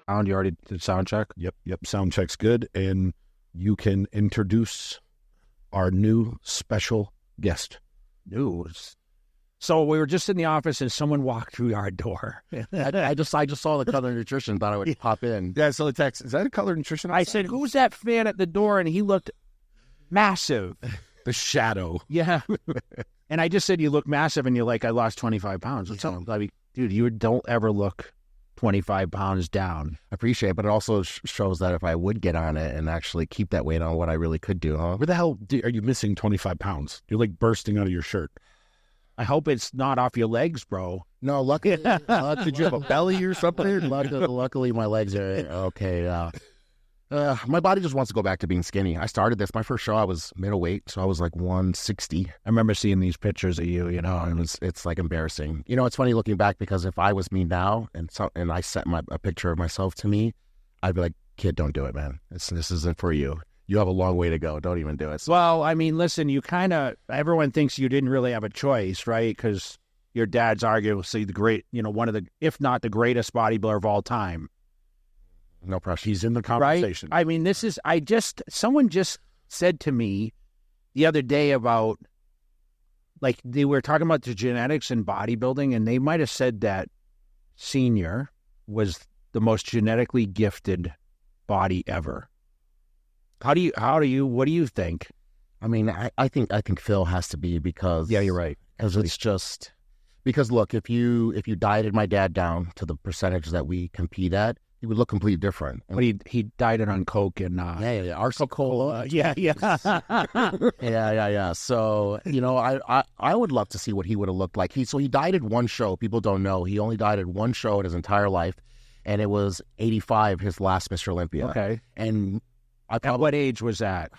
You already did sound check? Yep. Sound check's good. And you can introduce our new special guest. News. So we were just in the office and someone walked through our door. I just saw the Cutler Nutrition, thought I would pop in. Yeah, so the text, is that a Cutler Nutrition? I said, who's that fan at the door? And he looked massive. The shadow. Yeah. And I just said, you look massive, and you're like, I lost 25 pounds. What's up? I mean, dude, you don't ever look 25 pounds down. I appreciate it, but it also shows that if I would get on it and actually keep that weight on, what I really could do, huh? Where the hell are you missing 25 pounds? You're like bursting out of your shirt. I hope it's not off your legs, bro. No, luckily, did you have a belly or something? Luckily, my legs are okay. My body just wants to go back to being skinny. I started this, my first show, I was middleweight, so I was like 160. I remember seeing these pictures of you, It's like embarrassing. It's funny looking back, because if I was me now and I set a picture of myself to me, I'd be like, kid, don't do it, man. This isn't for you. You have a long way to go. Don't even do it. Well, I mean, listen, everyone thinks you didn't really have a choice, right? Because your dad's arguably the great, one of the, if not the greatest bodybuilder of all time. No pressure. He's in the conversation. Right? I mean, someone just said to me the other day about, like, they were talking about the genetics in bodybuilding, and they might have said that Senior was the most genetically gifted body ever. What do you think? I mean, I think Phil has to be, because yeah, you're right. Because it's just because look, if you dieted my dad down to the percentage that we compete at, he would look completely different. But he dieted on Coke and Coca-Cola. Yeah. Yeah. So I would love to see what he would have looked like. He dieted one show. People don't know he only dieted one show in his entire life, and it was 85, his last Mr. Olympia. Okay, and at what age was that?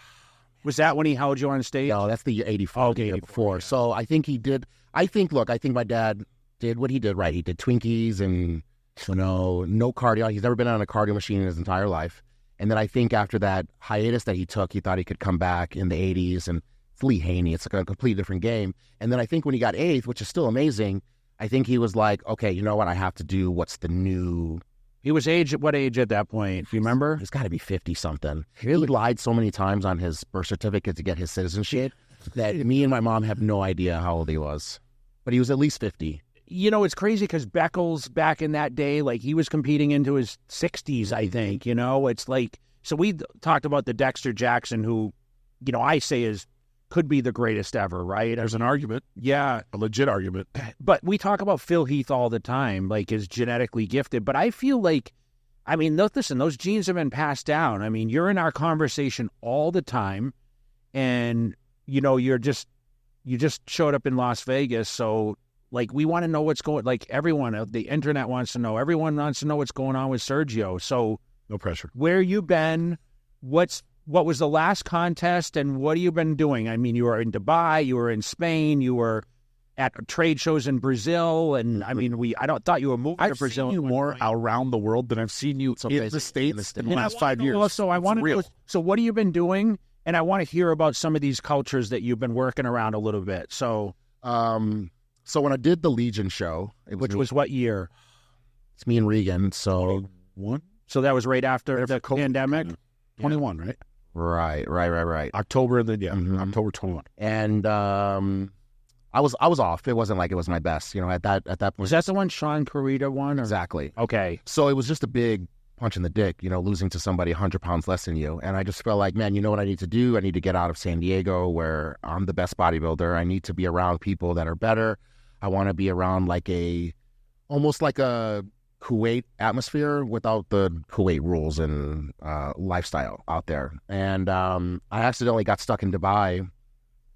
Was that when he held you on stage? No, that's the year 85. Okay, the year before. Yeah. So I think he did. I think my dad did what he did right. He did Twinkies and, no cardio. He's never been on a cardio machine in his entire life. And then I think after that hiatus that he took, he thought he could come back in the 80s. And it's Lee Haney. It's like a completely different game. And then I think when he got 8th, which is still amazing, I think he was like, okay, you know what? I have to do what's the new... He was what age at that point? Do you remember? He's got to be 50-something. Really? He lied so many times on his birth certificate to get his citizenship that me and my mom have no idea how old he was. But he was at least 50. It's crazy because Beckles back in that day, like, he was competing into his 60s, I think. It's like, so we talked about the Dexter Jackson, who, I say could be the greatest ever, right? There's an argument. Yeah. A legit argument. But we talk about Phil Heath all the time, like, is genetically gifted. But I feel like, I mean, listen, those genes have been passed down. I mean, you're in our conversation all the time, and, you just showed up in Las Vegas. So, like, we want to know what's going, like, everyone, the internet wants to know. Everyone wants to know what's going on with Sergio. So, no pressure. Where you been? What was the last contest, and what have you been doing? I mean, you were in Dubai, you were in Spain, you were at trade shows in Brazil, and I mean, I thought you were moving to Brazil. I've seen you more around the world than I've seen you in the States in the last 5 years. So I want to know, so what have you been doing? And I want to hear about some of these cultures that you've been working around a little bit. So, so when I did the Legion show, which was what year? It's me and Regan. So 21. So that was right after the pandemic. 21, right? Right. October, October 21. And I was off. It wasn't like it was my best, at that point. Was that the one Sean Carita won? Or? Exactly. Okay. So it was just a big punch in the dick, losing to somebody 100 pounds less than you. And I just felt like, man, you know what I need to do? I need to get out of San Diego, where I'm the best bodybuilder. I need to be around people that are better. I want to be around almost like a Kuwait atmosphere without the Kuwait rules and lifestyle out there. And I accidentally got stuck in Dubai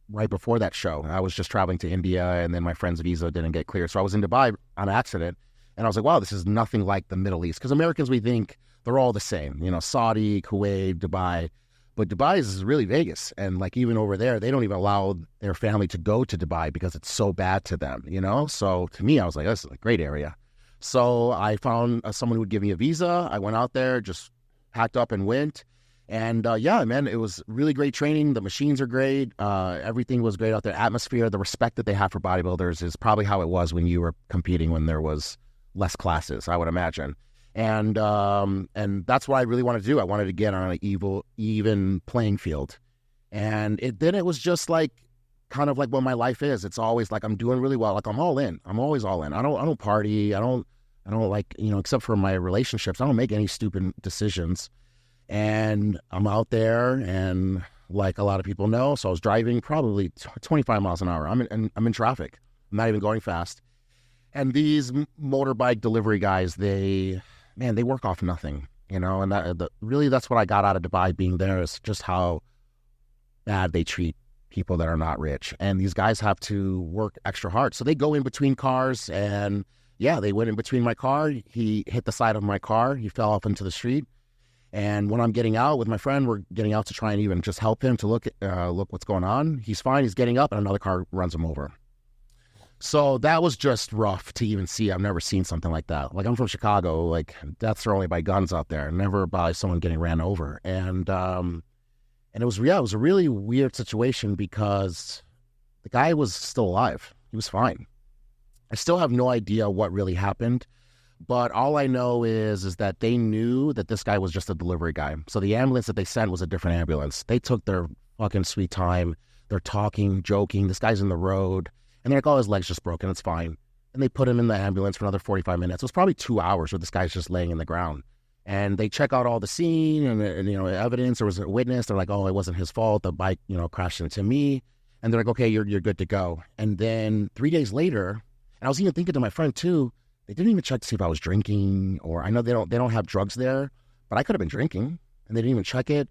right before that show. I was just traveling to India, and then my friend's visa didn't get cleared. So I was in Dubai on accident, and I was like, wow, this is nothing like the Middle East. Because Americans, we think they're all the same, Saudi, Kuwait, Dubai. But Dubai is really Vegas. And like even over there, they don't even allow their family to go to Dubai because it's so bad to them, So to me, I was like, this is a great area. So I found someone who would give me a visa. I went out there, just packed up and went. And yeah, man, it was really great training. The machines are great. Everything was great out there. Atmosphere, the respect that they have for bodybuilders is probably how it was when you were competing, when there was less classes, I would imagine. And that's what I really wanted to do. I wanted to get on an even playing field. And then it was just like, kind of like what my life is. It's always like I'm doing really well. Like I'm all in. I'm always all in. I don't party. I don't like, except for my relationships, I don't make any stupid decisions. And I'm out there, and like a lot of people know, so I was driving probably 25 miles an hour. I'm in traffic. I'm not even going fast. And these motorbike delivery guys, they work off nothing, and really that's what I got out of Dubai being there, is just how bad they treat people that are not rich. And these guys have to work extra hard. So they go in between cars, and they went in between my car. He hit the side of my car. He fell off into the street. And when I'm getting out with my friend, we're getting out to try and even just help him to look what's going on. He's fine. He's getting up, and another car runs him over. So that was just rough to even see. I've never seen something like that. Like, I'm from Chicago. Like, deaths are only by guns out there, never by someone getting ran over. And it was a really weird situation, because the guy was still alive. He was fine. I still have no idea what really happened, but all I know is that they knew that this guy was just a delivery guy. So the ambulance that they sent was a different ambulance. They took their fucking sweet time. They're talking, joking. This guy's in the road. And they're like, oh, his leg's just broken. It's fine. And they put him in the ambulance for another 45 minutes. It was probably 2 hours where this guy's just laying in the ground. And they check out all the scene and evidence. There was a witness. They're like, oh, it wasn't his fault. The bike, crashed into me. And they're like, okay, you're good to go. And then 3 days later, and I was even thinking to my friend too, they didn't even check to see if I was drinking, or I know they don't have drugs there, but I could have been drinking, and they didn't even check it.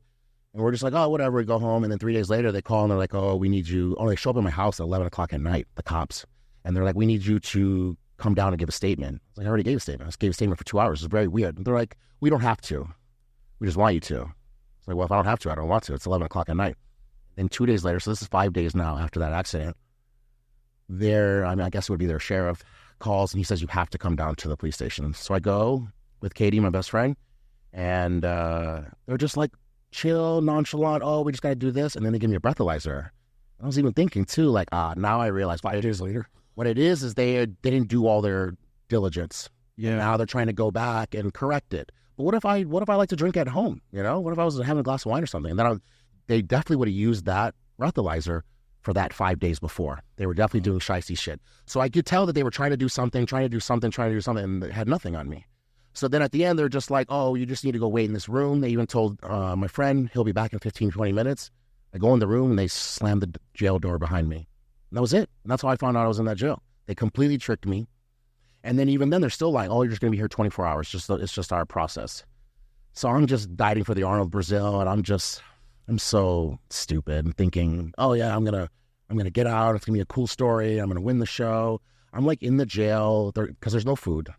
And we're just like, oh, whatever, we go home. And then 3 days later, they call and they're like, oh, we need you. Oh, they show up at my house at 11 o'clock at night, the cops. And they're like, we need you to come down and give a statement. I was like, I already gave a statement. I just gave a statement for 2 hours. It's very weird. And they're like, we don't have to. We just want you to. It's like, well, if I don't have to, I don't want to. It's 11 o'clock at night. Then 2 days later, so this is 5 days now after that accident, I guess it would be their sheriff, calls and he says, you have to come down to the police station. So I go with Katie, my best friend, and they're just like chill, nonchalant. Oh, we just got to do this. And then they give me a breathalyzer. I was even thinking too, like, now I realize 5 days later, what it is they didn't do all their diligence. Yeah. Now they're trying to go back and correct it. But what if I like to drink at home? What if I was having a glass of wine or something? And then they definitely would have used that breathalyzer for that 5 days before. They were definitely doing shicey shit. So I could tell that they were trying to do something, and they had nothing on me. So then at the end, they're just like, oh, you just need to go wait in this room. They even told my friend he'll be back in 15, 20 minutes. I go in the room, and they slam the jail door behind me. And that was it. And that's how I found out I was in that jail. They completely tricked me. And then even then, they're still like, oh, you're just going to be here 24 hours. It's just our process. So I'm just dieting for the Arnold Brazil, and I'm so stupid and thinking, oh yeah, I'm gonna get out. It's gonna be a cool story. I'm gonna win the show. I'm like in the jail because there's no food.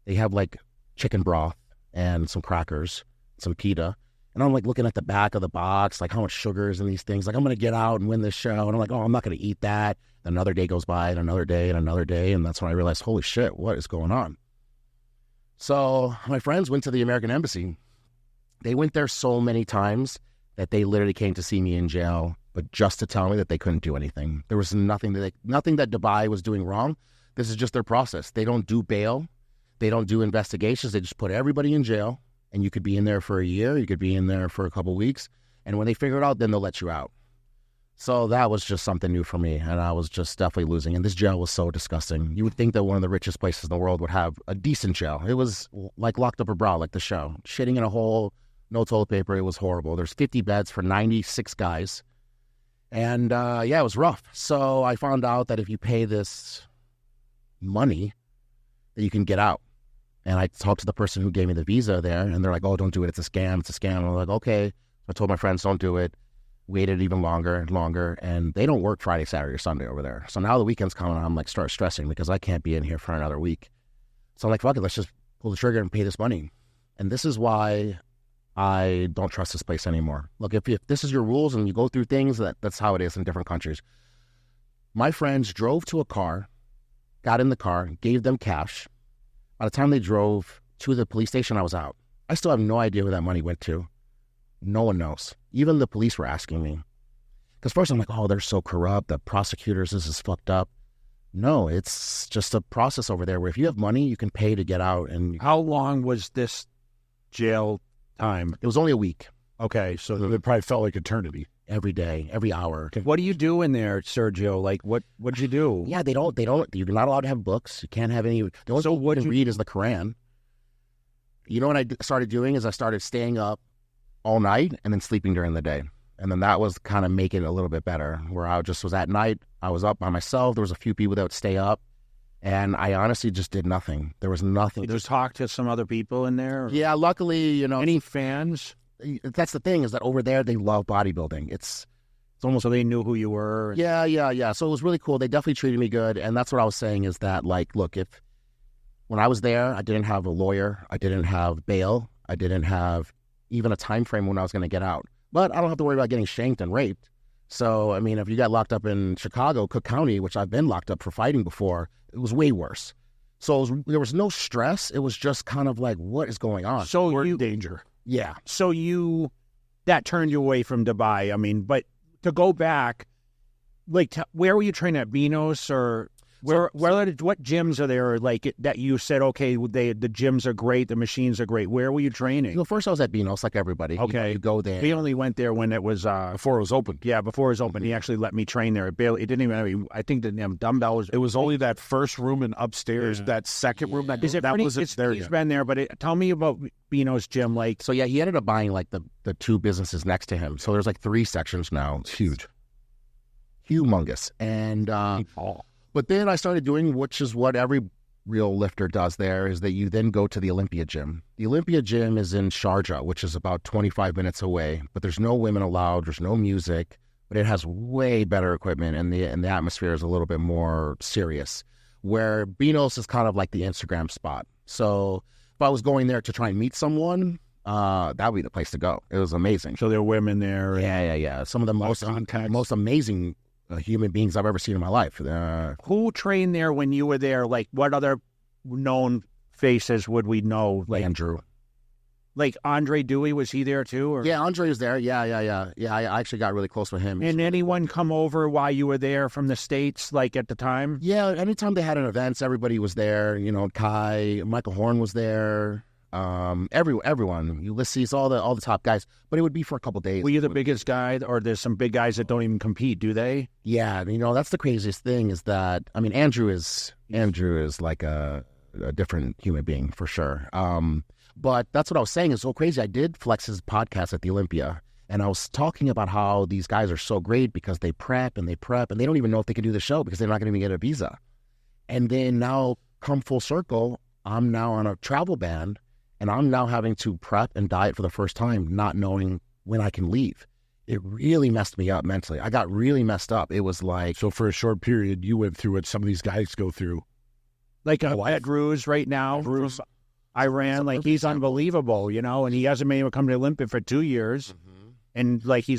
They have like chicken broth and some crackers, some pita. And I'm like looking at the back of the box, like how much sugar is in these things. Like I'm going to get out and win this show. And I'm like, oh, I'm not going to eat that. And another day goes by, and another day and another day. And that's when I realized, holy shit, what is going on? So my friends went to the American Embassy. They went there so many times that they literally came to see me in jail, but just to tell me that they couldn't do anything. There was nothing that Dubai was doing wrong. This is just their process. They don't do bail. They don't do investigations. They just put everybody in jail. And you could be in there for a year. You could be in there for a couple of weeks. And when they figure it out, then they'll let you out. So that was just something new for me. And I was just definitely losing. And this jail was so disgusting. You would think that one of the richest places in the world would have a decent jail. It was like Locked Up Abroad, like the show. Shitting in a hole, no toilet paper. It was horrible. There's 50 beds for 96 guys. And it was rough. So I found out that if you pay this money, that you can get out. And I talked to the person who gave me the visa there, and they're like, oh, don't do it. It's a scam. It's a scam. And I'm like, okay. So I told my friends, don't do it. Waited even longer and longer. And they don't work Friday, Saturday, or Sunday over there. So now the weekend's coming, I'm like, start stressing because I can't be in here for another week. So I'm like, fuck it. Let's just pull the trigger and pay this money. And this is why I don't trust this place anymore. Look, if this is your rules and you go through things, that's how it is in different countries. My friends drove to a car, got in the car, gave them cash. By the time they drove to the police station, I was out. I still have no idea where that money went to. No one knows. Even the police were asking me. Because first I'm like, oh, they're so corrupt. The prosecutors, this is fucked up. No, it's just a process over there where if you have money, you can pay to get out. And How long was this jail time? it was only a week. Okay, so It probably felt like eternity. Every day, every hour. what do you do in there, Sergio? Like, what'd you do? Yeah, they don't, you're not allowed to have books. You can't have any, the only So thing what you can read is the Quran. You know what I started doing is I started staying up all night and then sleeping during the day. And then that was kind of making it a little bit better, where I just was at night. I was up by myself. There was a few people that would stay up. And I honestly just did nothing. There was nothing. Did you talk to some other people in there? Yeah, luckily, you know. Any fans? That's the thing, is that over there they love bodybuilding. It's almost. So they knew who you were? Yeah. So it was really cool. They definitely treated me good. And that's what I was saying, is that, like, look, when I was there, I didn't have a lawyer. I didn't have bail. I didn't have even a time frame when I was going to get out. But I don't have to worry about getting shanked and raped. So, I mean, if you got locked up in Chicago, Cook County, which I've been locked up for fighting before, it was way worse. So there was no stress. It was just kind of like, what is going on? So We're you in danger. Yeah. So that turned you away from Dubai. I mean, but to go back, like, where were you training at Beano's, or what gyms are there? Like that you said, okay, the gyms are great, the machines are great. Where were you training? Well, first I was at Beano's, like everybody. Okay, you go there. We only went there when it was Before it was open. Yeah, before it was open. He actually let me train there. It didn't even. I think the dumbbells. It was only that first room and upstairs, that second room. Is it that pretty? wasn't there He's yet. been there, but tell me about Beano's gym. Like, So yeah, he ended up buying like the two businesses next to him. So there's like 3 sections now. It's huge. Humongous. And but then I started doing, which is what every real lifter does there, is that you then go to the Olympia gym. The Olympia gym is in Sharjah, which is about 25 minutes away, but there's no women allowed, there's no music, but it has way better equipment, and the atmosphere is a little bit more serious, where Beano's is kind of like the Instagram spot. So if I was going there to try and meet someone, that would be the place to go. It was amazing. so there are women there. Yeah. Some of the most amazing human beings I've ever seen in my life. Who trained there when you were there? Like, what other known faces would we know? Like Andrew. Like Andre Dewey, was he there too? Or? Yeah, Andre was there. Yeah. I actually got really close with him. And anyone come over while you were there from the States, like at the time? Yeah, anytime they had an event, everybody was there. You know, Michael Horn was there. Everyone, Ulysses, all the top guys. But it would be for a couple days. Were you the biggest guy, or there's some big guys that don't even compete? Do they? Yeah, you know, that's the craziest thing, is that, I mean, Andrew is like a different human being for sure. But that's what I was saying is so crazy. I did Flex's podcast at the Olympia, and I was talking about how these guys are so great because they prep and they don't even know if they can do the show because they're not going to even get a visa. And then now, come full circle, I'm now on a travel ban, and I'm now having to prep and diet for the first time, not knowing when I can leave. It really messed me up mentally. I got really messed up. It was like... So for a short period, you went through what some of these guys go through. Like Ed Ruse right now from Iran, like he's unbelievable, you know, and he hasn't been able to come to the Olympic for 2 years. And like he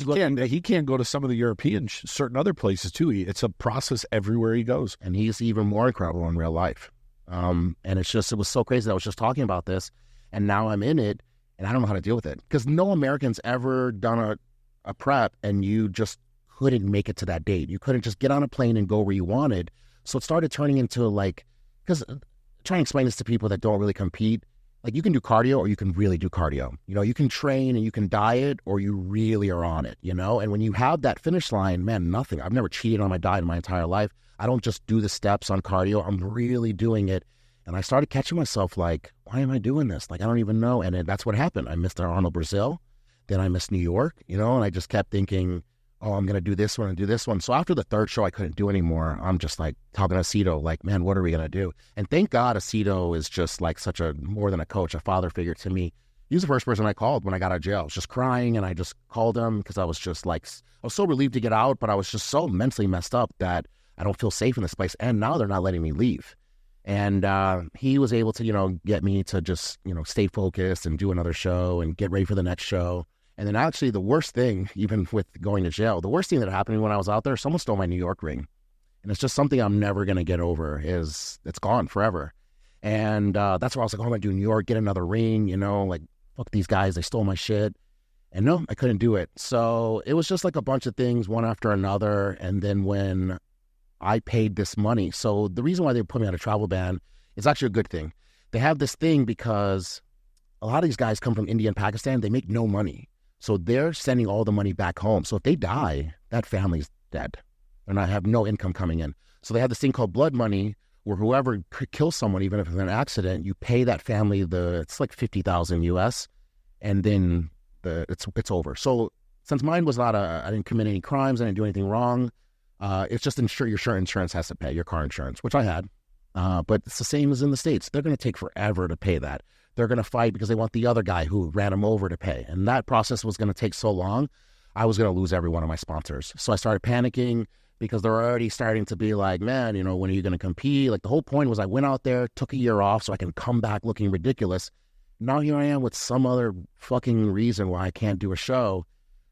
can't go to some of the European, certain other places too. It's a process everywhere he goes. And he's even more incredible in real life. And it was so crazy. I was just talking about this, and now I'm in it, and I don't know how to deal with it. Because no American's ever done a prep, and you just couldn't make it to that date. You couldn't just get on a plane and go where you wanted. So it started turning into like, because trying to explain this to people that don't really compete, like you can do cardio or you can really do cardio. You know, you can train and you can diet or you really are on it, you know? And when you have that finish line, man, nothing. I've never cheated on my diet in my entire life. I don't just do the steps on cardio. I'm really doing it. And I started catching myself like, why am I doing this? Like, I don't even know. And that's what happened. I missed Arnold Brazil. Then I missed New York, you know, and I just kept thinking, oh, I'm going to do this one and do this one. So after the third show, I couldn't do anymore. I'm just like talking to Aceto, like, man, what are we going to do? And thank God Aceto is just like such a, more than a coach, a father figure to me. He was the first person I called when I got out of jail. I was just crying, and I just called him because I was just like, I was so relieved to get out, but I was just so mentally messed up that I don't feel safe in this place. And now they're not letting me leave. And he was able to, you know, get me to just, you know, stay focused and do another show and get ready for the next show. And then actually the worst thing, even with going to jail, the worst thing that happened to me when I was out there, someone stole my New York ring. And it's just something I'm never going to get over. It's gone forever. And that's where I was like, oh, I'm going to do New York, get another ring, you know, like, fuck these guys, they stole my shit. And no, I couldn't do it. So it was just like a bunch of things, one after another. And then when I paid this money. So the reason why they put me on a travel ban is actually a good thing. They have this thing because a lot of these guys come from India and Pakistan. They make no money. So they're sending all the money back home. So if they die, that family's dead. And I have no income coming in. So they have this thing called blood money, where whoever kills someone, even if it's an accident, you pay that family it's like $50,000 US, and then it's over. So since mine was not I didn't commit any crimes, I didn't do anything wrong. It's just your insurance has to pay, your car insurance, which I had. But it's the same as in the States. They're going to take forever to pay that. They're going to fight because they want the other guy who ran him over to pay. And that process was going to take so long, I was going to lose every one of my sponsors. So I started panicking, because they're already starting to be like, man, when are you going to compete? Like, the whole point was I went out there, took a year off so I can come back looking ridiculous. Now here I am with some other fucking reason why I can't do a show.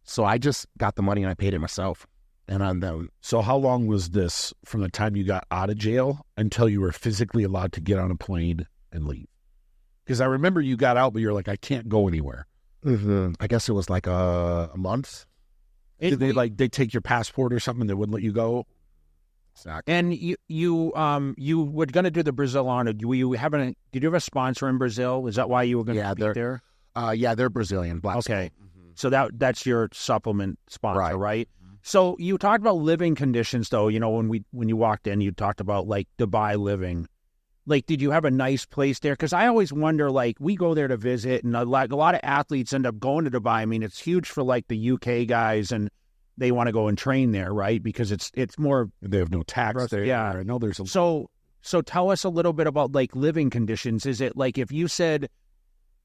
So I just got the money and I paid it myself. And I'm done. So how long was this from the time you got out of jail until you were physically allowed to get on a plane and leave? Because I remember you got out, but you're like, I can't go anywhere. Mm-hmm. I guess it was like a month. Did they take your passport or something that wouldn't let you go? Exactly. And you were going to do the Brazil honor. Did you have a sponsor in Brazil? Is that why you were going to be there? Yeah, they're Brazilian. Black. Okay. Mm-hmm. So that's your supplement sponsor, right? Mm-hmm. So you talked about living conditions, though. When you walked in, you talked about like Dubai living. Like, did you have a nice place there? Because I always wonder, like, we go there to visit, and a lot of athletes end up going to Dubai. I mean, it's huge for like the UK guys, and they want to go and train there, right? Because it's more. They have no tax there. Yeah, I know there's a. So tell us a little bit about like living conditions. Is it like if you said,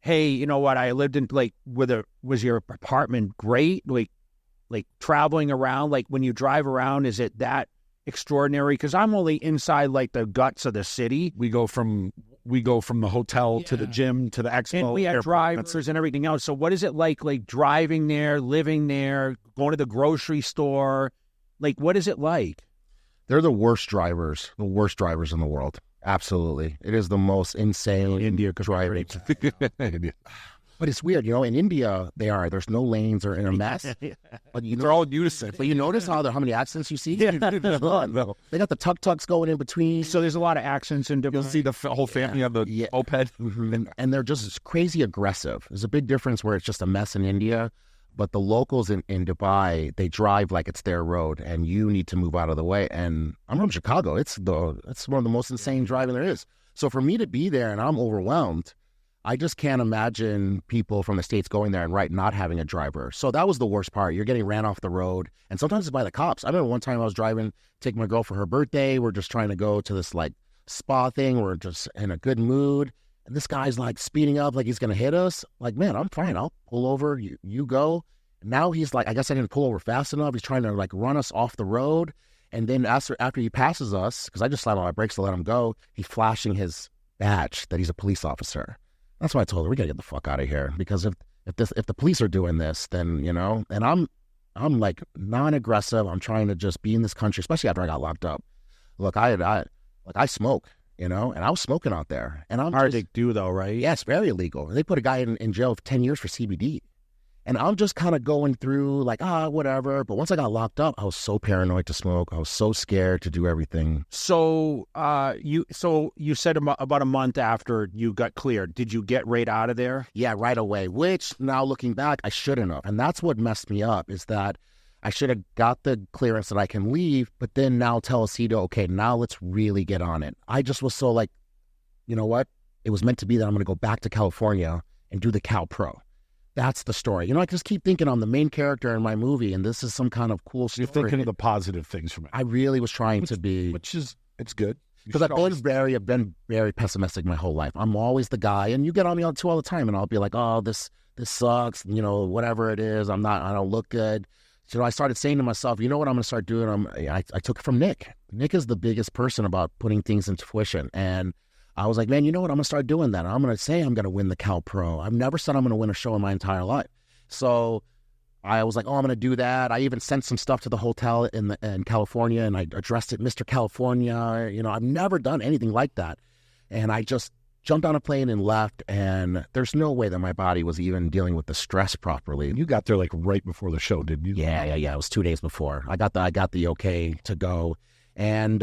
"Hey, you know what? I lived in like was your apartment great? Like traveling around, like when you drive around, is it that extraordinary? Because I'm only inside like the guts of the city. We go from the hotel to the gym to the expo. And we had drivers and everything else. So what is it like driving there, living there, going to the grocery store? Like, what is it like? They're the worst drivers in the world. Absolutely. It is the most insane India driving. But it's weird, in India, there's no lanes or in a mess. But they're all in unison. But you notice how many accidents you see? Yeah. They got the tuk-tuks going in between. So there's a lot of accidents in Dubai. You'll see the whole family on the moped. Mm-hmm. And they're just crazy aggressive. There's a big difference where it's just a mess in India, but the locals in Dubai, they drive like it's their road, and you need to move out of the way. And I'm from Chicago. It's one of the most insane driving there is. So for me to be there and I'm overwhelmed, I just can't imagine people from the States going there and not having a driver. So that was the worst part. You're getting ran off the road, and sometimes it's by the cops. I remember one time I was driving, taking my girl for her birthday. We're just trying to go to this like spa thing. We're just in a good mood. And this guy's like speeding up like he's going to hit us. Like, man, I'm fine. I'll pull over. You go. Now he's like, I guess I didn't pull over fast enough. He's trying to like run us off the road. And then after he passes us, because I just slammed on my brakes to let him go, he's flashing his badge that he's a police officer. That's why I told her, we got to get the fuck out of here. Because if the police are doing this, then, and I'm like non-aggressive. I'm trying to just be in this country, especially after I got locked up. Look, I smoke, and I was smoking out there. And I'm hard to do though, right? Yeah, it's very illegal. They put a guy in jail for 10 years for CBD. And I'm just kind of going through like, whatever. But once I got locked up, I was so paranoid to smoke. I was so scared to do everything. So you said about a month after you got cleared. Did you get right out of there? Yeah, right away, which now looking back, I shouldn't have. And that's what messed me up, is that I should have got the clearance that I can leave, but then now tell Aceto, okay, now let's really get on it. I just was so like, you know what? It was meant to be that I'm going to go back to California and do the Cal Pro. That's the story. I just keep thinking I'm the main character in my movie, and this is some kind of cool story. You're thinking of the positive things from it. I really was trying to be. It's good. Because I've been very pessimistic my whole life. I'm always the guy, and you get on me all the time, and I'll be like, oh, this sucks, whatever it is, I don't look good. So I started saying to myself, you know what I'm going to start doing? I took it from Nick. Nick is the biggest person about putting things into fruition, and I was like, man, you know what? I'm going to start doing that. I'm going to say I'm going to win the Cal Pro. I've never said I'm going to win a show in my entire life. So I was like, I'm going to do that. I even sent some stuff to the hotel in California, and I addressed it Mr. California. I've never done anything like that. And I just jumped on a plane and left, and there's no way that my body was even dealing with the stress properly. You got there like right before the show, didn't you? Yeah. It was 2 days before. I got the okay to go. And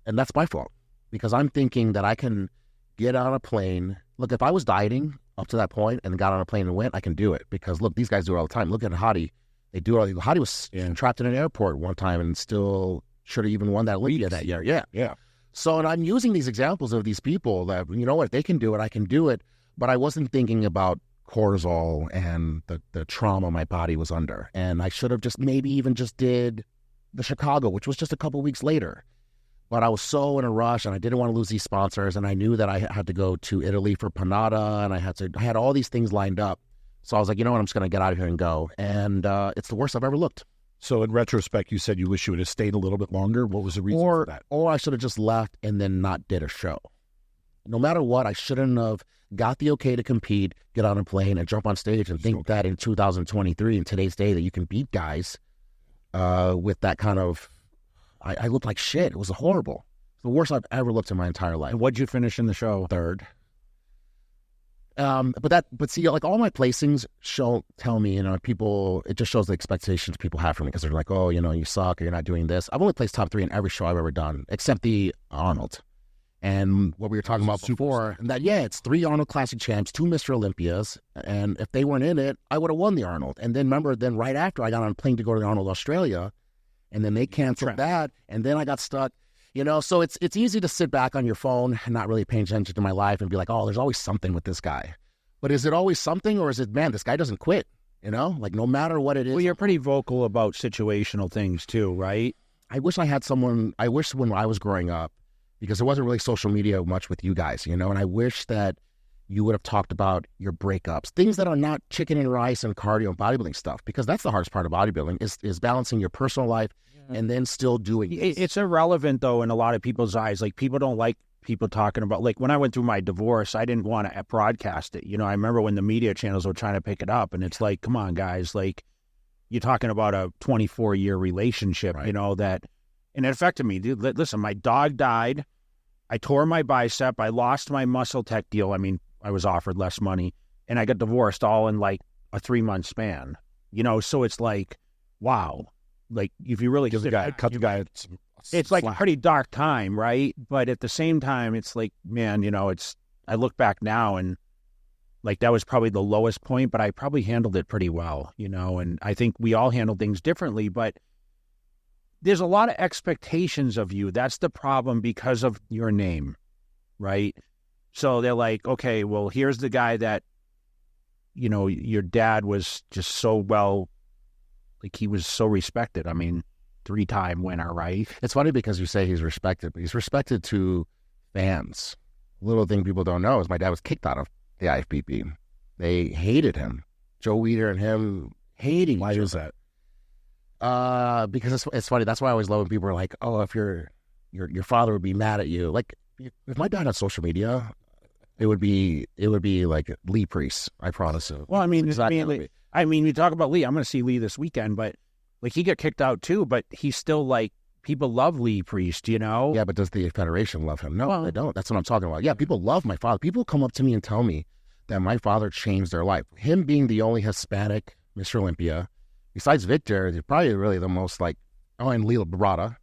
that's my fault, because I'm thinking that I can get on a plane. Look, if I was dieting up to that point and got on a plane and went, I can do it, because look, these guys do it all the time. Look at Hadi. They do it all. Hadi was trapped in an airport one time and still should have even won that Olympia that year. Yeah. So, and I'm using these examples of these people that, you know what, if they can do it, I can do it. But I wasn't thinking about cortisol and the trauma my body was under. And I should have just maybe even just did the Chicago, which was just a couple weeks later. But I was so in a rush, and I didn't want to lose these sponsors, and I knew that I had to go to Italy for Panada, and I had all these things lined up. So I was like, you know what, I'm just going to get out of here and go. And it's the worst I've ever looked. So in retrospect, you said you wish you would have stayed a little bit longer. What was the reason for that? Or I should have just left and then not did a show. No matter what, I shouldn't have got the okay to compete, get on a plane, and jump on stage and think that in 2023, in today's day, that you can beat guys with that kind of... I looked like shit. It was horrible. It's the worst I've ever looked in my entire life. And what'd you finish in the show? Third. But see, like, all my placings tell me, you know, people, it just shows the expectations people have for me, because they're like, oh, you know, you suck, or you're not doing this. I've only placed top 3 in every show I've ever done, except the Arnold. And what we were talking about before, and that, it's 3 Arnold Classic champs, 2 Mr. Olympias, and if they weren't in it, I would have won the Arnold. And then remember, right after, I got on a plane to go to the Arnold Australia, and then they canceled that, and then I got stuck. You know, so it's easy to sit back on your phone and not really paying attention to my life and be like, oh, there's always something with this guy. But is it always something, or is it, man, this guy doesn't quit, you know? Like, no matter what it is. Well, you're pretty vocal about situational things too, right? I wish when I was growing up, because there wasn't really social media much with you guys, you know, and I wish that you would have talked about your breakups, things that are not chicken and rice and cardio and bodybuilding stuff, because that's the hardest part of bodybuilding is balancing your personal life and then still doing it. It's irrelevant, though, in a lot of people's eyes. Like, people don't like people talking about, like, when I went through my divorce, I didn't want to broadcast it. You know, I remember when the media channels were trying to pick it up, and it's like, come on, guys, like, you're talking about a 24-year relationship, right? You know, and it affected me. Dude, listen, my dog died. I tore my bicep. I lost my muscle tech deal. I mean, I was offered less money, and I got divorced all in like a 3-month span, you know? So it's like, wow. Like, if you really cut the guy, it's like a pretty dark time, right? But at the same time, it's like, man, you know, I look back now, and like, that was probably the lowest point, but I probably handled it pretty well, you know? And I think we all handle things differently, but there's a lot of expectations of you. That's the problem, because of your name, right? So they're like, okay, well, here's the guy that, you know, your dad was just so well, like, he was so respected. I mean, 3-time winner, right? It's funny because you say he's respected, but he's respected to fans. Little thing people don't know is my dad was kicked out of the IFBB. They hated him. Joe Weider and him hating. Why is that? Because it's funny. That's why I always love when people are like, oh, if your father would be mad at you. Like, if my dad had social media, it would be like Lee Priest, I promise you. Well, I mean, we talk about Lee. I'm going to see Lee this weekend, but like, he got kicked out too, but he's still like, people love Lee Priest, you know? Yeah, but does the Federation love him? No, they don't. That's what I'm talking about. Yeah, people love my father. People come up to me and tell me that my father changed their life. Him being the only Hispanic Mr. Olympia, besides Victor, they're probably really the most like, and Lila Barada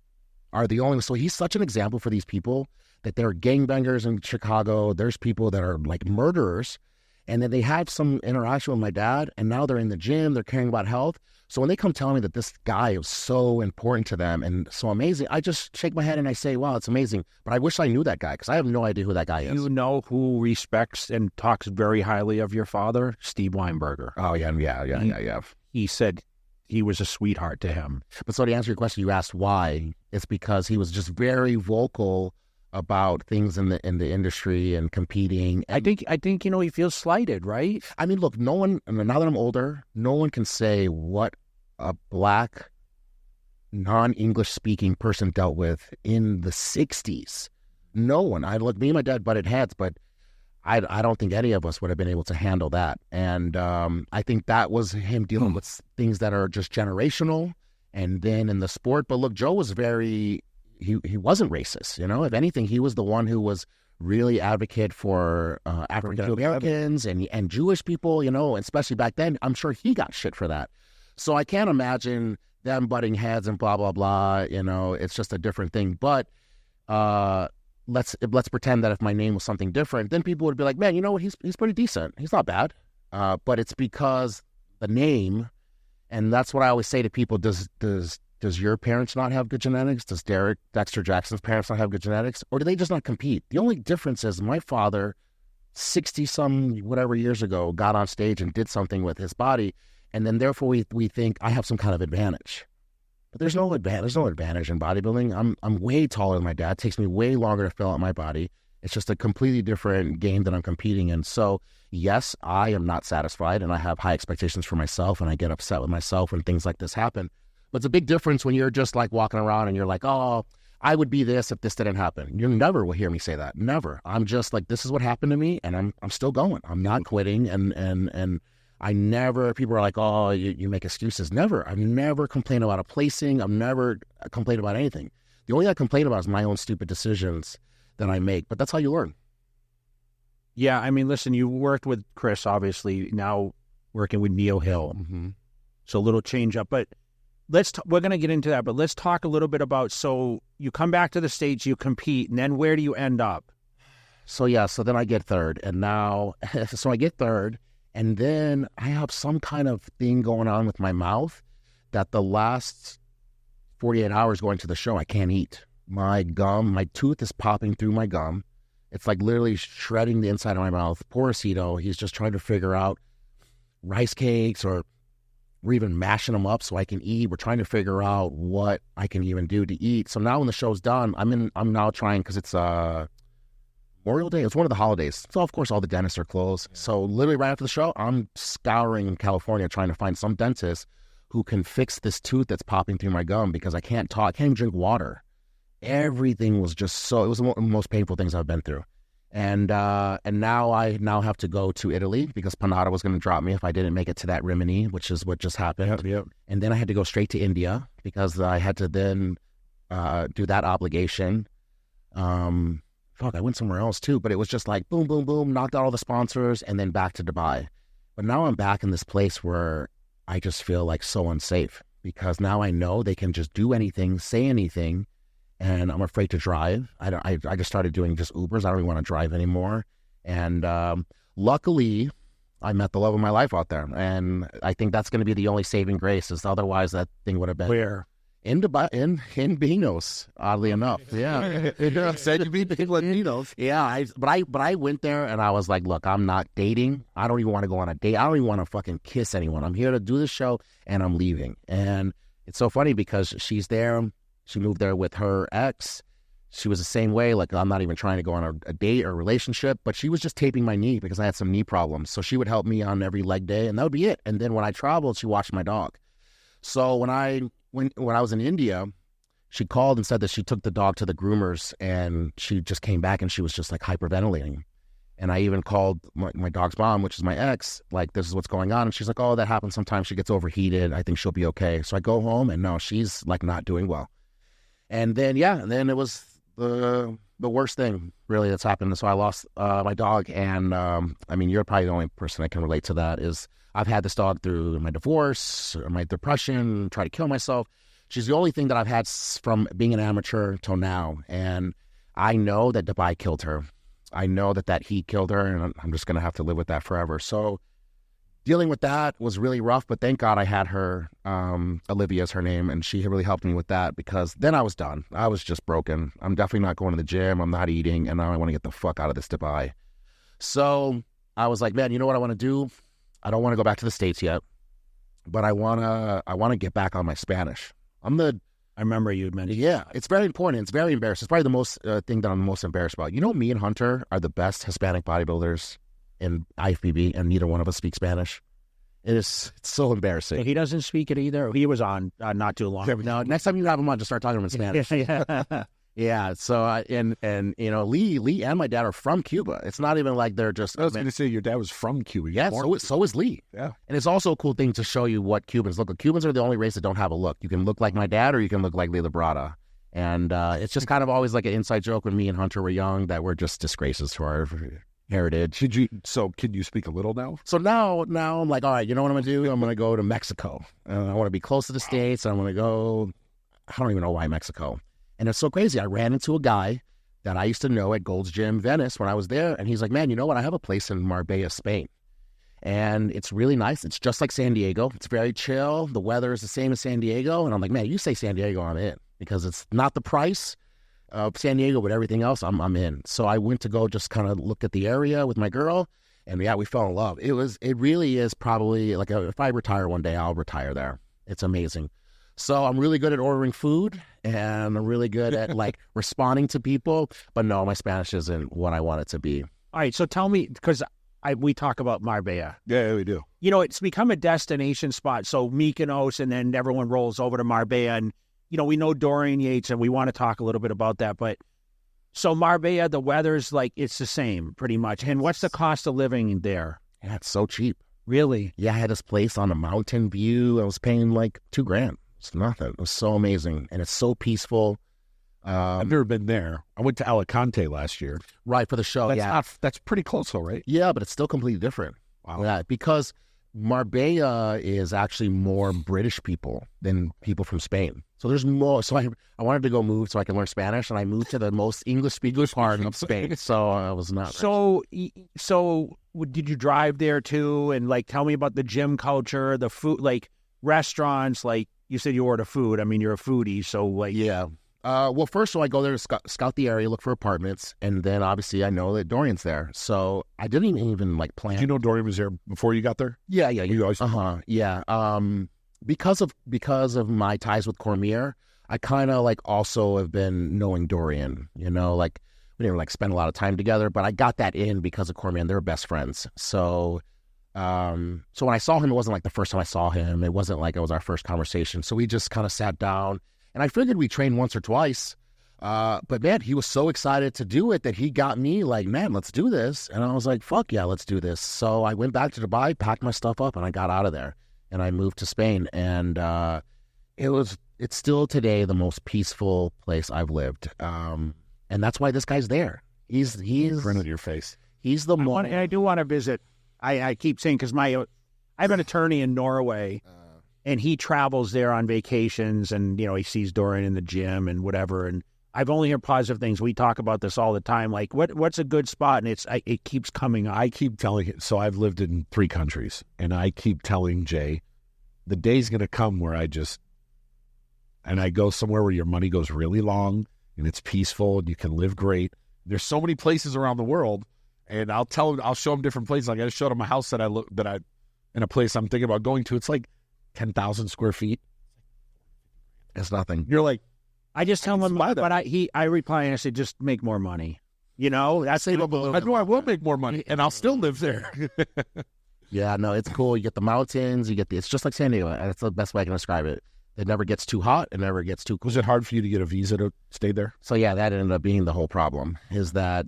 are the only. So he's such an example for these people that there are gangbangers in Chicago. There's people that are like murderers. And then they had some interaction with my dad, and now they're in the gym, they're caring about health. So when they come telling me that this guy is so important to them and so amazing, I just shake my head and I say, wow, it's amazing. But I wish I knew that guy, because I have no idea who that guy is. You know who respects and talks very highly of your father? Steve Weinberger. Oh, yeah. He said he was a sweetheart to him. But so to answer your question, you asked why. It's because he was just very vocal about things in the industry and competing. And I think you know, he feels slighted, right? I mean, look, no one, now that I'm older, no one can say what a black, non-English speaking person dealt with in the 60s. No one. Me and my dad butted heads, but I don't think any of us would have been able to handle that. And I think that was him dealing with things that are just generational and then in the sport. But look, Joe was he wasn't racist, you know. If anything, he was the one who was really advocate for African Americans and Jewish people, you know, especially back then. I'm sure he got shit for that. So I can't imagine them butting heads and blah, blah, blah. It's just a different thing. But let's pretend that if my name was something different, then people would be like, man, you know what? He's pretty decent. He's not bad. But it's because the name, and that's what I always say to people, does your parents not have good genetics? Does Dexter Jackson's parents not have good genetics? Or do they just not compete? The only difference is my father, 60-some whatever years ago, got on stage and did something with his body, and then therefore we think I have some kind of advantage. But there's no advantage in bodybuilding. I'm way taller than my dad. It takes me way longer to fill out my body. It's just a completely different game that I'm competing in. So yes, I am not satisfied, and I have high expectations for myself, and I get upset with myself when things like this happen. But it's a big difference when you're just like walking around and you're like, oh, I would be this if this didn't happen. You never will hear me say that. Never. I'm just like, this is what happened to me, and I'm still going. I'm not quitting, and I never, people are like, oh, you make excuses. Never. I've never complained about a placing. I've never complained about anything. The only thing I complain about is my own stupid decisions that I make, but that's how you learn. Yeah, I mean, listen, you worked with Chris, obviously, now working with Neil Hill. Mm-hmm. So a little change up, but we're going to get into that, but let's talk a little bit about, so you come back to the States, you compete, and then where do you end up? So then I get third, and now, so I get third, and then I have some kind of thing going on with my mouth that the last 48 hours going to the show, I can't eat. My tooth is popping through my gum. It's like literally shredding the inside of my mouth. Poor Aceto, he's just trying to figure out rice cakes, or we're even mashing them up so I can eat. We're trying to figure out what I can even do to eat. So now when the show's done, I'm now trying, because it's Memorial Day. It's one of the holidays. So of course all the dentists are closed. Yeah. So literally right after the show, I'm scouring California trying to find some dentist who can fix this tooth that's popping through my gum, because I can't talk. I can't even drink water. Everything was just it was one of the most painful things I've been through. And now I have to go to Italy, because Panada was going to drop me if I didn't make it to that Rimini, which is what just happened. Yep. And then I had to go straight to India, because I had to then do that obligation. I went somewhere else too, but it was just like boom, boom, boom, knocked out all the sponsors, and then back to Dubai. But now I'm back in this place where I just feel like so unsafe, because now I know they can just do anything, say anything, and I'm afraid to drive. I just started doing just Ubers. I don't even want to drive anymore. And luckily, I met the love of my life out there, and I think that's going to be the only saving grace. Is otherwise that thing would have been Where? In Dubai, in Vinos, oddly enough. Yeah, said you beat the Latinos. Yeah, but I went there and I was like, look, I'm not dating. I don't even want to go on a date. I don't even want to fucking kiss anyone. I'm here to do the show, and I'm leaving. And it's so funny because she's there. She moved there with her ex. She was the same way. Like, I'm not even trying to go on a date or a relationship, but she was just taping my knee because I had some knee problems. So she would help me on every leg day, and that would be it. And then when I traveled, she watched my dog. So when I was in India, she called and said that she took the dog to the groomers, and she just came back and she was just like hyperventilating. And I even called my dog's mom, which is my ex, like, this is what's going on. And she's like, oh, that happens sometimes. She gets overheated. I think she'll be okay. So I go home, and no, she's like not doing well. And then, it was the worst thing really that's happened. So I lost my dog. And I mean, you're probably the only person that can relate to that. Is I've had this dog through my divorce, my depression, try to kill myself. She's the only thing that I've had from being an amateur till now. And I know that Dubai killed her. I know that heat killed her, and I'm just going to have to live with that forever. So dealing with that was really rough, but thank God I had her. Olivia is her name, and she really helped me with that, because then I was done. I was just broken. I'm definitely not going to the gym. I'm not eating, and now I want to get the fuck out of this Dubai. So I was like, man, you know what I want to do? I don't want to go back to the States yet, but I want to get back on my Spanish. I remember you mentioned. Yeah, it's very important. It's very embarrassing. It's probably the most thing that I'm the most embarrassed about. You know, me and Hunter are the best Hispanic bodybuilders in IFBB, and neither one of us speak Spanish. It's so embarrassing. So he doesn't speak it either. He was on not too long. No, next time you have him on, just start talking to him in Spanish. Yeah. So and you know, Lee and my dad are from Cuba. It's not even like they're just. I was going to say your dad was from Cuba. Yeah. So is Lee. Yeah. And it's also a cool thing to show you what Cubans look like. Cubans are the only race that don't have a look. You can look like my dad, or you can look like Lee Labrada. And it's just kind of always like an inside joke when me and Hunter were young that we're just disgraces to heritage. Can you speak a little now? So now I'm like, all right, you know what I'm going to do? I'm going to go to Mexico. I want to be close to the States. I'm going to go, I don't even know why Mexico. And it's so crazy. I ran into a guy that I used to know at Gold's Gym Venice when I was there. And he's like, man, you know what? I have a place in Marbella, Spain. And it's really nice. It's just like San Diego. It's very chill. The weather is the same as San Diego. And I'm like, man, you say San Diego, I'm in. Because it's not the price of San Diego, but everything else, I'm in. So I went to go just kind of look at the area with my girl. And yeah, we fell in love. It really is probably like if I retire one day, I'll retire there. It's amazing. So I'm really good at ordering food, and I'm really good at like responding to people. But no, my Spanish isn't what I want it to be. All right, so tell me, because we talk about Marbella. Yeah, we do. You know, it's become a destination spot. So Mykonos, and then everyone rolls over to Marbella. And, you know, we know Dorian Yates, and we want to talk a little bit about that. But so Marbella, the weather's like, it's the same pretty much. And what's the cost of living there? Yeah, it's so cheap. Really? Yeah, I had this place on a mountain view. I was paying like $2,000. It's nothing. It was so amazing. And it's so peaceful. I've never been there. I went to Alicante last year. Right, for the show. That's pretty close though, right? Yeah, but it's still completely different. Wow. Yeah, because Marbella is actually more British people than people from Spain. So there's more. So I wanted to go move so I can learn Spanish, and I moved to the most English-speaking part of Spain. So I was not. So did you drive there too? And like, tell me about the gym culture, the food, like restaurants. Like you said, you order food. I mean, you're a foodie, so like, yeah. Well, first, so I go there to scout the area, look for apartments, and then obviously I know that Dorian's there. So I didn't even like plan. Did you know Dorian was there before you got there? Yeah. You always. Yeah. Because of my ties with Cormier, I kind of like also have been knowing Dorian. You know, like we didn't like spend a lot of time together, but I got that in because of Cormier. And they were best friends. So when I saw him, it wasn't like the first time I saw him. It wasn't like it was our first conversation. So we just kind of sat down. And I figured we trained once or twice, but man, he was so excited to do it that he got me like, man, let's do this. And I was like, fuck yeah, let's do this. So I went back to Dubai, packed my stuff up, and I got out of there. And I moved to Spain. And it's still today the most peaceful place I've lived. And that's why this guy's there. He's grin on your face. He's the most. I do want to visit. I keep saying, because I have an attorney in Norway. And he travels there on vacations, and, you know, he sees Dorian in the gym and whatever. And I've only heard positive things. We talk about this all the time. Like, what's a good spot? And it keeps coming up. I keep telling it. So I've lived in 3 countries, and I keep telling Jay, the day's going to come where I go somewhere where your money goes really long, and it's peaceful, and you can live great. There's so many places around the world, and I'll show him different places. Like I just showed him a house in a place I'm thinking about going to. It's like 10,000 square feet. It's nothing. You're like, I just tell him, but I reply and I say, just make more money. You know, that's I know I will make more money, and I'll still live there. Yeah, no, it's cool. You get the mountains. It's just like San Diego. That's the best way I can describe it. It never gets too hot. It never gets too cold. Was it hard for you to get a visa to stay there? So yeah, that ended up being the whole problem.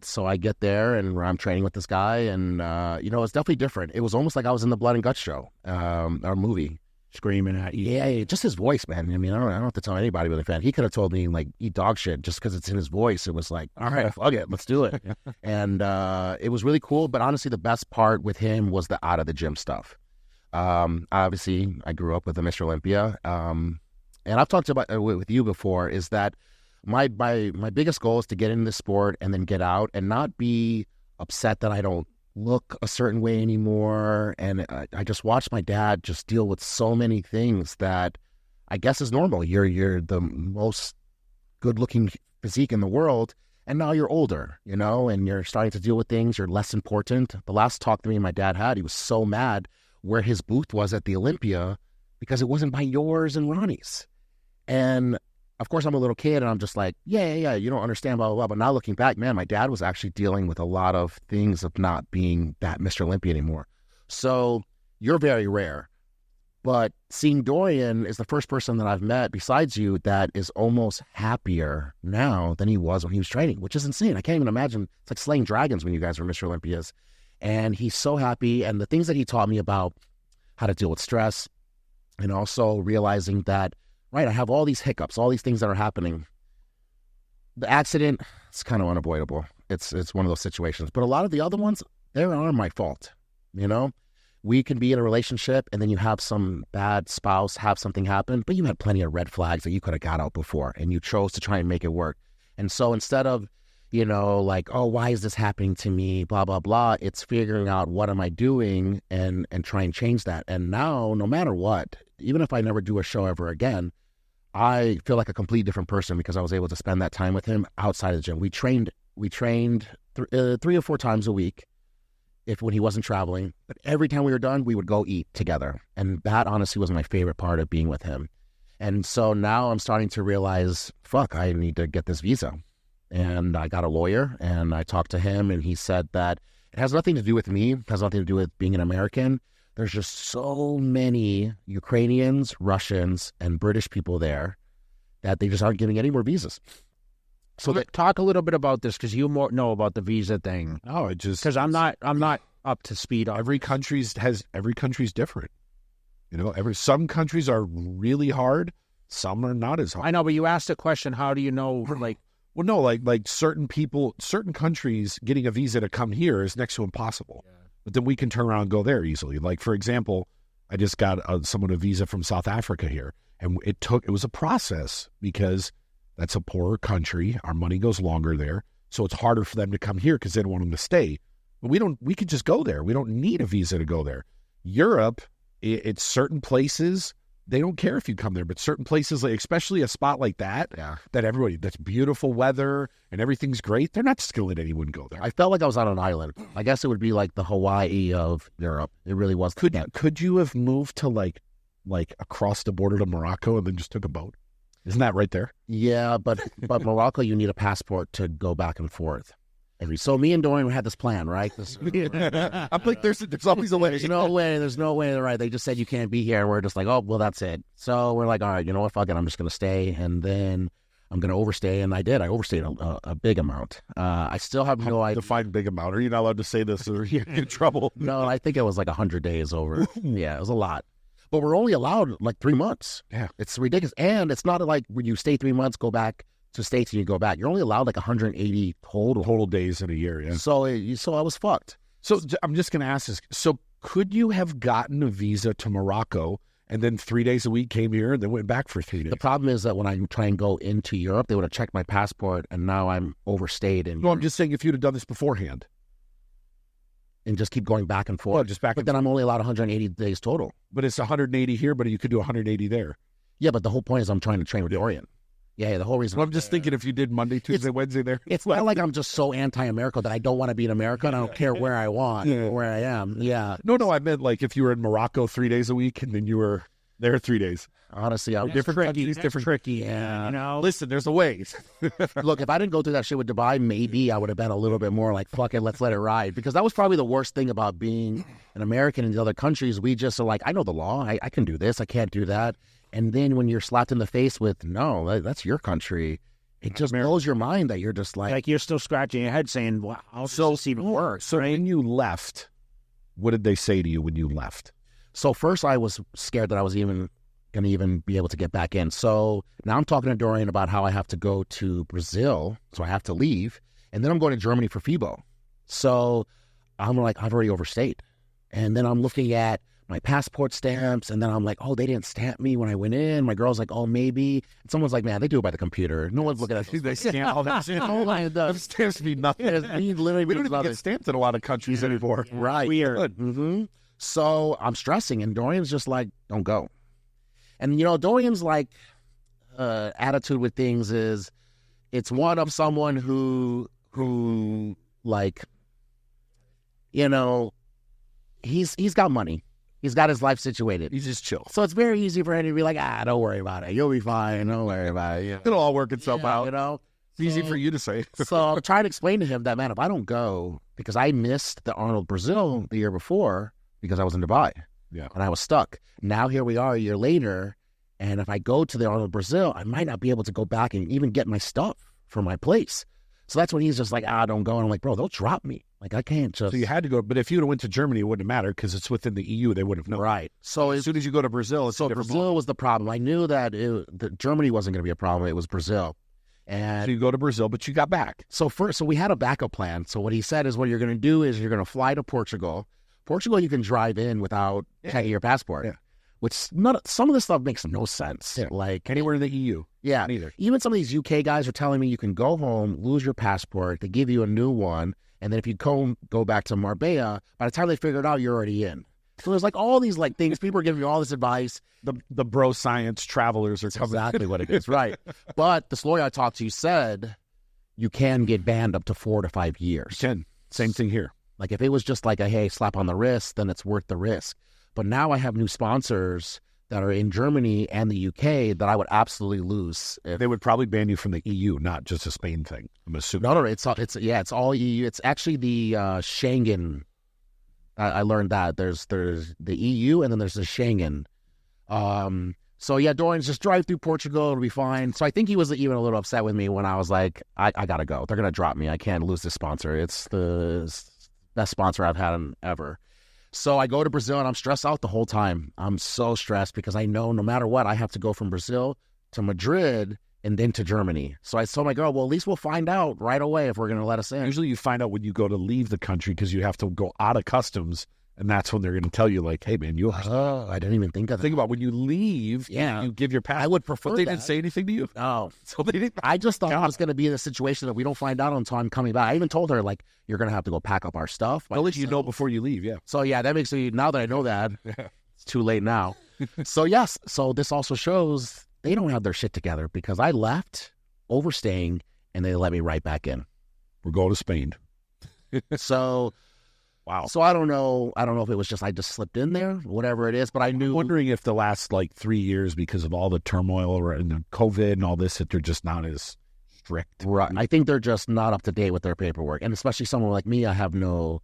So I get there and I'm training with this guy, and it's definitely different. It was almost like I was in the Blood and Guts show, our movie. Screaming at you. Yeah, just his voice, man. I mean, I don't have to tell anybody with a fan. He could have told me, like, eat dog shit just because it's in his voice. It was like, all right, fuck it, let's do it. And it was really cool. But honestly, the best part with him was the out of the gym stuff. Obviously, I grew up with a Mr. Olympia. And I've talked about with you before, is that my biggest goal is to get into the sport and then get out and not be upset that I don't look a certain way anymore. And I just watched my dad just deal with so many things that I guess is normal. You're the most good-looking physique in the world, and now you're older, and you're starting to deal with things. You're less important. The last talk that me and my dad had, he was so mad where his booth was at the Olympia because it wasn't by yours and Ronnie's. And of course, I'm a little kid, and I'm just like, yeah, you don't understand, blah, blah, blah. But now looking back, man, my dad was actually dealing with a lot of things of not being that Mr. Olympia anymore. So you're very rare. But seeing Dorian is the first person that I've met besides you that is almost happier now than he was when he was training, which is insane. I can't even imagine. It's like slaying dragons when you guys were Mr. Olympias. And he's so happy. And the things that he taught me about how to deal with stress, and also realizing that, right, I have all these hiccups, all these things that are happening. The accident, it's kind of unavoidable. it's one of those situations. But a lot of the other ones, they are my fault. You know, we can be in a relationship and then you have some bad spouse have something happen, but you had plenty of red flags that you could have got out before, and you chose to try and make it work. And so instead of, you know, like, oh, why is this happening to me? Blah, blah, blah. It's figuring out what am I doing and try and change that. And now, no matter what, even if I never do a show ever again, I feel like a completely different person because I was able to spend that time with him outside of the gym. We trained 3 or 4 times a week when he wasn't traveling. But every time we were done, we would go eat together. And that honestly was my favorite part of being with him. And so now I'm starting to realize, fuck, I need to get this visa. And I got a lawyer and I talked to him and he said that it has nothing to do with me. It has nothing to do with being an American. There's just so many Ukrainians, Russians, and British people there that they just aren't giving any more visas. So talk a little bit about this because you more know about the visa thing. No, it just because I'm not up to speed on every country's different. You know, some countries are really hard, some are not as hard. I know, but you asked a question. How do you know? Like, well, no, like certain countries getting a visa to come here is next to impossible. Yeah. But then we can turn around and go there easily. Like, for example, I just got someone a visa from South Africa here, and it was a process because that's a poorer country. Our money goes longer there, so it's harder for them to come here because they don't want them to stay. But we could just go there. We don't need a visa to go there. Europe, it's certain places. They don't care if you come there, but certain places, like especially a spot like that, that's beautiful weather and everything's great, they're not just going to let anyone go there. I felt like I was on an island. I guess it would be like the Hawaii of Europe. It really was. Could you have moved to like across the border to Morocco and then just took a boat? Isn't that right there? Yeah, but Morocco, you need a passport to go back and forth. So me and Dorian had this plan, right? I'm like, there's always a way. There's no way, right? They just said you can't be here. We're just like, oh, well, that's it. So we're like, all right, you know what, fuck it, I'm just going to stay, and then I'm going to overstay, and I did. I overstayed a big amount. I still have no idea. Define big amount. Are you not allowed to say this or you're in trouble? No, I think it was like 100 days over. Yeah, it was a lot. But we're only allowed like 3 months. Yeah. It's ridiculous. And it's not like when you stay 3 months, go back to States and you go back. You're only allowed like 180 total days in a year. Yeah. So I was fucked. So I'm just going to ask this. So could you have gotten a visa to Morocco and then 3 days a week came here and then went back for 3 days? The problem is that when I try and go into Europe, they would have checked my passport and now I'm overstayed. No, I'm just saying if you'd have done this beforehand. And just keep going back and forth. Well, just back. But then I'm only allowed 180 days total. But it's 180 here, but you could do 180 there. Yeah, but the whole point is I'm trying to train with Dorian. Yeah, the whole reason. Well, I'm just thinking if you did Monday, Tuesday, Wednesday there. It's not like I'm just so anti-America that I don't want to be in America and I don't care where I want or where I am. Yeah. No, I meant like if you were in Morocco 3 days a week and then you were there 3 days. Honestly, I'm different countries, tricky. Yeah. You know, listen, there's a way. Look, if I didn't go through that shit with Dubai, maybe I would have been a little bit more like, fuck it, let's let it ride. Because that was probably the worst thing about being an American in the other countries. We just are like, I know the law. I can do this. I can't do that. And then when you're slapped in the face with, no, that's your country, it just blows your mind that you're just like you're still scratching your head saying, wow, how does this even work? So when you left, what did they say to you when you left? So first I was scared that I was going to even be able to get back in. So now I'm talking to Dorian about how I have to go to Brazil, so I have to leave, and then I'm going to Germany for FIBO. So I'm like, I've already overstayed. And then I'm looking at my passport stamps, and then I'm like, oh, they didn't stamp me when I went in. My girl's like, oh, maybe. And someone's like, man, they do it by the computer. No one's looking at it. They stamp all that shit. Those stamps mean nothing. We don't even get stamped in a lot of countries anymore. Right. Weird. Mm-hmm. So I'm stressing, and Dorian's just like, don't go. And, Dorian's like attitude with things is it's one of someone who like, he's got money. He's got his life situated. He's just chill. So it's very easy for him to be like, don't worry about it. You'll be fine. Don't worry about it. It'll all work itself out. It's easy for you to say. So I'm trying to explain to him that, man, if I don't go, because I missed the Arnold Brazil the year before because I was in Dubai. Yeah. And I was stuck. Now here we are a year later, and if I go to the Arnold Brazil, I might not be able to go back and even get my stuff from my place. So that's when he's just like, don't go. And I'm like, bro, they'll drop me. Like, I can't just... So you had to go, but if you would have went to Germany, it wouldn't have mattered because it's within the EU, they would have known. Right. So as soon as you go to Brazil, it's Brazil was the problem. I knew that Germany wasn't going to be a problem. It was Brazil. And so you go to Brazil, but you got back. so we had a backup plan. So what he said is what you're going to do is you're going to fly to Portugal. Portugal, you can drive in without checking your passport. Yeah. Which some of this stuff makes no sense. Yeah. Like Anywhere in the EU. yeah, Neither. even some of these UK guys are telling me you can go home, lose your passport, they give you a new one, and then if you go back to Marbella, by the time they figure it out, you're already in. So there's like all these like things. People are giving me all this advice. The bro science travelers are That's coming. exactly what it is, right? But this lawyer I talked to said you can get banned up to 4 to 5 years. You can. Same thing here. Like if it was just like a hey slap on the wrist, then it's worth the risk. But now I have new sponsors that are in Germany and the UK that I would absolutely lose. They would probably ban you from the EU, not just a Spain thing. I'm assuming. No, it's all EU. It's actually the Schengen. I learned that there's the EU and then there's the Schengen. So yeah, Dorian's just drive through Portugal, it'll be fine. So I think he was even a little upset with me when I was like, I gotta go. They're gonna drop me. I can't lose this sponsor. It's the best sponsor I've had ever. So I go to Brazil and I'm stressed out the whole time. I'm so stressed because I know no matter what, I have to go from Brazil to Madrid and then to Germany. So I told my girl, well, at least we'll find out right away if we're going to let us in. Usually you find out when you go to leave the country because you have to go out of customs, and that's when they're going to tell you, like, hey, man, Oh, I didn't even think of that. think about when you leave, Yeah. you give your passport. I would prefer But they that. didn't say anything to you? No. So they didn't. I just thought God. it was going to be in a situation that we don't find out until I'm coming back. I even told her, like, you're going to have to go pack up our stuff. They'll let you know before you leave, yeah. So, yeah, that makes me, now that I know that, it's too late now. So, yes. So, this also shows they don't have their shit together because I left overstaying and they let me right back in. We're going to Spain. So, Wow. so I don't know. I don't know if it was just I just slipped in there, whatever it is, but I I'm knew. wondering if the last, 3 years, because of all the turmoil and the COVID and all this, that they're just not as strict. Right. I think they're just not up to date with their paperwork. And especially someone like me, I have no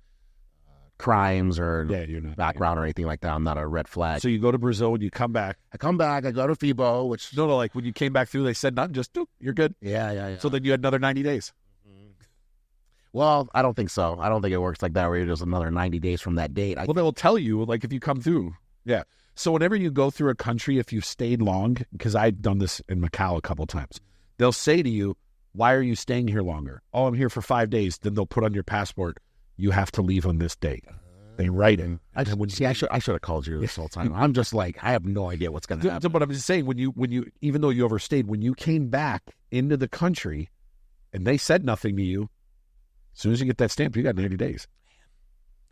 crimes or Yeah, you're not. background or anything like that. I'm not a red flag. So you go to Brazil and you come back. I come back, I go to FIBO, which. No, like when you came back through, they said nothing, just, you're good. Yeah. So then you had another 90 days. Well, I don't think so. I don't think it works like that where you're just another 90 days from that date. Well, they will tell you, if you come through. Yeah. So whenever you go through a country, if you've stayed long, because I've done this in Macau a couple times, they'll say to you, why are you staying here longer? Oh, I'm here for 5 days. Then they'll put on your passport, you have to leave on this date. They write it. I should have called you this whole time. I'm just like, I have no idea what's going to happen. But I'm just saying, when you, even though you overstayed, when you came back into the country and they said nothing to you, as soon as you get that stamp, you got 90 days.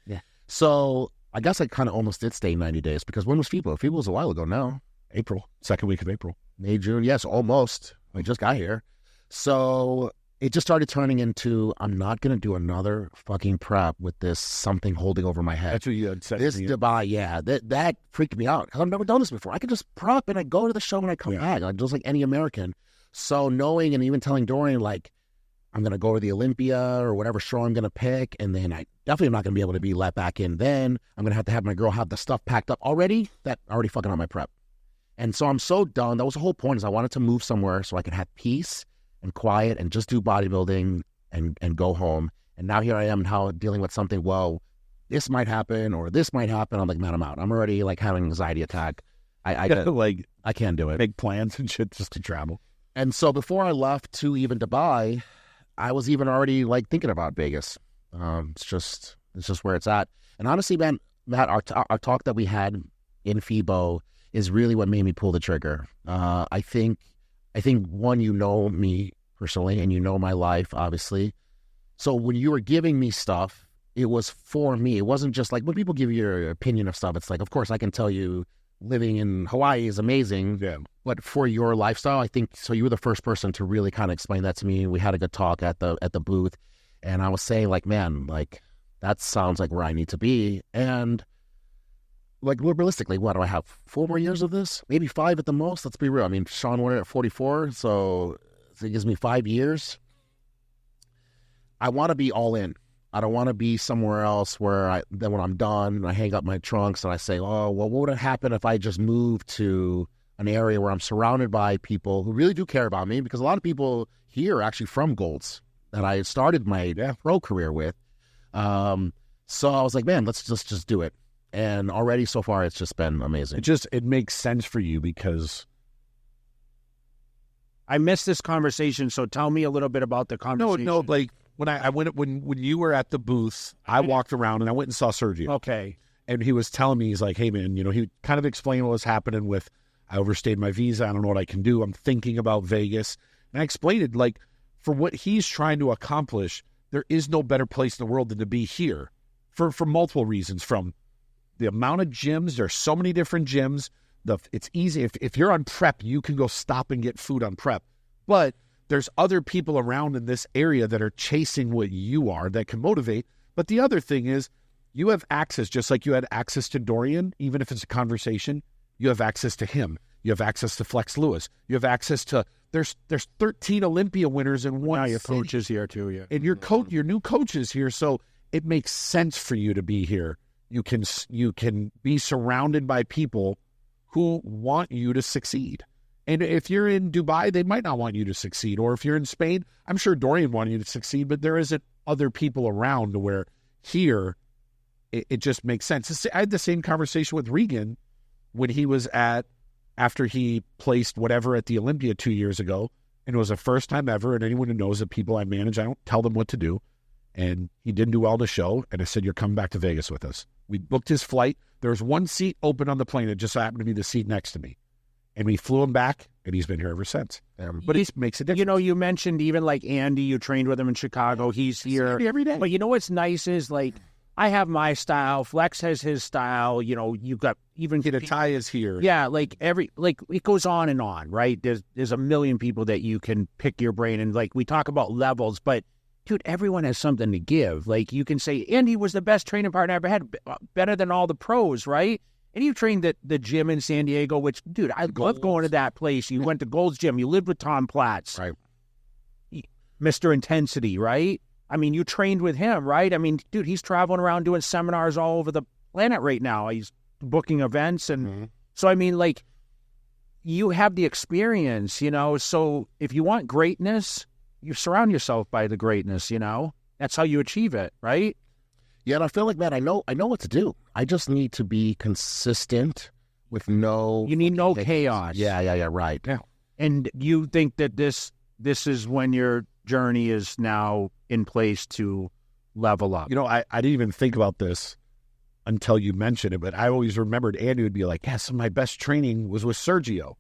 Yeah. So I guess I kind of almost did stay 90 days because when was FIBO? FIBO was a while ago now. April, second week of April. May, June. Yes, almost. I just got here. So it just started turning into, I'm not going to do another fucking prep with this something holding over my head. That's what you had said. This Dubai, yeah, that freaked me out. I've never done this before. I could just prep and I go to the show and I come back, just like any American. So knowing and even telling Dorian, like, I'm going to go to the Olympia or whatever show I'm going to pick, and then I definitely am not going to be able to be let back in then. I'm going to have my girl have the stuff packed up already. That already fucking on my prep. And so I'm so done. That was the whole point, is I wanted to move somewhere so I could have peace and quiet and just do bodybuilding and go home. And now here I am now dealing with something, well, this might happen or this might happen. I'm like, man, I'm out. I'm already like having an anxiety attack. I can't do it. Make plans and shit just to travel. And so before I left to even Dubai, I was even already like thinking about Vegas. It's just where it's at. And honestly, man, Matt, our talk that we had in FIBO is really what made me pull the trigger. I think one, you know me personally, and you know my life, obviously. So when you were giving me stuff, it was for me. It wasn't just like when people give you your opinion of stuff. It's like, of course, I can tell you living in Hawaii is amazing. Yeah. But for your lifestyle, I think, so you were the first person to really kind of explain that to me. We had a good talk at the booth, and I was saying, like, man, like, that sounds like where I need to be. And like, realistically, what do I have? 4 more years of this? Maybe 5 at the most? Let's be real. I mean, Sean Warner at 44, so it gives me 5 years. I want to be all in. I don't want to be somewhere else where then when I'm done, I hang up my trunks and I say, oh, well, what would have happened if I just moved to an area where I'm surrounded by people who really do care about me? Because a lot of people here are actually from Golds that I started my pro career with. So I was like, man, let's just do it. And already so far, it's just been amazing. It makes sense for you because I missed this conversation, so tell me a little bit about the conversation. No, like when you were at the booth, I walked around and I went and saw Sergio. Okay. And he was telling me, he's like, hey man, he kind of explained what was happening with, I overstayed my visa, I don't know what I can do, I'm thinking about Vegas. And I explained it, like, for what he's trying to accomplish, there is no better place in the world than to be here for multiple reasons. From the amount of gyms, there's so many different gyms. It's easy. If you're on prep, you can go stop and get food on prep. But there's other people around in this area that are chasing what you are that can motivate. But the other thing is, you have access, just like you had access to Dorian, even if it's a conversation, you have access to him. You have access to Flex Lewis. You have access to, there's 13 Olympia winners in one. Now your city. coach is here too, yeah. And your new coach is here. So it makes sense for you to be here. You can be surrounded by people who want you to succeed. And if you're in Dubai, they might not want you to succeed. Or if you're in Spain, I'm sure Dorian wanted you to succeed, but there isn't other people around where here it just makes sense. I had the same conversation with Regan when he was after he placed whatever at the Olympia 2 years ago, and it was the first time ever, and anyone who knows the people I manage, I don't tell them what to do. And he didn't do well in the show, and I said, you're coming back to Vegas with us. We booked his flight. There was one seat open on the plane. It just happened to be the seat next to me. And we flew him back, and he's been here ever since. But it makes a difference. You mentioned even like Andy, you trained with him in Chicago. He's here every day. But what's nice is, like, I have my style. Flex has his style. You've got even Ty is here. Yeah, it goes on and on, right? There's a million people that you can pick your brain, and like we talk about levels, but dude, everyone has something to give. Like, you can say Andy was the best training partner I ever had, better than all the pros, right? And you trained at the gym in San Diego, which, dude, I love going to that place. You went to Gold's Gym. You lived with Tom Platz, Right? Mr. Intensity, right? I mean, you trained with him, right? I mean, dude, he's traveling around doing seminars all over the planet right now. He's booking events. And so, I mean, like, you have the experience, so if you want greatness, you surround yourself by the greatness, That's how you achieve it, right? Yeah, and I feel like, man, I know what to do. I just need to be consistent with no... You need no chaos. Yeah, right. Yeah. And you think that this is when your journey is now in place to level up? I didn't even think about this until you mentioned it, but I always remembered Andy would be like, yeah, some of my best training was with Sergio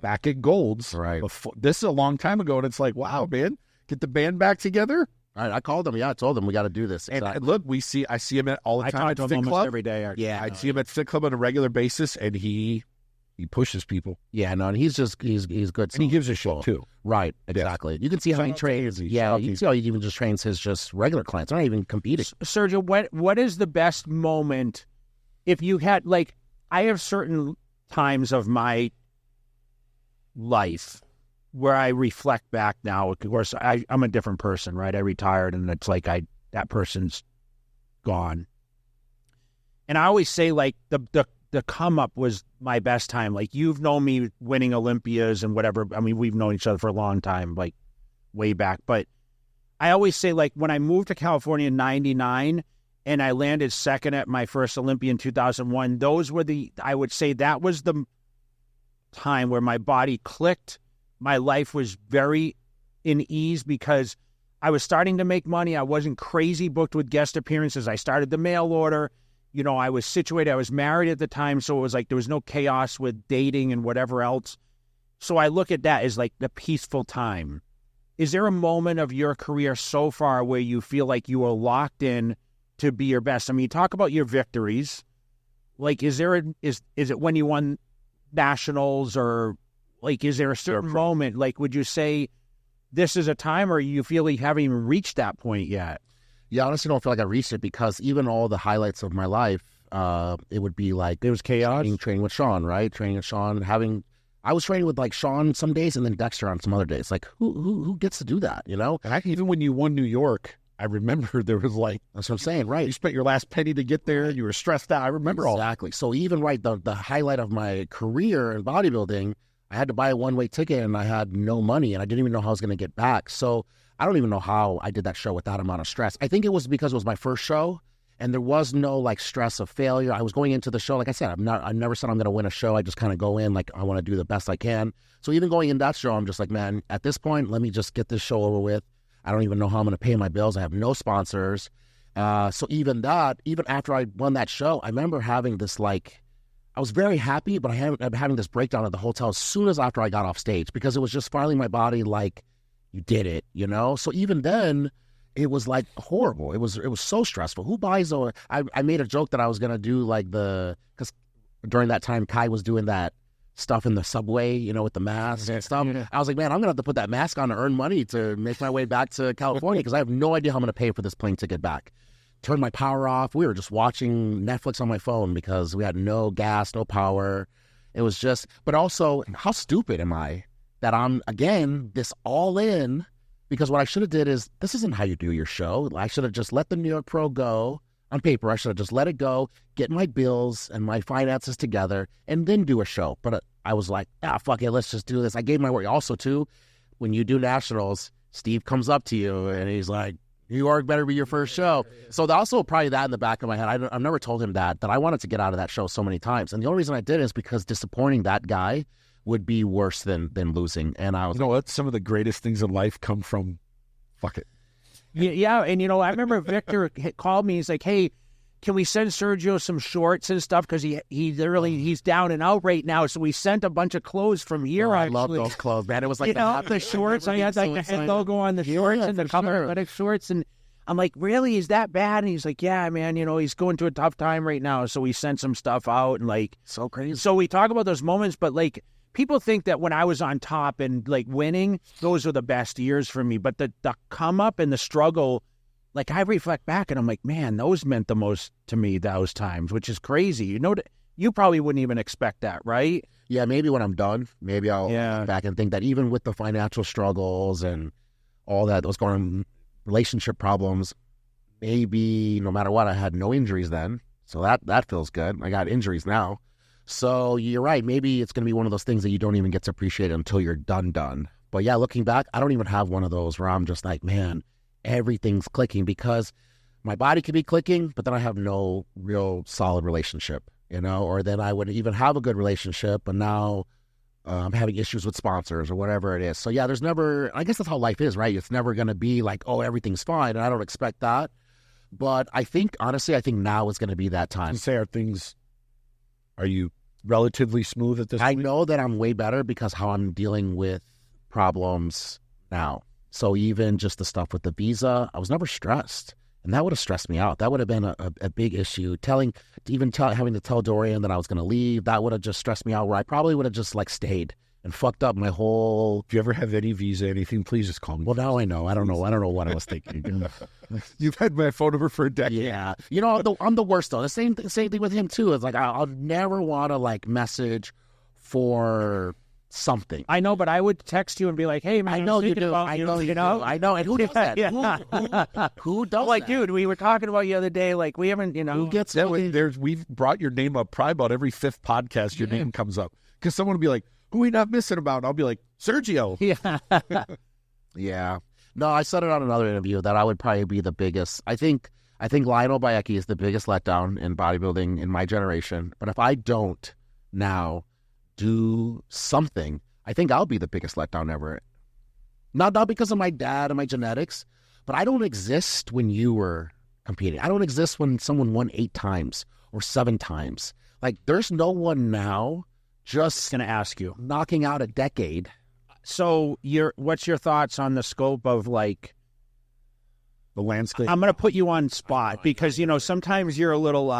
back at Gold's. Right. This is a long time ago, and it's like, wow, man, get the band back together. All right, I called him. Yeah, I told him we got to do this. And look, I see him all the time at talk to Fit him Club. almost every day. I see him at Fit Club on a regular basis, and he pushes people. Yeah, no, and he's good. And he gives a shit too. Right, exactly. You can see how he trains. Yeah, you can see how he even just trains his just regular clients. They're not even competing. Sergio, what is the best moment if you had, like, I have certain times of my life where I reflect back now. Of course, I'm a different person, right? I retired, and it's like that person's gone. And I always say, like, the come up was my best time. Like, you've known me winning Olympias and whatever. I mean, we've known each other for a long time, like way back. But I always say, like, when I moved to California in 99 and I landed second at my first Olympia in 2001, I would say that was the time where my body clicked. My life was very in ease because I was starting to make money. I wasn't crazy booked with guest appearances. I started the mail order. I was situated. I was married at the time, so it was like there was no chaos with dating and whatever else. So I look at that as like the peaceful time. Is there a moment of your career so far where you feel like you are locked in to be your best? I mean, talk about your victories. Like, is it when you won nationals, or like, is there a certain moment? Like, would you say this is a time, or you feel like you haven't even reached that point yet? Yeah, I honestly don't feel like I reached it, because even all the highlights of my life, it would be like there was chaos. Training with Sean, right? Training with Sean, I was training with like Sean some days and then Dexter on some other days. Like, who gets to do that, And even when you won New York, I remember there was like, that's what I'm saying, right? You spent your last penny to get there. You were stressed out. I remember all that. Exactly. So even the highlight of my career in bodybuilding, I had to buy a one-way ticket and I had no money and I didn't even know how I was going to get back. So I don't even know how I did that show with that amount of stress. I think it was because it was my first show And there was no like stress of failure. I was going into the show, like I said, I never said I'm going to win a show. I just kind of go in like I want to do the best I can. So even going in that show, I'm just like, man, at this point, let me just get this show over with. I don't even know how I'm going to pay my bills. I have no sponsors. So even after I won that show, I remember having this like, I was very happy, but I'm having this breakdown at the hotel as soon as after I got off stage, because it was just finally my body like, you did it, you know? So even then, it was like horrible. It was so stressful. Who buys I made a joke that I was going to do like because during that time, Kai was doing that stuff in the subway, you know, with the mask and stuff. Yeah. I was like, man, I'm going to have to put that mask on to earn money to make my way back to California, because I have no idea how I'm going to pay for this plane ticket back. Turned my power off. We were just watching Netflix on my phone because we had no gas, no power. It was just, but also, how stupid am I that I'm, again, this all in. Because what I should have did is, this isn't how you do your show. I should have just let the New York Pro go on paper. I should have just let it go, get my bills and my finances together, and then do a show. But I was like, fuck it, let's just do this. I gave my word. Also, too, when you do nationals, Steve comes up to you and he's like, New York better be your first show. So also probably that in the back of my head. I've never told him that I wanted to get out of that show so many times. And the only reason I did is because disappointing that guy would be worse than losing. And I was, you know what? Some of the greatest things in life come from, fuck it. Yeah, and you know, I remember Victor called me. He's like, "Hey, can we send Sergio some shorts and stuff? Because he's down and out right now." So we sent a bunch of clothes from here. I love those clothes, man. It was like the shorts. I had like the head logo on the shorts and the color athletic shorts, and I'm like, "Really? Is that bad?" And he's like, "Yeah, man. You know, he's going through a tough time right now." So we sent some stuff out, and like, so crazy. So we talk about those moments, but like, people think that when I was on top and like winning, those were the best years for me. But the come up and the struggle, like I reflect back and I'm like, man, those meant the most to me those times, which is crazy. You know, you probably wouldn't even expect that, right? Yeah, maybe when I'm done, maybe I'll look back and think that even with the financial struggles and all that was going on, relationship problems, maybe no matter what, I had no injuries then. So that feels good. I got injuries now. So you're right. Maybe it's going to be one of those things that you don't even get to appreciate until you're done. But yeah, looking back, I don't even have one of those where I'm just like, man, everything's clicking, because my body could be clicking, but then I have no real solid relationship, you know, or then I would even have a good relationship, but now I'm having issues with sponsors or whatever it is. So yeah, there's never, I guess that's how life is, right? It's never going to be like, oh, everything's fine. And I don't expect that. But I think, honestly, now is going to be that time. Are you relatively smooth at this point? I know that I'm way better because how I'm dealing with problems now. So even just the stuff with the visa, I was never stressed. And that would have stressed me out. That would have been a big issue. Having to tell Dorian that I was going to leave, that would have just stressed me out, where I probably would have just like stayed and fucked up my whole... If you ever have any visa, anything, please just call me. Well, now I know. I don't know what I was thinking. You've had my phone number for a decade. Yeah. You know, I'm the worst, though. The same thing with him, too. It's like, I'll never want to, like, message for something. I know, but I would text you and be like, hey, man, I know you do. I know you know. I know. And who does that? Yeah. Who does like, that? dude, we were talking about you the other day. Like, we haven't, you know. Who gets that? We've brought your name up probably about every fifth podcast. Your name comes up because someone will be like, who are we not missing about? I'll be like, Sergio. Yeah. Yeah. No, I said it on another interview that I would probably be the biggest. I think Lionel Bayecki is the biggest letdown in bodybuilding in my generation. But if I don't now do something, I think I'll be the biggest letdown ever. Not because of my dad and my genetics, but I don't exist when you were competing. I don't exist when someone won 8 times or 7 times. Like, there's no one now just going to ask you, knocking out a decade. So what's your thoughts on the scope of, like, the landscape? I'm going to put you on spot because, you know, sometimes you're a little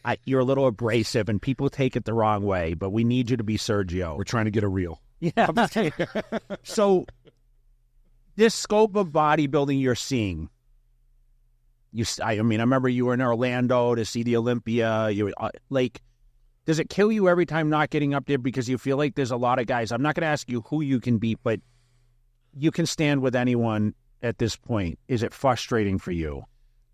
abrasive and people take it the wrong way, but we need you to be Sergio. We're trying to get a reel. Yeah. So this scope of bodybuilding you're seeing, I remember you were in Orlando to see the Olympia. You like, does it kill you every time not getting up there because you feel like there's a lot of guys? I'm not going to ask you who you can beat, but you can stand with anyone at this point. Is it frustrating for you?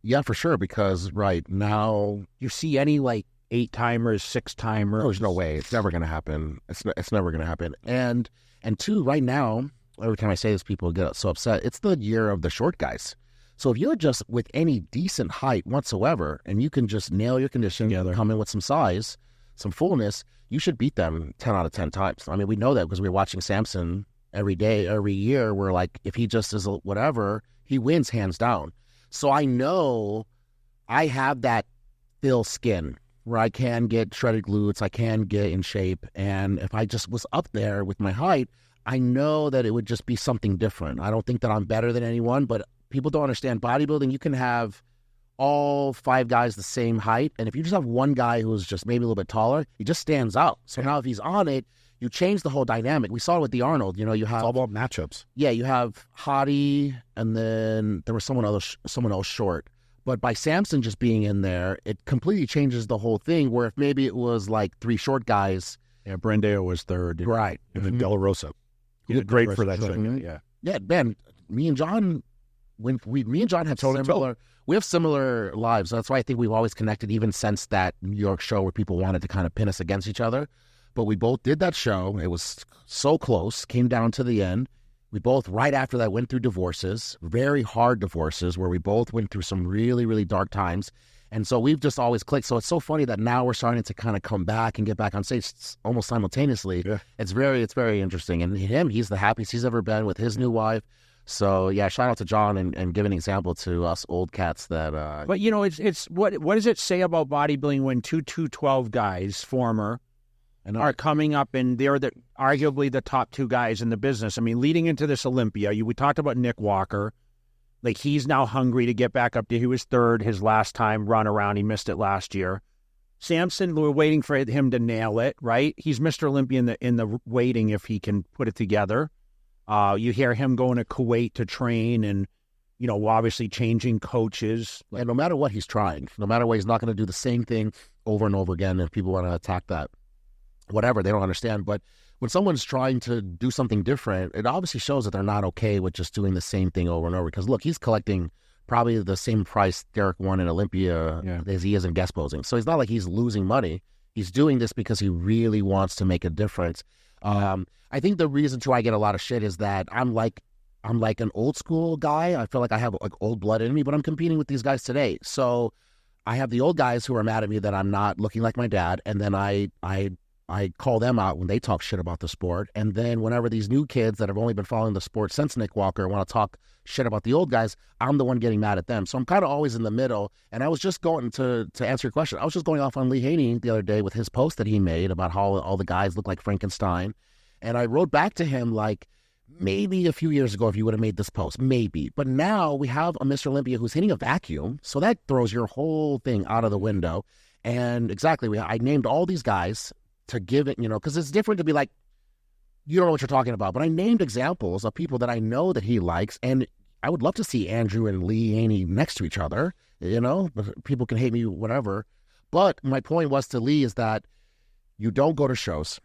Yeah, for sure, because right now you see any like 8-timers, 6-timers. There's no way. It's never going to happen. It's never going to happen. And 2, right now, every time I say this, people get so upset. It's the year of the short guys. So if you're just with any decent height whatsoever, and you can just nail your condition, come in with some size, some fullness, you should beat them 10 out of 10 times. I mean, we know that because we're watching Samson every day, every year. We're like, if he just is whatever, he wins hands down. So I know I have that Phil skin where I can get shredded glutes, I can get in shape. And if I just was up there with my height, I know that it would just be something different. I don't think that I'm better than anyone, but people don't understand bodybuilding. You can have all 5 guys the same height, and if you just have one guy who's just maybe a little bit taller, he just stands out. So now if he's on it, you change the whole dynamic. We saw it with the Arnold. You know, you have... It's all about matchups. Yeah, you have Hottie, and then there was someone else short. But by Samson just being in there, it completely changes the whole thing, where if maybe it was like 3 short guys... Yeah, Brandeo was third. Right. And then De La Rosa. He did great for that thing. Yeah. Yeah, man, me and John have similar... We have similar lives. That's why I think we've always connected, even since that New York show where people wanted to kind of pin us against each other. But we both did that show. It was so close, came down to the end. We both, right after that, went through divorces, very hard divorces, where we both went through some really, really dark times. And so we've just always clicked. So it's so funny that now we're starting to kind of come back and get back on stage almost simultaneously. Yeah. It's very interesting. And he's the happiest he's ever been with his new wife. So, yeah, shout out to John and give an example to us old cats that... But, you know, it's what does it say about bodybuilding when 212 guys, former, are coming up and they're arguably the top 2 guys in the business? I mean, leading into this Olympia, we talked about Nick Walker. Like, he's now hungry to get back up to... He was third his last time run around. He missed it last year. Samson, we're waiting for him to nail it, right? He's Mr. Olympia in the waiting if he can put it together. You hear him going to Kuwait to train and, you know, obviously changing coaches. And no matter what he's trying, no matter what, he's not going to do the same thing over and over again. If people want to attack that, whatever, they don't understand. But when someone's trying to do something different, it obviously shows that they're not okay with just doing the same thing over and over. Because, look, he's collecting probably the same price Derek won in Olympia as he is in guest posing. So it's not like he's losing money. He's doing this because he really wants to make a difference. I think the reason too I get a lot of shit is that I'm like an old school guy. I feel like I have like old blood in me, but I'm competing with these guys today. So I have the old guys who are mad at me that I'm not looking like my dad, and then I call them out when they talk shit about the sport. And then whenever these new kids that have only been following the sport since Nick Walker want to talk shit about the old guys, I'm the one getting mad at them. So I'm kind of always in the middle. And I was just going to answer your question. I was just going off on Lee Haney the other day with his post that he made about how all the guys look like Frankenstein. And I wrote back to him like, maybe a few years ago if you would have made this post, maybe. But now we have a Mr. Olympia who's hitting a vacuum, so that throws your whole thing out of the window. And exactly, I named all these guys to give it, you know, because it's different to be like, you don't know what you're talking about. But I named examples of people that I know that he likes, and I would love to see Andrew and Lee Haney next to each other, you know. People can hate me, whatever. But my point was to Lee is that you don't go to shows.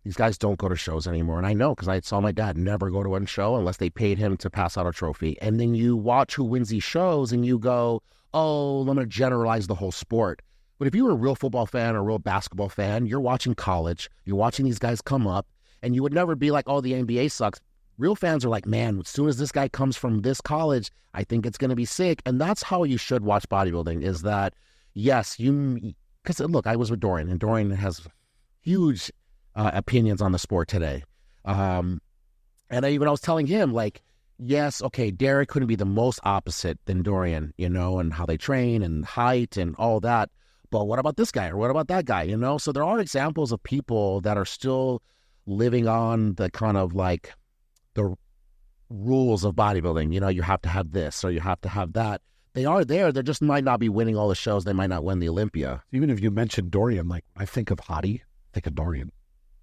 These guys don't go to shows anymore. And I know because I saw my dad never go to one show unless they paid him to pass out a trophy. And then you watch who wins these shows and you go, oh, I'm going to generalize the whole sport. But if you were a real football fan or a real basketball fan, you're watching college, you're watching these guys come up, and you would never be like, oh, the NBA sucks. Real fans are like, man, as soon as this guy comes from this college, I think it's going to be sick. And that's how you should watch bodybuilding, is that, yes, because look, I was with Dorian, and Dorian has huge opinions on the sport today. And I was telling him, like, yes, okay, Derek couldn't be the most opposite than Dorian, you know, and how they train and height and all that. But what about this guy or what about that guy, you know? So there are examples of people that are still living on the kind of like the rules of bodybuilding. You know, you have to have this or you have to have that. They are there. They just might not be winning all the shows. They might not win the Olympia. Even if you mentioned Dorian, like I think of Hottie, I think of Dorian.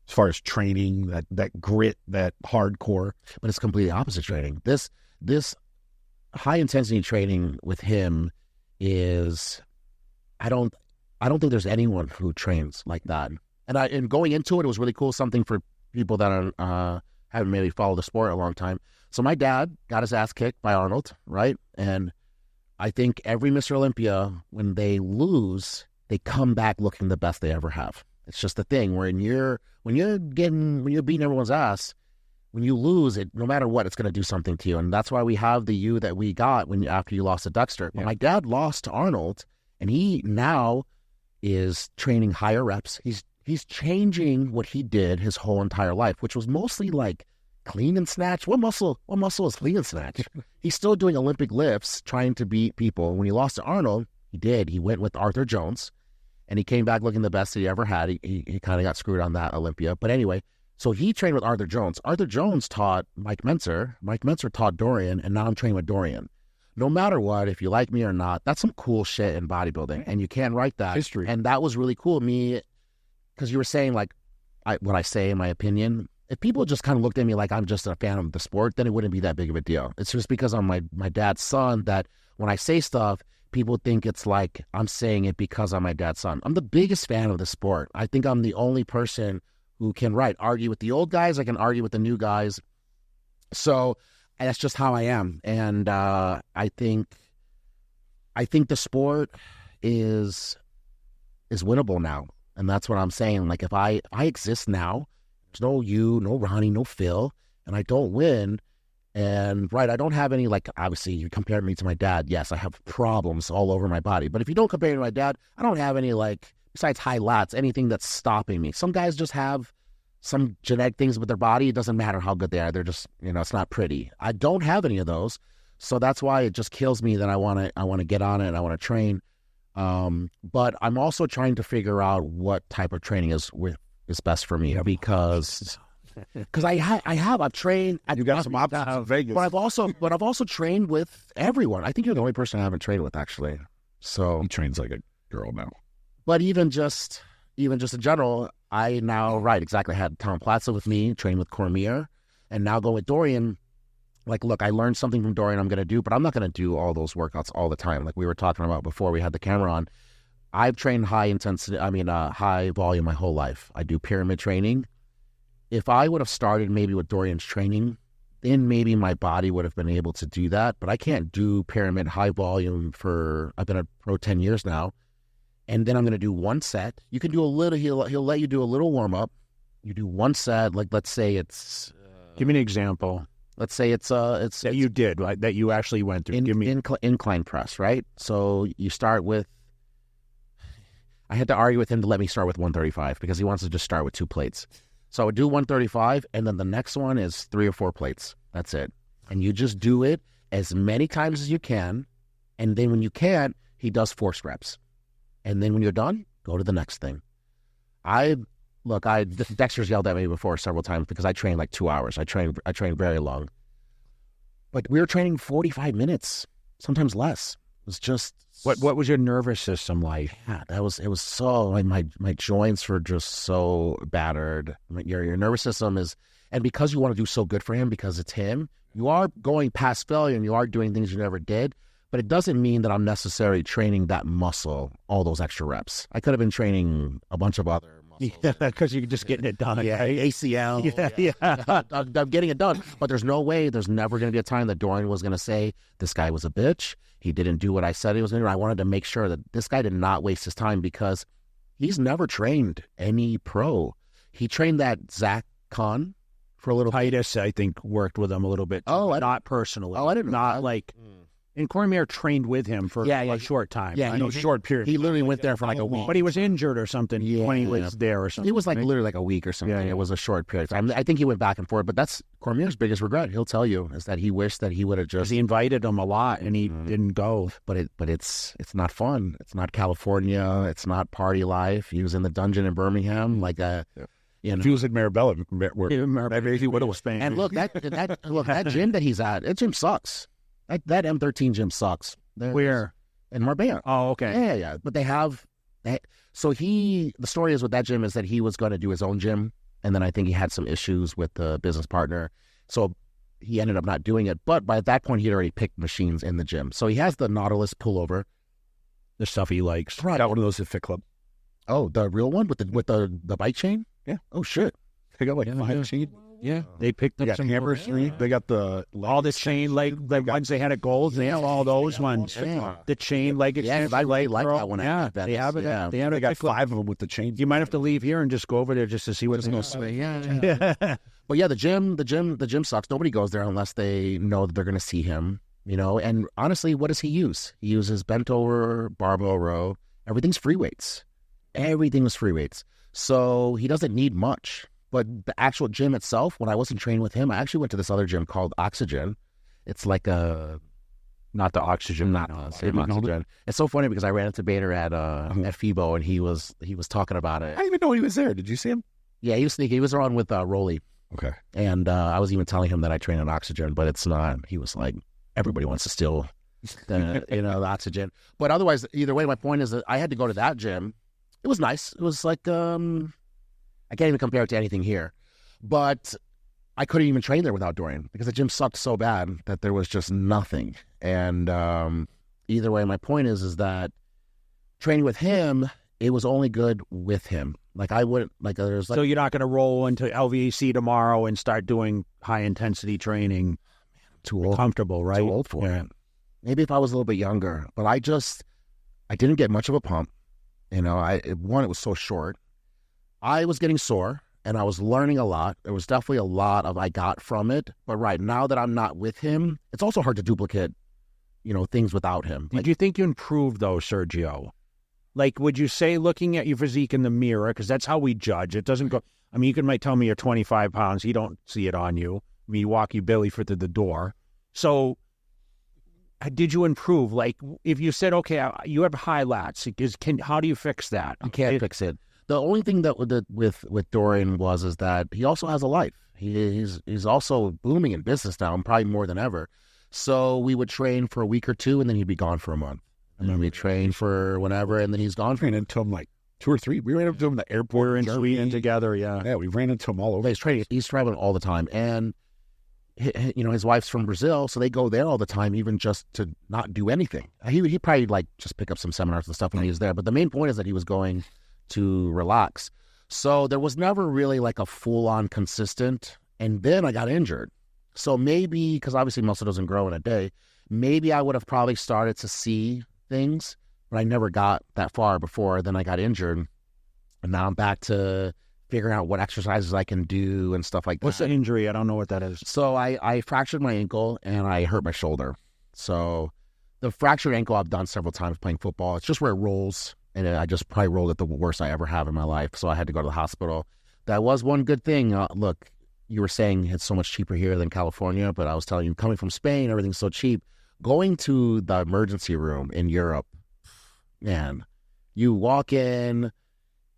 As far as training, that grit, that hardcore. But it's completely opposite training. This high intensity training with him is, I don't think there's anyone who trains like that. And going into it was really cool. Something for people that haven't maybe followed the sport a long time. So my dad got his ass kicked by Arnold, right? And I think every Mr. Olympia, when they lose, they come back looking the best they ever have. It's just the thing where when you're beating everyone's ass, when you lose it, no matter what, it's going to do something to you. And that's why we have the you that we got after you lost to Dexter. But my dad lost to Arnold, and he now is training higher reps. He's changing what he did his whole entire life, which was mostly like clean and snatch. What muscle is clean and snatch? He's still doing Olympic lifts, trying to beat people. When he lost to Arnold, he went with Arthur Jones, and he came back looking the best that he ever had. He kind of got screwed on that Olympia. But anyway, so he trained with Arthur Jones. Arthur Jones taught Mike Mentzer. Mike Mentzer taught Dorian, and now I'm training with Dorian. No matter what, if you like me or not, that's some cool shit in bodybuilding, and you can't write that. History. And that was really cool. Because you were saying, like, what I say in my opinion, if people just kind of looked at me like I'm just a fan of the sport, then it wouldn't be that big of a deal. It's just because I'm my dad's son that when I say stuff, people think it's like I'm saying it because I'm my dad's son. I'm the biggest fan of the sport. I think I'm the only person who can argue with the old guys. I can argue with the new guys. So that's just how I am. And I think the sport is winnable now. And that's what I'm saying. Like, if I exist now, there's no you, no Ronnie, no Phil, and I don't win. And I don't have any, like, obviously you compare me to my dad. Yes, I have problems all over my body. But if you don't compare me to my dad, I don't have any, like, besides high lats, anything that's stopping me. Some guys just have some genetic things with their body. It doesn't matter how good they are. They're just, it's not pretty. I don't have any of those. So that's why it just kills me that I want to get on it and I want to train. But I'm also trying to figure out what type of training is best for me because I've trained. You got some options in Vegas, but I've also trained with everyone. I think you're the only person I haven't trained with, actually. So he trains like a girl now. But even just in general, I now exactly had Tom Platza with me, trained with Cormier, and now go with Dorian. Like, look, I learned something from Dorian I'm going to do, but I'm not going to do all those workouts all the time. Like we were talking about before we had the camera on. I've trained high volume my whole life. I do pyramid training. If I would have started maybe with Dorian's training, then maybe my body would have been able to do that. But I can't do pyramid high volume I've been a pro 10 years now. And then I'm going to do one set. You can do a little, he'll let you do a little warm up. You do one set, like let's say it's... Give me an example. Let's say it's that you did, right? That you actually went through. Give me incline press, right? So you start with. I had to argue with him to let me start with 135 because he wants to just start with 2 plates. So I would do 135, and then the next one is 3 or 4 plates. That's it, and you just do it as many times as you can, and then when you can't, he does force reps, and then when you're done, go to the next thing. Dexter's yelled at me before several times because I trained like 2 hours. I trained very long. But we were training 45 minutes, sometimes less. It was just... What was your nervous system like? Yeah, it was so... My joints were just so battered. Your nervous system is... And because you want to do so good for him, because it's him, you are going past failure and you are doing things you never did. But it doesn't mean that I'm necessarily training that muscle, all those extra reps. I could have been training a bunch of other muscles. Yeah, because you're just getting it done. Yeah, right? ACL. Yeah. I'm getting it done. But there's never going to be a time that Dorian was going to say, this guy was a bitch. He didn't do what I said he was going to do. I wanted to make sure that this guy did not waste his time because he's never trained any pro. He trained that Zach Khan for a little bit. Titus, I think, worked with him a little bit. Not personally. Oh, I didn't know. Not like... And Cormier trained with him for a short time. Yeah, short period. He literally went there for like a week. But he was injured or something when he was there or something. It was like literally like a week or something. Yeah. It was a short period of time. I think he went back and forth, but that's Cormier's biggest regret. He'll tell you is that he wished that he would have just... He invited him a lot and he didn't go. But it's not fun. It's not California. It's not party life. He was in the dungeon in Birmingham like a... You know. If he was at Marabella, maybe he would have Spain. And look, that gym that he's at, that gym sucks. That M13 gym sucks. Where? In Marbella. Oh, okay. Yeah. But the story is with that gym is that he was going to do his own gym, and then I think he had some issues with the business partner, so he ended up not doing it. But by that point, he'd already picked machines in the gym. So he has the Nautilus pullover. The stuff he likes. Right. Got one of those at Fit Club. Oh, the real one with the bike chain? Yeah. Oh, shit. I got like 5 chains. Yeah, they picked They up got some hammers. They got all the chain leg, the ones they had at Gold. They have all those ones. Yeah. The chain leg Yeah, extension. I really like curl. that one. Yeah, they have it. Yeah. They got 5 of them with the chain. You might have to leave here and just go over there just to see what's going on. Yeah. But yeah, the gym sucks. Nobody goes there unless they know that they're going to see him, you know. And honestly, what does he use? He uses bent over barbell row. Everything's free weights. Everything is free weights. So he doesn't need much. But the actual gym itself, when I wasn't training with him, I actually went to this other gym called Oxygen. It's like not the Oxygen, not same Oxygen. It's so funny because I ran into Bader at FIBO and he was talking about it. I didn't even know he was there. Did you see him? Yeah, he was sneaky. He was around with Rolly. Okay. And I was even telling him that I train on Oxygen, but it's not. He was like, everybody wants to steal the Oxygen. But otherwise, either way, my point is that I had to go to that gym. It was nice. It was like, I can't even compare it to anything here. But I couldn't even train there without Dorian because the gym sucked so bad that there was just nothing. And either way, my point is that training with him, it was only good with him. Like I wouldn't like there's like, so you're not going to roll into LVAC tomorrow and start doing high intensity training. Too old, comfortable, right? Too old for it. Maybe if I was a little bit younger, but I didn't get much of a pump. You know, it was so short. I was getting sore and I was learning a lot. There was definitely a lot of I got from it. But right now that I'm not with him, it's also hard to duplicate, things without him. Did you think you improved though, Sergio? Like, would you say looking at your physique in the mirror, because that's how we judge. It doesn't go, I mean, you might tell me you're 25 pounds. You don't see it on you. I mean, you walk you belly for the door. So did you improve? Like, if you said, okay, you have high lats, how do you fix that? You can't fix it. The only thing that with Dorian is that he also has a life. He's also booming in business now, and probably more than ever. So we would train for a week or two, and then he'd be gone for a month. And then we train for whenever, and then he's gone. Ran into him like 2 or 3. We ran into him at the airport. We're in Sweden together, yeah. Yeah, we ran into him all over. He's traveling all the time, and his wife's from Brazil, so they go there all the time, even just to not do anything. He probably like just pick up some seminars and stuff when he was there. But the main point is that he was going to relax. So there was never really like a full-on consistent. And then I got injured. So maybe, because obviously muscle doesn't grow in a day, maybe I would have probably started to see things, but I never got that far before. Then I got injured, and now I'm back to figuring out what exercises I can do and stuff like that. What's the injury? I don't know what that is. So I fractured my ankle and I hurt my shoulder. So the fractured ankle I've done several times playing football. It's just where it rolls, and I just probably rolled it the worst I ever have in my life. So I had to go to the hospital. That was one good thing. Look, you were saying it's so much cheaper here than California, but I was telling you, coming from Spain, everything's so cheap. Going to the emergency room in Europe, man, you walk in,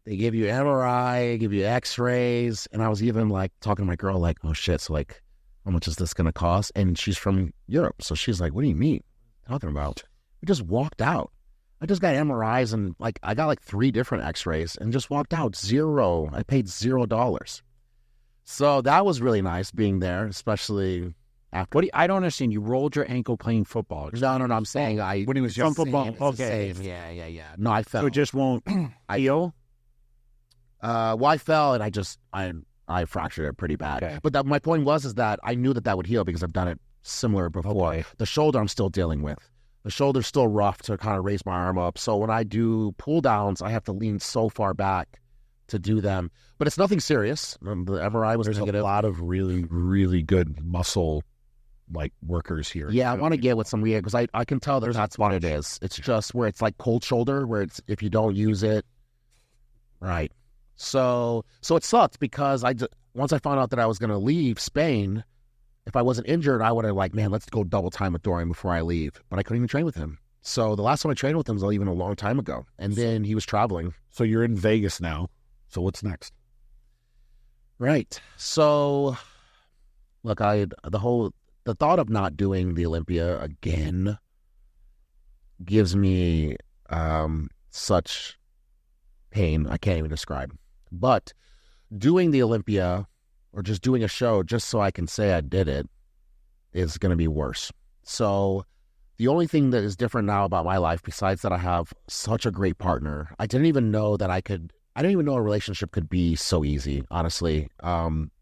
they give you MRI, give you x-rays, and I was even like talking to my girl like, oh shit, so like, how much is this going to cost? And she's from Europe, so she's like, what do you mean? Talking about? We just walked out. I just got MRIs and like I got like 3 different x-rays and just walked out. Zero. I paid $0. So that was really nice being there, especially after. I don't understand. You rolled your ankle playing football. No. I'm saying when he was young. Football. Okay. Yeah. No, I fell. So it just won't heal? Well, I fell and I fractured it pretty bad. Okay. But my point is that I knew that would heal because I've done it similar before. Okay. The shoulder I'm still dealing with. The shoulder's still rough to kind of raise my arm up. So when I do pull downs, I have to lean so far back to do them. But it's nothing serious. The MRI was negative. There's a lot of really, really good muscle like workers here. Yeah, I want to get with some because I can tell that's what it is. It's just where it's like cold shoulder, where it's if you don't use it, right. So it sucked because once I found out that I was going to leave Spain, if I wasn't injured, I would have like, man, let's go double time with Dorian before I leave. But I couldn't even train with him. So the last time I trained with him was even a long time ago. And then he was traveling. So you're in Vegas now. So what's next? Right. So look, the thought of not doing the Olympia again gives me such pain I can't even describe. But doing the Olympia or just doing a show just so I can say I did it is going to be worse. So the only thing that is different now about my life, besides that I have such a great partner, I didn't even know a relationship could be so easy, honestly.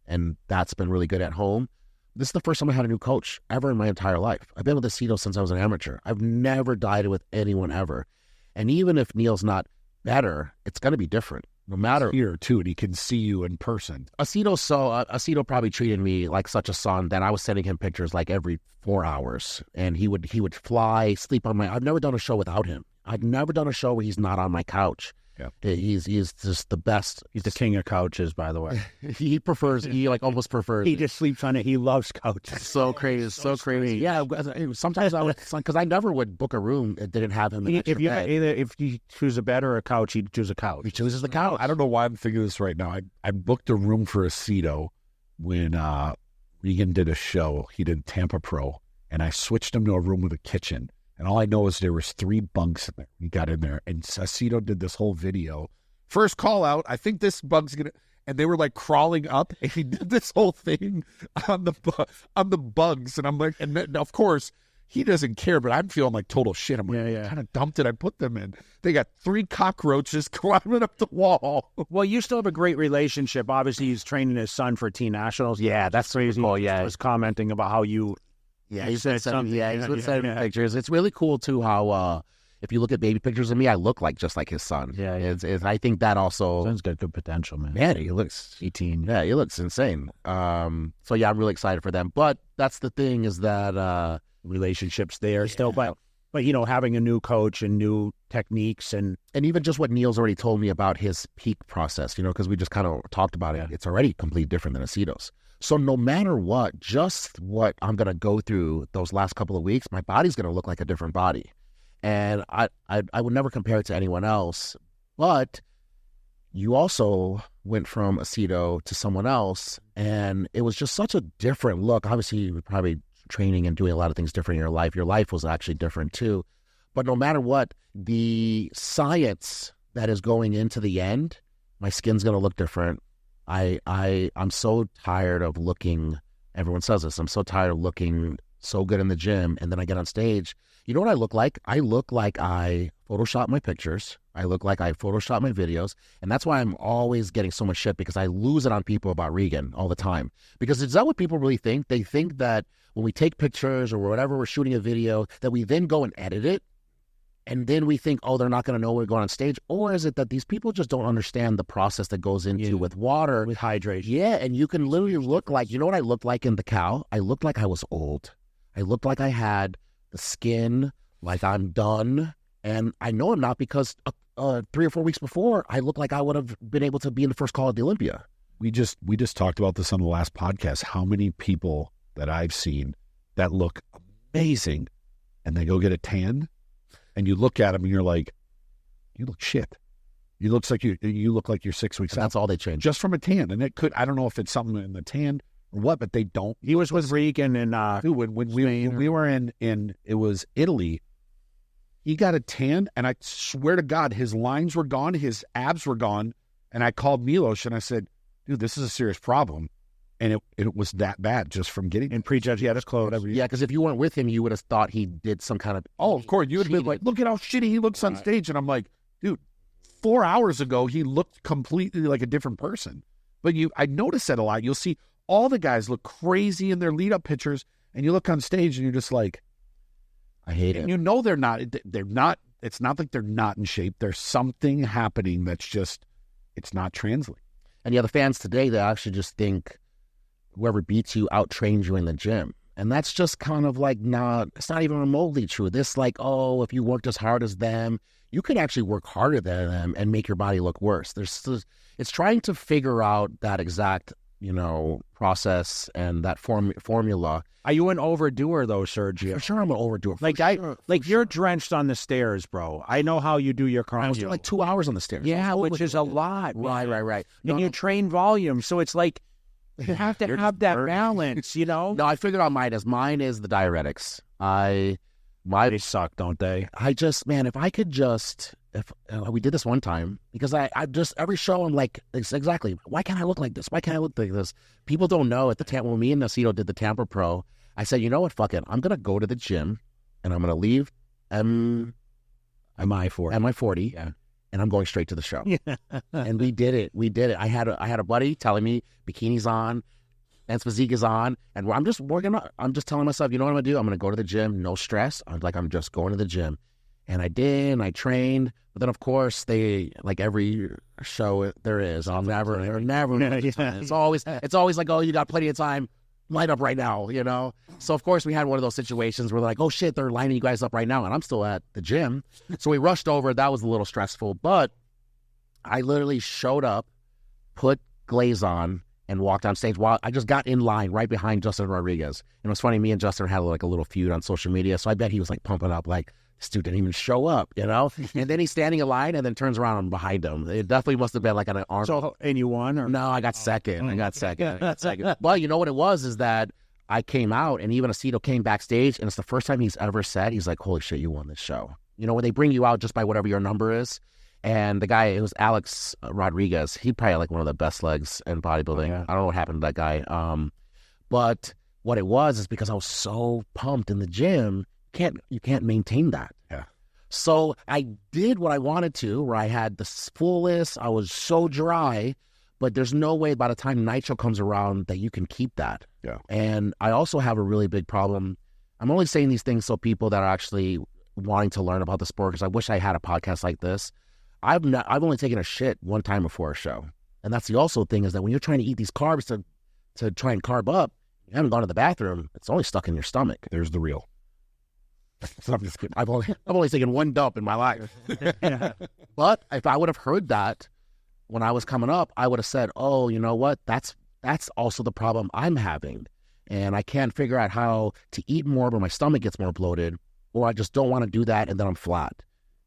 and that's been really good at home. This is the first time I had a new coach ever in my entire life. I've been with Aceto since I was an amateur. I've never dieted with anyone ever. And even if Neil's not better, it's going to be different. No matter here too, and he can see you in person. Aceto probably treated me like such a son that I was sending him pictures like every 4 hours, and he would fly, sleep on my. I've never done a show without him. I've never done a show where he's not on my couch. Yeah, he's just the best. He's the king of couches, by the way. He almost prefers. He just sleeps on it. He loves couches. So crazy, so crazy. Yeah, sometimes I would, because I never would book a room that didn't have him. If you choose a bed or a couch, he'd choose a couch. He chooses the couch. I don't know why I'm thinking this right now. I booked a room for Aceto when Regan did a show. He did Tampa Pro, and I switched him to a room with a kitchen. And all I know is there was 3 bunks in there. He got in there, and Aceto did this whole video. First call out, I think this bug's gonna, and they were like crawling up, and he did this whole thing on the bugs, and I'm like, and then, of course he doesn't care, but I'm feeling like total shit. I'm like, what kind of dump did I put them in? They got 3 cockroaches climbing up the wall. Well, you still have a great relationship. Obviously, he's training his son for Teen Nationals. Yeah, that's crazy. Cool, yeah. I was commenting about how you. Yeah, he's been sending me pictures. It's really cool too how if you look at baby pictures of me, I look like just like his son. Yeah. I think that also. Son's got good potential, man. Man, he looks 18. Yeah, he looks insane. So yeah, I'm really excited for them. But that's the thing is that relationships there still, but having a new coach and new techniques and even just what Neil's already told me about his peak process, because we just kind of talked about it. It's already completely different than Aceto's. So no matter what, just what I'm going to go through those last couple of weeks, my body's going to look like a different body. And I would never compare it to anyone else. But you also went from Aceto to someone else, and it was just such a different look. Obviously, you were probably training and doing a lot of things different in your life. Your life was actually different too. But no matter what, the science that is going into the end, my skin's going to look different. I'm so tired of looking, everyone says this, I'm so tired of looking so good in the gym, and then I get on stage. You know what I look like? I look like I Photoshop my pictures. I look like I Photoshop my videos, and that's why I'm always getting so much shit, because I lose it on people about Regan all the time. Because is that what people really think? They think that when we take pictures or whatever, we're shooting a video, that we then go and edit it, and then we think, oh, they're not going to know we're going on stage? Or is it that these people just don't understand the process that goes into with water? With hydration. Yeah, and you can literally look like, you know what I looked like in the cow? I looked like I was old. I looked like I had the skin, like I'm done. And I know I'm not, because 3 or 4 weeks before, I looked like I would have been able to be in the first call at the Olympia. We just talked about this on the last podcast, how many people that I've seen that look amazing, and they go get a tan, and you look at them and you're like, you look shit. You look like you're 6 weeks out. That's all they change. Just from a tan. And it could, I don't know if it's something in the tan or what, but they don't. He was with Regan and when we were in it was Italy, he got a tan, and I swear to God, his lines were gone, his abs were gone, and I called Milos and I said, dude, this is a serious problem. And it was that bad just from getting and prejudged. He had his clothes. Yeah, because if you weren't with him, you would have thought he did some kind of. Oh, of course, you would have been like, look at how shitty he looks on stage, and I'm like, dude, 4 hours ago he looked completely like a different person. But I notice that a lot. You'll see all the guys look crazy in their lead up pictures, and you look on stage and you're just like, I hate it. You know they're not. It's not like they're not in shape. There's something happening that's just, it's not translating. And yeah, the fans today, they actually just think whoever beats you out-trains you in the gym. And that's just kind of like it's not even remotely true. This like, oh, if you worked as hard as them, you could actually work harder than them and make your body look worse. It's trying to figure out that exact, process and that formula. Are you an overdoer though, Sergio? For sure I'm an overdoer. You're drenched on the stairs, bro. I know how you do your cardio. I was doing like 2 hours on the stairs. Yeah, which is a lot. Right. And you train volume, so it's like, you have to have that balance, No, I figured out mine is the diuretics. They suck, don't they? If we did this one time, because I just, every show I'm like, exactly, why can't I look like this? Why can't I look like this? People don't know at the Tampa, when me and Aceto did the Tampa Pro, I said, you know what, fuck it. I'm going to go to the gym and I'm going to leave MI40. Yeah. and I'm going straight to the show. Yeah. And we did it. I had a buddy telling me bikini's on, and physique is on, and I'm just telling myself, you know what I'm gonna do? I'm gonna go to the gym, no stress. I'm just going to the gym, and I did. And I trained, but then of course they, like every show there is, never. It's always like, oh, you got plenty of time. Line up right now, you know? So, of course, we had one of those situations where they're like, oh, shit, they're lining you guys up right now, and I'm still at the gym. So we rushed over. That was a little stressful, but I literally showed up, put glaze on, and walked on stage. While I just got in line right behind Justin Rodriguez. And it was funny, me and Justin had like a little feud on social media, so I bet he was like pumping up, like, this dude didn't even show up, you know? And then he's standing in line and then turns around and behind him. It definitely must have been like an arm. So, and you won? Or? No, I got second. But you know what it was is that I came out, and even Aceto came backstage, and it's the first time he's ever said, he's like, holy shit, you won this show. You know, when they bring you out just by whatever your number is. And the guy, it was Alex Rodriguez. He probably like one of the best legs in bodybuilding. Yeah. I don't know what happened to that guy. But what it was is because I was so pumped in the gym, you can't maintain that. Yeah. So I did what I wanted to, where I had the fullest, I was so dry, but there's no way by the time Nitro comes around that you can keep that. Yeah. And I also have a really big problem. I'm only saying these things so people that are actually wanting to learn about the sport, because I wish I had a podcast like this. I've only taken a shit one time before a show. And that's the also thing, is that when you're trying to eat these carbs to try and carb up, you haven't gone to the bathroom, it's only stuck in your stomach. There's the real. I'm just kidding. I've only taken one dump in my life. But if I would have heard that when I was coming up, I would have said, oh, you know what? That's also the problem I'm having. And I can't figure out how to eat more, but my stomach gets more bloated, or I just don't want to do that, and then I'm flat.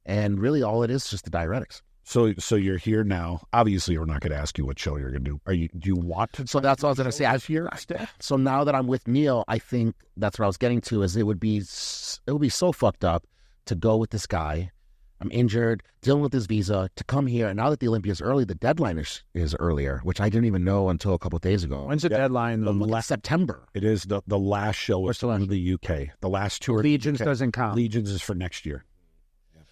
And really all it is just the diuretics. So you're here now. Obviously, we're not going to ask you what show you're going to do. Do you want to? So that's what I was going to say. So now that I'm with Neil, I think that's what I was getting to, is it would be so fucked up to go with this guy. I'm injured, dealing with this visa, to come here. And now that the Olympia is early, the deadline is earlier, which I didn't even know until a couple of days ago. When's the deadline? September. It is the last show is in the UK. The last tour. Legions doesn't count. Legions is for next year.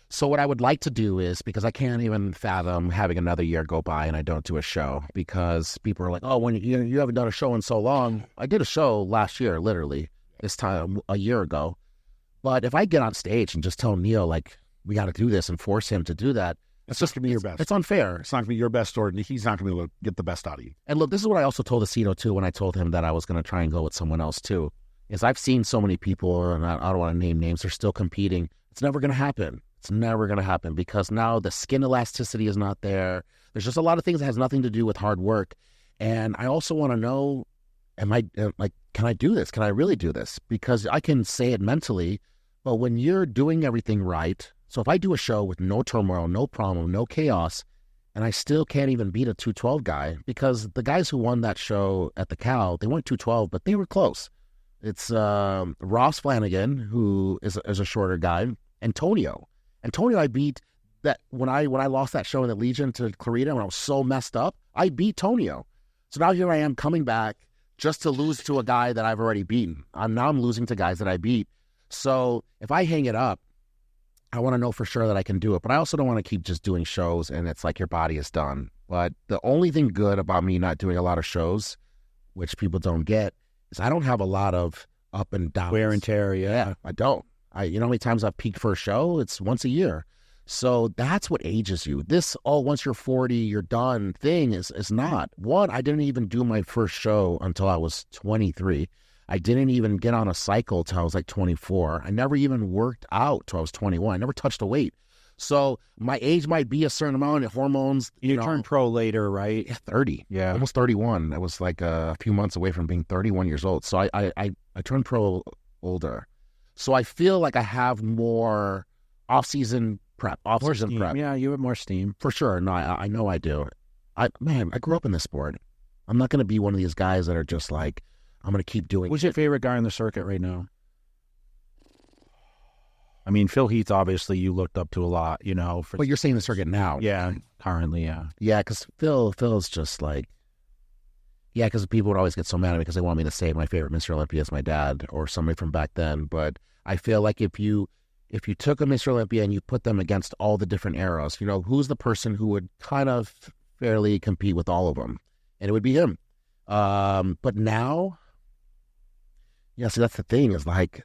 So what I would like to do is, because I can't even fathom having another year go by and I don't do a show, because people are like, oh, when you haven't done a show in so long. I did a show last year, literally, this time a year ago. But if I get on stage and just tell Neil, like, we got to do this, and force him to do that, it's just going to be your best. It's unfair. It's not going to be your best, or he's not going to be able to get the best out of you. And look, this is what I also told Aceto too, when I told him that I was going to try and go with someone else too, is I've seen so many people, and I don't want to name names, they're still competing. It's never going to happen. It's never going to happen, because now the skin elasticity is not there. There's just a lot of things that has nothing to do with hard work. And I also want to know, can I do this? Can I really do this? Because I can say it mentally, but when you're doing everything right, so if I do a show with no turmoil, no problem, no chaos, and I still can't even beat a 212 guy, because the guys who won that show at the Cal, they weren't 212, but they were close. It's Ross Flanagan, who is a shorter guy, and Tonio. Antonio, I beat that when I lost that show in the Legion to Clarita, when I was so messed up, I beat Tonio. So now here I am coming back just to lose to a guy that I've already beaten. I'm losing to guys that I beat. So if I hang it up, I want to know for sure that I can do it. But I also don't want to keep just doing shows and it's like your body is done. But the only thing good about me not doing a lot of shows, which people don't get, is I don't have a lot of up and down. Wear and tear, yeah. I don't. You know how many times I've peaked for a show? It's once a year. So that's what ages you. This, once you're 40, you're done thing is not. One, I didn't even do my first show until I was 23. I didn't even get on a cycle till I was like 24. I never even worked out till I was 21. I never touched a weight. So my age might be a certain amount of hormones. You turned pro later, right? Yeah, 30. Yeah. Almost 31. I was like a few months away from being 31 years old. So I turned pro older. So I feel like I have more off-season prep. Yeah, you have more steam. For sure. No, I know I do. I grew up in this sport. I'm not going to be one of these guys that are just like, I'm going to keep doing Who's your favorite guy on the circuit right now? I mean, Phil Heath, obviously, you looked up to a lot, you know. But you're saying the circuit now. Yeah, currently, yeah. Yeah, because Phil's just like, yeah, because people would always get so mad at me because they want me to say my favorite Mr. Olympia is my dad or somebody from back then. But I feel like if you if you took a Mr. Olympia and you put them against all the different eras, who's the person who would kind of fairly compete with all of them? And it would be him. But now, so that's the thing, is like,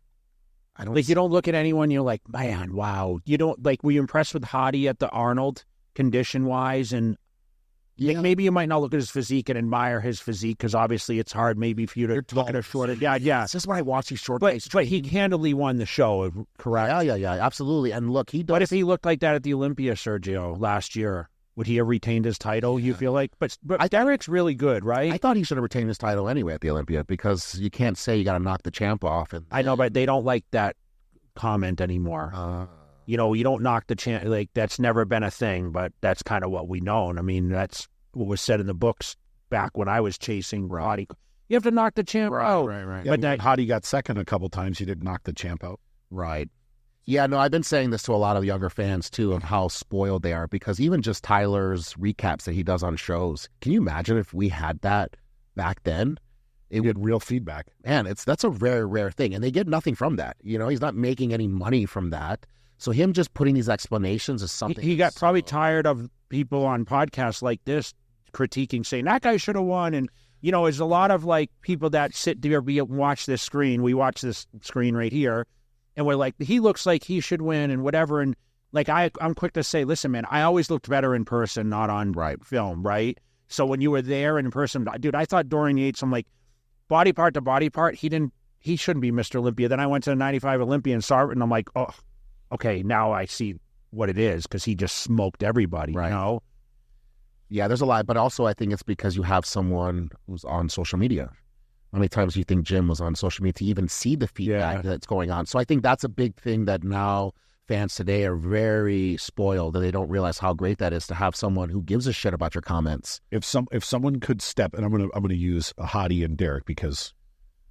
I don't... Like, you don't look at anyone, you're like, man, wow. You don't, like, were you impressed with Hadi at the Arnold, condition-wise? And maybe you might not look at his physique and admire his physique, because obviously it's hard maybe for you to look at a shorter... Yeah. It's just when I watch these short... But he handily won the show, correct? Yeah, absolutely. And look, he does... What if he looked like that at the Olympia, Sergio, last year? Would he have retained his title, you feel like? But Derek's really good, right? I thought he should have retained his title anyway at the Olympia, because you can't say you got to knock the champ off. I know, but they don't like that comment anymore. You don't knock the champ. Like, that's never been a thing, but that's kind of what we know. I mean, that's what was said in the books back when I was chasing Hadi. You have to knock the champ out. Right. Yeah, but Hadi got second a couple times. He didn't knock the champ out. Right. Yeah, no, I've been saying this to a lot of younger fans, too, of how spoiled they are, because even just Tyler's recaps that he does on shows, can you imagine if we had that back then? It would real feedback. Man, that's a very rare thing, and they get nothing from that. He's not making any money from that. So him just putting these explanations is something... He got probably tired of people on podcasts like this critiquing, saying, that guy should have won, and... there's a lot of, like, people that sit there and watch this screen. We watch this screen right here, and we're like, he looks like he should win and whatever. And, like, I'm quick to say, listen, man, I always looked better in person, not on film, right? So when you were there in person, dude, I thought Dorian Yates, I'm like, body part to body part, he shouldn't be Mr. Olympia. Then I went to the 95 Olympia and saw it, and I'm like, oh, okay, now I see what it is, because he just smoked everybody, Yeah, there's a lot, but also I think it's because you have someone who's on social media. How many times do you think Jim was on social media to even see the feedback that's going on? So I think that's a big thing that now fans today are very spoiled, and they don't realize how great that is to have someone who gives a shit about your comments. If someone could step, and I'm gonna use Hadi and Derek, because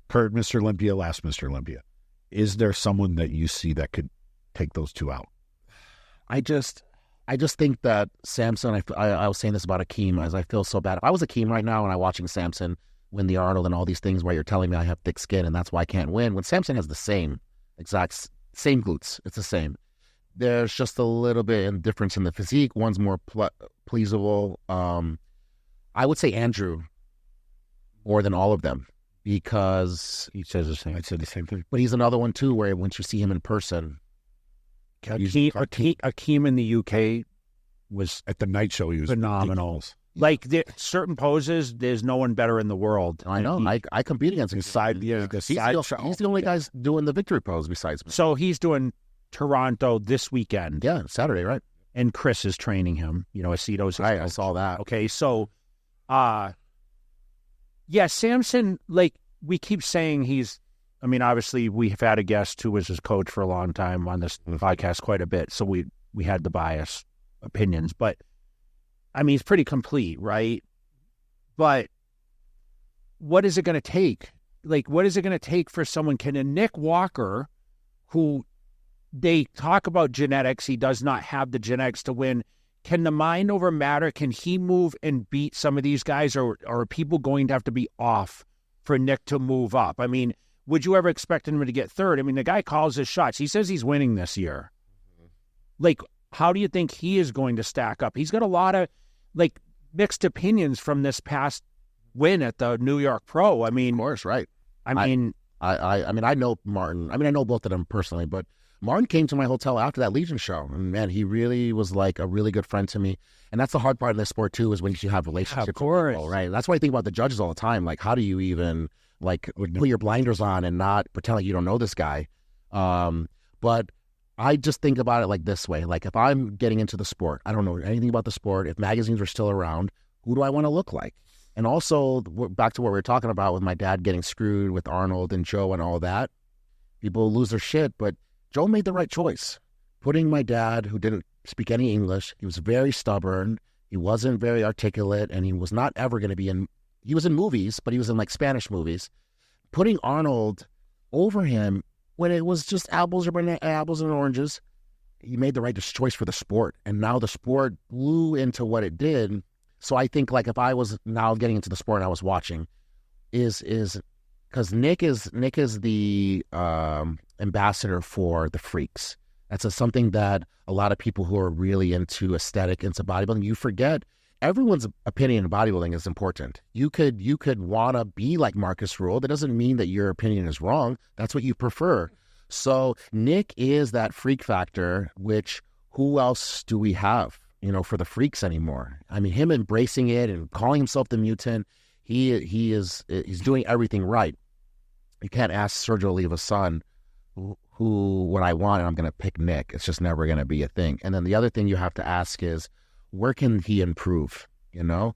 Kurt, Mr. Olympia, last Mr. Olympia. Is there someone that you see that could take those two out? I just think that Samson, I was saying this about Akeem, as I feel so bad. If I was Akeem right now and I'm watching Samson win the Arnold and all these things where you're telling me I have thick skin and that's why I can't win, when Samson has the exact same glutes, it's the same. There's just a little bit of difference in the physique. One's more pleasable. I would say Andrew more than all of them, because... He says the same. I said the same thing. But he's another one, too, where once you see him in person... Akeem in the UK was at the night show. He was phenomenal. Ridiculous. Like, certain poses, there's no one better in the world. I know. I compete against him. He's the only guy doing the victory pose besides me. So he's doing Toronto this weekend. Yeah, Saturday, right? And Chris is training him. Aceto's. Right, I saw that. Okay, so, Samson, like, we keep saying he's... I mean, obviously, we have had a guest who was his coach for a long time on this podcast quite a bit, so we had the biased opinions. But, I mean, he's pretty complete, right? But what is it going to take? Like, what is it going to take for someone? Can a Nick Walker, who they talk about genetics, he does not have the genetics to win, can the mind over matter, can he move and beat some of these guys, or are people going to have to be off for Nick to move up? I mean... Would you ever expect him to get third? I mean, the guy calls his shots. He says he's winning this year. Like, how do you think he is going to stack up? He's got a lot of, like, mixed opinions from this past win at the New York Pro. I mean... Of course, right. I mean, I know Martin. I mean, I know both of them personally, but Martin came to my hotel after that Legion show. And, man, he really was, like, a really good friend to me. And that's the hard part of this sport, too, is when you have relationships with people, right? That's why I think about the judges all the time. Like, how do you even... like, put your blinders on and not pretend like you don't know this guy. But I just think about it like this way. Like, if I'm getting into the sport, I don't know anything about the sport. If magazines are still around, who do I want to look like? And also, back to what we were talking about with my dad getting screwed with Arnold and Joe and all that, people lose their shit. But Joe made the right choice. Putting my dad, who didn't speak any English, he was very stubborn, he wasn't very articulate, and he was not ever going to be in... He was in movies, but he was in, like, Spanish movies. Putting Arnold over him when it was just apples and oranges, he made the right choice for the sport. And now the sport blew into what it did. So I think, like, if I was now getting into the sport and I was watching, is because Nick is the ambassador for the freaks. That's something that a lot of people who are really into aesthetic, into bodybuilding, you forget. Everyone's opinion in bodybuilding is important. You could want to be like Marcus Rule. That doesn't mean that your opinion is wrong. That's what you prefer. So Nick is that freak factor, which who else do we have, for the freaks anymore? I mean, him embracing it and calling himself the mutant, he's doing everything right. You can't ask Sergio Oliva's son who what I want, and I'm going to pick Nick. It's just never going to be a thing. And then the other thing you have to ask is, where can he improve? Can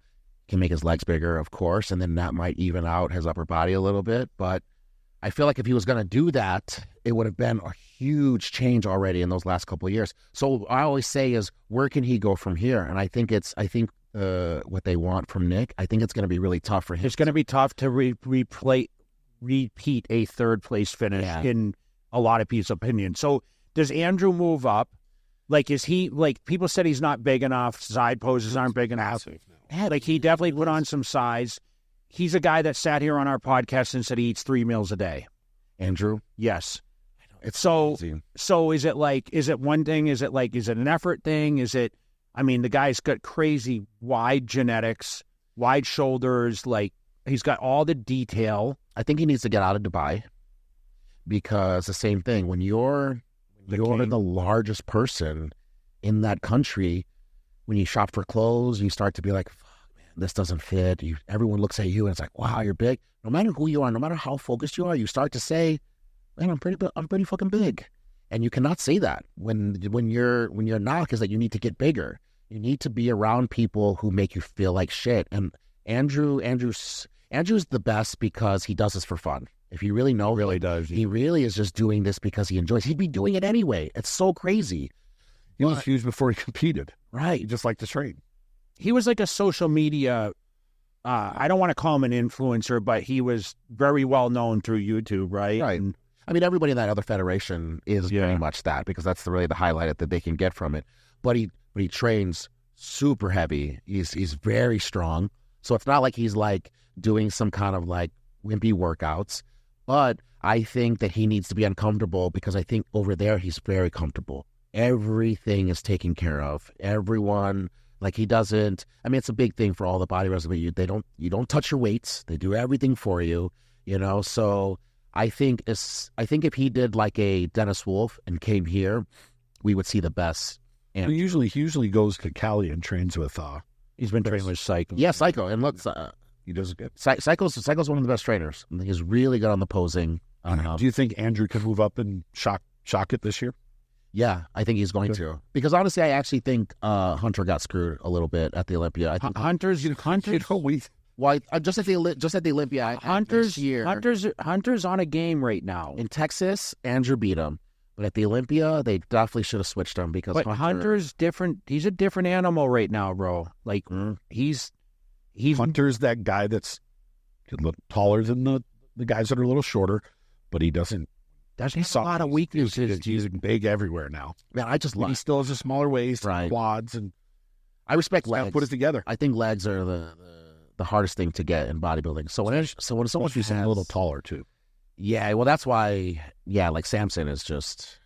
make his legs bigger, of course, and then that might even out his upper body a little bit. But I feel like if he was going to do that, it would have been a huge change already in those last couple of years. So I always say is, where can he go from here? And I think what they want from Nick, I think it's going to be really tough for him. It's going to be tough to repeat a third place finish in a lot of people's opinion. So does Andrew move up? Like, is he, like, people said he's not big enough, side poses aren't big enough. Yeah, like, he definitely put on some size. He's a guy that sat here on our podcast and said he eats 3 meals a day. Andrew? Yes. It's so crazy. So is it one thing? Is it an effort thing? The guy's got crazy wide genetics, wide shoulders, like, he's got all the detail. I think he needs to get out of Dubai, because the same thing, when you're the largest person in that country, when you shop for clothes, you start to be like, fuck, man, this doesn't fit. Everyone looks at you and it's like, wow, you're big. No matter who you are, no matter how focused you are, you start to say, man, I'm pretty fucking big. And you cannot say that when your knock is that you need to get bigger. You need to be around people who make you feel like shit. And Andrew's the best because he does this for fun. If you really know, really does. He really is just doing this because he enjoys. He'd be doing it anyway. It's so crazy. He was huge before he competed. Right. He just liked to train. He was like a social media, I don't want to call him an influencer, but he was very well known through YouTube, right? Right. And, everybody in that other federation is very much that, because that's really the highlight that they can get from it. But he trains super heavy. He's very strong. So it's not like he's like doing some kind of like wimpy workouts. But I think that he needs to be uncomfortable, because I think over there he's very comfortable. Everything is taken care of. Everyone, like, he doesn't. It's a big thing for all the bodybuilders, but you don't touch your weights. They do everything for you, So I think if he did like a Dennis Wolf and came here, we would see the best. And he usually goes to Cali and trains with. he's been training with Psycho. Yeah, Psycho, and look. He does good. Psycho's one of the best trainers. He's really good on the posing. Do you think Andrew can move up and shock it this year? Yeah, I think he's going to. Because honestly, I actually think Hunter got screwed a little bit at the Olympia. I think Hunter's Well, just at the Olympia. Hunter's on a game right now. In Texas, Andrew beat him. But at the Olympia, they definitely should have switched him, because Hunter's different. He's a different animal right now, bro. Like, he's Hunter's that guy that's a little taller than the guys that are a little shorter, but he doesn't. There's a lot of weaknesses. He's big everywhere now. Man, I just love. He still has a smaller waist, right, quads, and I respect legs. Put it together. I think legs are the hardest thing to get in bodybuilding. So when someone he's a little taller too. Yeah, well, that's why. Yeah, like Samson is just.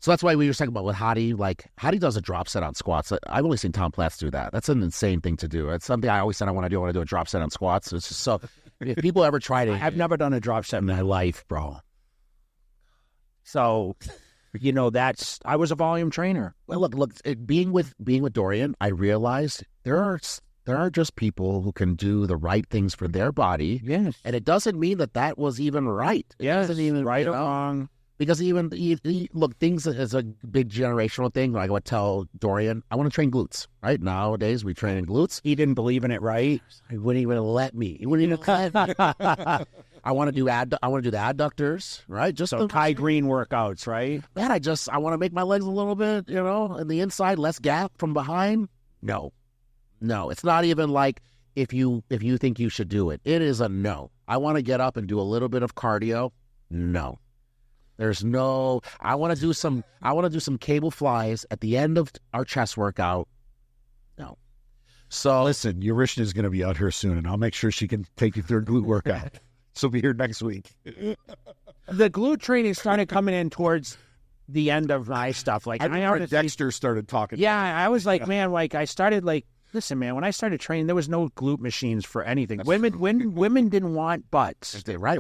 So that's why we were talking about with Hadi. Like, Hadi does a drop set on squats. I've only seen Tom Platz do that. That's an insane thing to do. It's something I always said I want to do. I want to do a drop set on squats. It's just so. If people ever try to, I've never done a drop set in my life, bro. So, I was a volume trainer. Well, look, being with Dorian, I realized there are just people who can do the right things for their body. Yes. And it doesn't mean that was even right. Yes, it doesn't even right or wrong. Because look, things is a big generational thing. Like I would tell Dorian, I want to train glutes. Right nowadays, we train in glutes. He didn't believe in it, right? He wouldn't even let me. He wouldn't even let me. I want to do the adductors, right? Just so Kai Green workouts, right? Man, I want to make my legs a little bit, in the inside, less gap from behind. No, it's not even like if you think you should do it. It is a no. I want to get up and do a little bit of cardio. No. There's no. I want to do some cable flies at the end of our chest workout. No. So listen, Urishna is going to be out here soon, and I'll make sure she can take you through a glute workout. She'll be here next week. The glute training started coming in towards the end of my stuff. Like, I remember Dexter started talking. Yeah, I was like, man, like I started like, listen, man, when I started training, there was no glute machines for anything. Women didn't want butts. Right.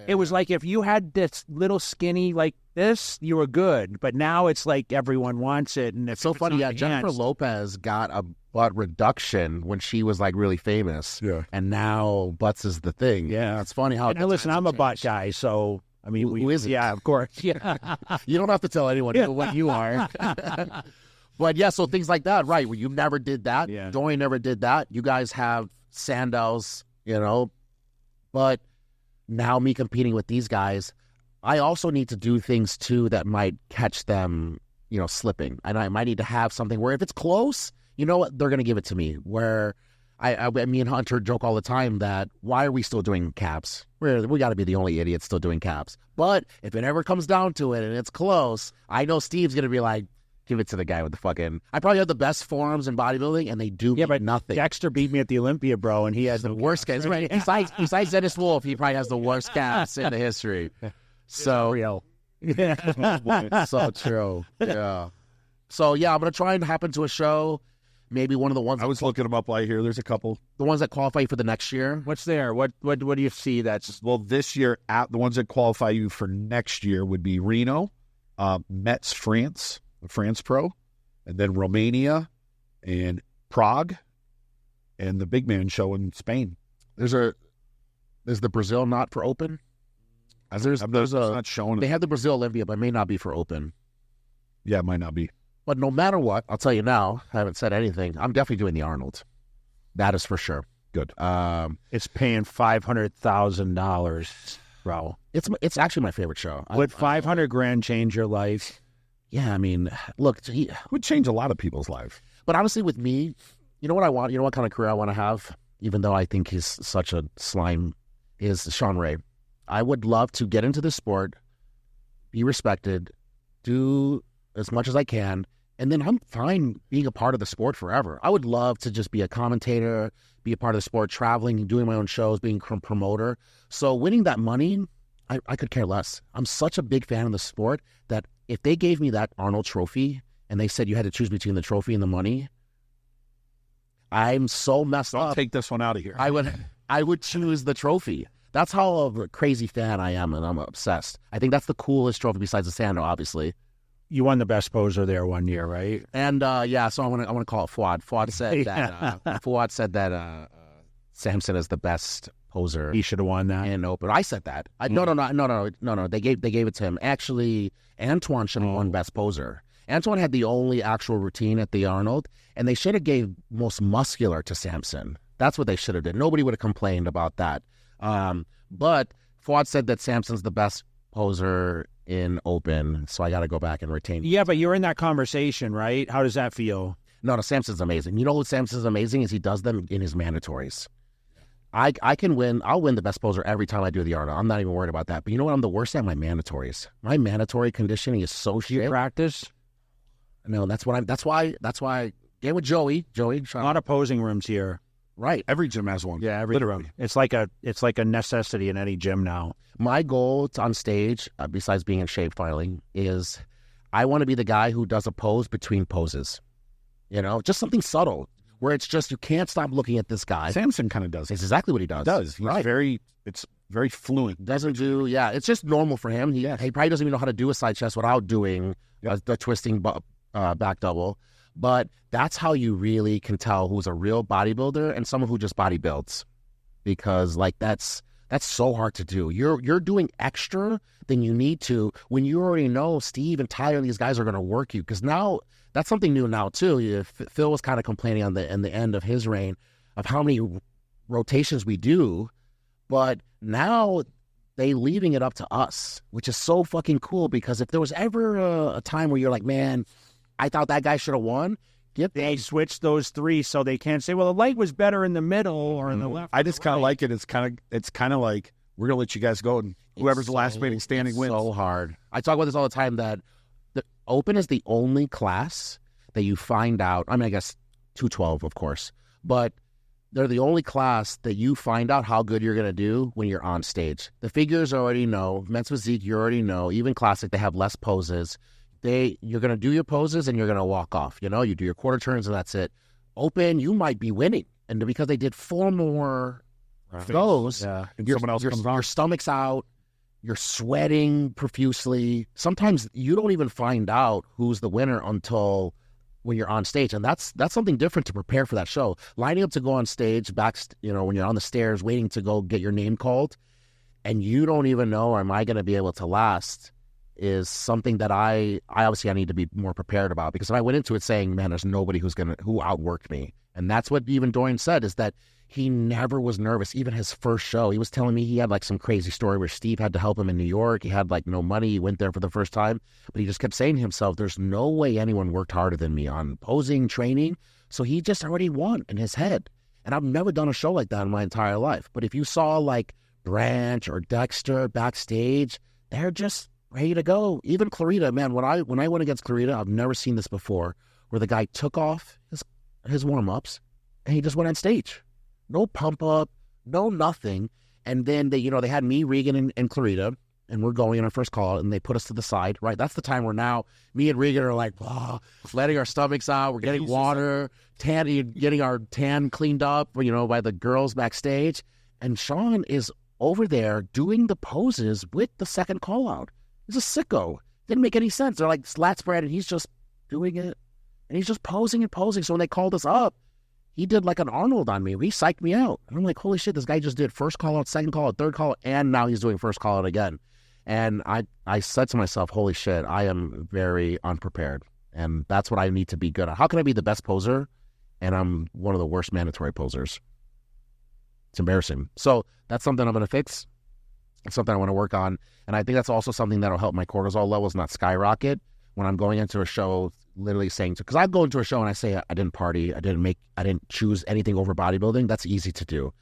It was like if you had this little skinny like this, you were good. But now it's like everyone wants it. And it's so funny. Yeah, Jennifer Lopez got a butt reduction when she was like really famous. Yeah. And now butts is the thing. Yeah. It's funny how. And listen, I'm a butt guy, so I mean, who is it? Yeah, of course. Yeah. You don't have to tell anyone what you are. But yeah, so things like that, right? Where you never did that. Yeah. Dorian never did that. You guys have Sandals, but now me competing with these guys, I also need to do things too that might catch them, slipping. And I might need to have something where if it's close, you know what, they're going to give it to me. Where me and Hunter joke all the time that why are we still doing caps? We got to be the only idiots still doing caps. But if it ever comes down to it and it's close, I know Steve's going to be like, give it to the guy with the fucking... I probably have the best forearms in bodybuilding, and they do but nothing. Dexter beat me at the Olympia, bro, and he has the worst caps. Right? Besides Dennis Wolf, he probably has the worst caps in the history. So real. So true. Yeah. So, yeah, I'm going to try and hop into a show. Maybe one of the ones... I was looking them up right here. There's a couple. The ones that qualify for the next year. What's there? What do you see that's... Well, this year, the ones that qualify you for next year would be Reno, Metz, France, the France Pro, and then Romania and Prague, and the big man show in Spain. There's the Brazil not for open. There's not showing. They have the Brazil Olympia, but it may not be for open. Yeah, it might not be. But no matter what, I'll tell you now, I haven't said anything. I'm definitely doing the Arnold. That is for sure. Good. It's paying $500,000, bro. It's actually my favorite show. Would $500,000 change your life? Yeah, I mean, look, it would change a lot of people's lives. But honestly, with me, you know what I want? You know what kind of career I want to have? Even though I think he's such a slime, is Sean Ray. I would love to get into the sport, be respected, do as much as I can, and then I'm fine being a part of the sport forever. I would love to just be a commentator, be a part of the sport, traveling, doing my own shows, being a promoter. So winning that money, I could care less. I'm such a big fan of the sport that if they gave me that Arnold trophy and they said you had to choose between the trophy and the money, I'm so messed up. Don't take this one out of here. I would choose the trophy. That's how of a crazy fan I am, and I'm obsessed. I think that's the coolest trophy besides the Sando, obviously. You won the best poser there one year, right? And so I want to call it Fuad. Fuad said that Samson is the best poser. He should have won that in open. I said that. No. They gave it to him. Actually, Antoine should have won best poser. Antoine had the only actual routine at the Arnold, and they should have gave most muscular to Samson. That's what they should have did. Nobody would have complained about that. But Fuad said that Samson's the best poser in open, so I got to go back and retain. Yeah, but you're in that conversation, right? How does that feel? No, Samson's amazing. You know what Samson's amazing is he does them in his mandatories. I can win. I'll win the best poser every time I do the Arnold. I'm not even worried about that. But you know what? I'm the worst at my mandatories. My mandatory conditioning is so shit. You practice? No, that's why. Game with Joey. A lot of posing rooms here. Right. Every gym has one. Yeah, literally. It's like a necessity in any gym now. My goal on stage, besides being in shape finally, is I want to be the guy who does a pose between poses. Just something subtle where it's just you can't stop looking at this guy. Samson kind of does. It's exactly what he does. He's it's very fluent. It's just normal for him. He probably doesn't even know how to do a side chest without doing the twisting back double. But that's how you really can tell who's a real bodybuilder and someone who just bodybuilds, because that's so hard to do. You're doing extra than you need to when you already know Steve and Tyler, these guys are going to work you. Because now that's something new now too. Phil was kind of complaining in the end of his reign of how many rotations we do, but now they leaving it up to us, which is so fucking cool. Because if there was ever a time where you're like, man, I thought that guy should have won. They switched those three so they can't say, well, the light was better in the middle or in the left. I just kind of like it. It's kind of like we're gonna let you guys go, and whoever's the last remaining standing wins. So hard. I talk about this all the time that the Open is the only class that you find out. I mean, I guess 212, of course, but they're the only class that you find out how good you're gonna do when you're on stage. The figures already know. Men's physique, you already know. Even classic, they have less poses. You're going to do your poses and you're going to walk off. You do your quarter turns and that's it. Open, you might be winning. And because they did 4 more goes, and someone else comes on. Your stomach's out, you're sweating profusely. Sometimes you don't even find out who's the winner until when you're on stage. And that's something different to prepare for that show. Lining up to go on stage, when you're on the stairs waiting to go get your name called, and you don't even know, am I going to be able to last, is something that I obviously I need to be more prepared about, because if I went into it saying, man, there's nobody who outworked me. And that's what even Dorian said, is that he never was nervous. Even his first show, he was telling me he had like some crazy story where Steve had to help him in New York. He had like no money. He went there for the first time, but he just kept saying to himself, there's no way anyone worked harder than me on posing, training. So he just already won in his head. And I've never done a show like that in my entire life. But if you saw like Branch or Dexter backstage, they're just ready to go. Even Clarita, man, when I went against Clarita, I've never seen this before, where the guy took off his warm-ups and he just went on stage. No pump up, no nothing. And then they had me, Regan, and Clarita, and we're going in our first call, and they put us to the side, right? That's the time where now me and Regan are like, letting our stomachs out. We're getting water, getting our tan cleaned up, by the girls backstage. And Sean is over there doing the poses with the second call out. He's a sicko. Didn't make any sense. They're like slat spread, and he's just doing it. And he's just posing and posing. So when they called us up, he did like an Arnold on me. He psyched me out. And I'm like, holy shit, this guy just did first call out, second call out, third call out, and now he's doing first call out again. And I said to myself, holy shit, I am very unprepared. And that's what I need to be good at. How can I be the best poser and I'm one of the worst mandatory posers? It's embarrassing. So that's something I'm going to fix. It's something I want to work on. And I think that's also something that'll help my cortisol levels not skyrocket when I'm going into a show, literally saying, because I go into a show and I say, I didn't party, I didn't choose anything over bodybuilding. That's easy to do.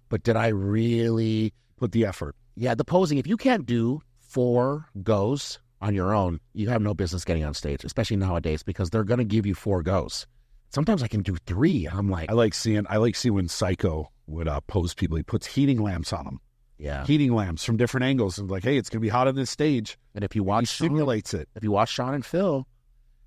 But did I really put the effort? Yeah, the posing. If you can't do 4 goes on your own, you have no business getting on stage, especially nowadays, because they're going to give you 4 goes. Sometimes I can do 3. I'm like, I like seeing when Psycho would pose people. He puts heating lamps on them. Yeah, heating lamps from different angles, and like, hey, it's gonna be hot on this stage. And if you watch, he simulates it. If you watch Sean and Phil,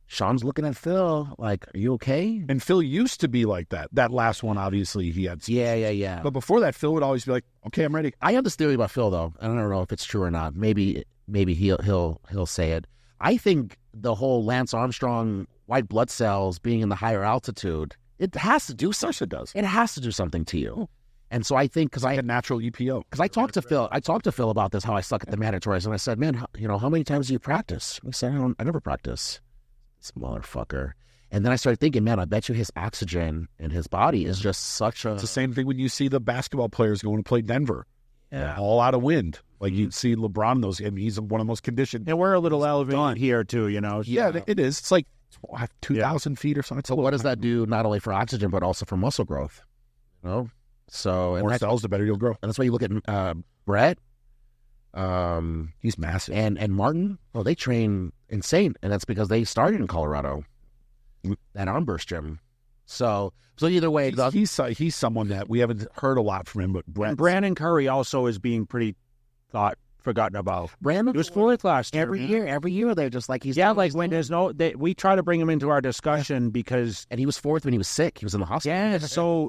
Sean's looking at Phil like, "Are you okay?" And Phil used to be like that. That last one, obviously, he had. Yeah. But before that, Phil would always be like, "Okay, I'm ready." I have this theory about Phil, though. I don't know if it's true or not. Maybe he'll say it. I think the whole Lance Armstrong white blood cells being in the higher altitude, it has to do something. Of course it does. It has to do something to you. And so I think, because I had natural EPO. Because I talked to Phil about this, how I suck at the mandatories, and I said, man, how many times do you practice? He said, I never practice. This motherfucker. And then I started thinking, man, I bet you his oxygen in his body is just such a... It's the same thing when you see the basketball players going to play Denver. Yeah. All out of wind. Like you'd see LeBron, he's one of the most conditioned. And we're a little elevated here too, Yeah, it is. It's like 2,000 feet or something. So what does that do not only for oxygen, but also for muscle growth? So more cells, the better you'll grow. And that's why you look at Brett. He's massive. And Martin, they train insane. And that's because they started in Colorado, that armburst gym. So either way, he's someone that we haven't heard a lot from him. But Brandon Curry also is being pretty forgotten about. Brandon, he was 4th last year. Every year they're just like he's when there's we try to bring him into our discussion because he was 4th when he was sick. He was in the hospital. Yeah,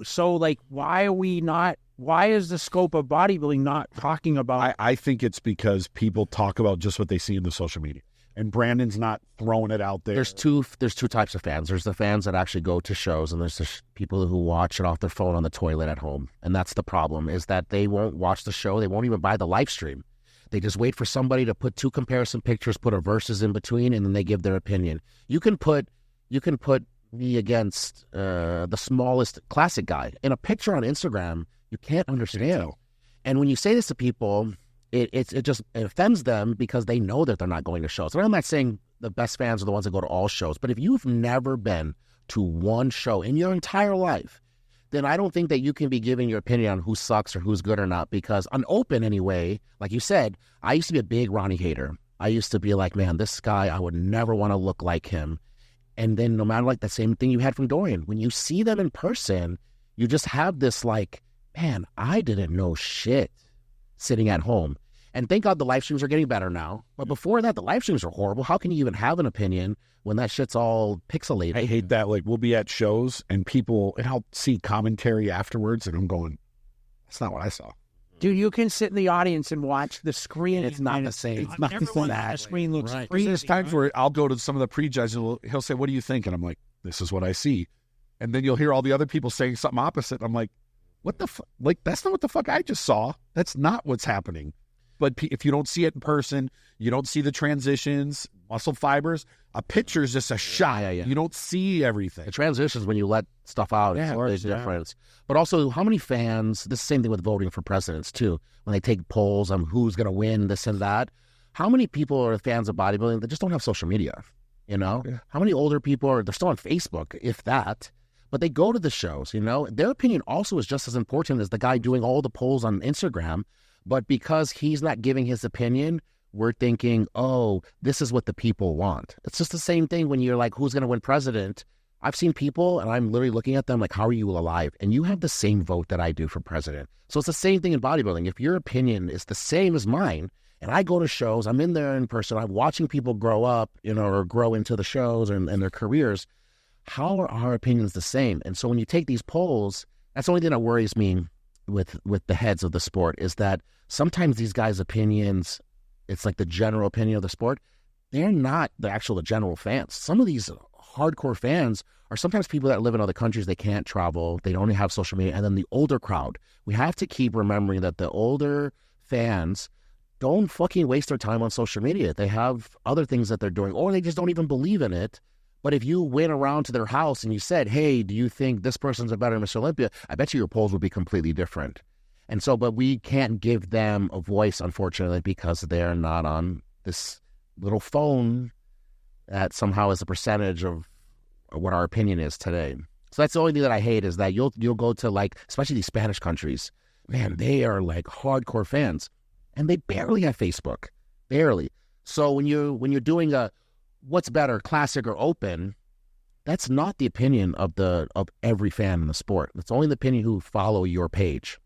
so like why are we not? Why is the scope of bodybuilding not talking about? I think it's because people talk about just what they see in the social media. And Brandon's not throwing it out there. There's two types of fans. There's the fans that actually go to shows, and there's the people who watch it off their phone on the toilet at home. And that's the problem, is that they won't watch the show. They won't even buy the live stream. They just wait for somebody to put 2 comparison pictures, put a verses in between, and then they give their opinion. You can put me against the smallest classic guy in a picture on Instagram. You can't understand. And when you say this to people, it just offends them because they know that they're not going to shows. And I'm not saying the best fans are the ones that go to all shows, but if you've never been to one show in your entire life, then I don't think that you can be giving your opinion on who sucks or who's good or not, because on open anyway, like you said, I used to be a big Ronnie hater. I used to be like, man, this guy, I would never want to look like him. And then no matter like the same thing you had from Dorian, when you see them in person, you just have this like, man, I didn't know shit sitting at home. And thank God the live streams are getting better now. But before that, the live streams are horrible. How can you even have an opinion when that shit's all pixelated? I hate that. Like, we'll be at shows and I'll see commentary afterwards, and I'm going, that's not what I saw. Dude, you can sit in the audience and watch the screen. It's not the same. It's not the same. The screen looks crazy. There's times where I'll go to some of the pre-judges and he'll say, what do you think? And I'm like, this is what I see. And then you'll hear all the other people saying something opposite. And I'm like, what the fuck? Like, that's not what the fuck I just saw. That's not what's happening. But if you don't see it in person, you don't see the transitions, muscle fibers, a picture is just a shot. Yeah. You don't see everything. The transitions when you let stuff out. Yeah, it's a big difference. But also, how many fans, this is the same thing with voting for presidents too, when they take polls on who's going to win, this and that. How many people are fans of bodybuilding that just don't have social media? You know? Yeah. How many older people they're still on Facebook, if that, but they go to the shows, you know? Their opinion also is just as important as the guy doing all the polls on Instagram. But because he's not giving his opinion, we're thinking, oh, this is what the people want. It's just the same thing when you're like, who's going to win president? I've seen people, and I'm literally looking at them like, how are you alive? And you have the same vote that I do for president. So it's the same thing in bodybuilding. If your opinion is the same as mine, and I go to shows, I'm in there in person, I'm watching people grow up, you know, or grow into the shows and their careers, how are our opinions the same? And so when you take these polls, that's the only thing that worries me with the heads of the sport is that sometimes these guys' opinions, it's like the general opinion of the sport, they're not the general fans. Some of these hardcore fans are sometimes people that live in other countries, they can't travel, they don't have social media, and then the older crowd. We have to keep remembering that the older fans don't fucking waste their time on social media. They have other things that they're doing, or they just don't even believe in it. But if you went around to their house and you said, hey, do you think this person's a better Mr. Olympia? I bet you your polls would be completely different. And so, but we can't give them a voice, unfortunately, because they're not on this little phone that somehow is a percentage of what our opinion is today. So that's the only thing that I hate is that you'll go to, like, especially these Spanish countries, man, they are like hardcore fans, and they barely have Facebook, barely. So when you're doing a what's better, classic or open, that's not the opinion of every fan in the sport. It's only the opinion who follow your page.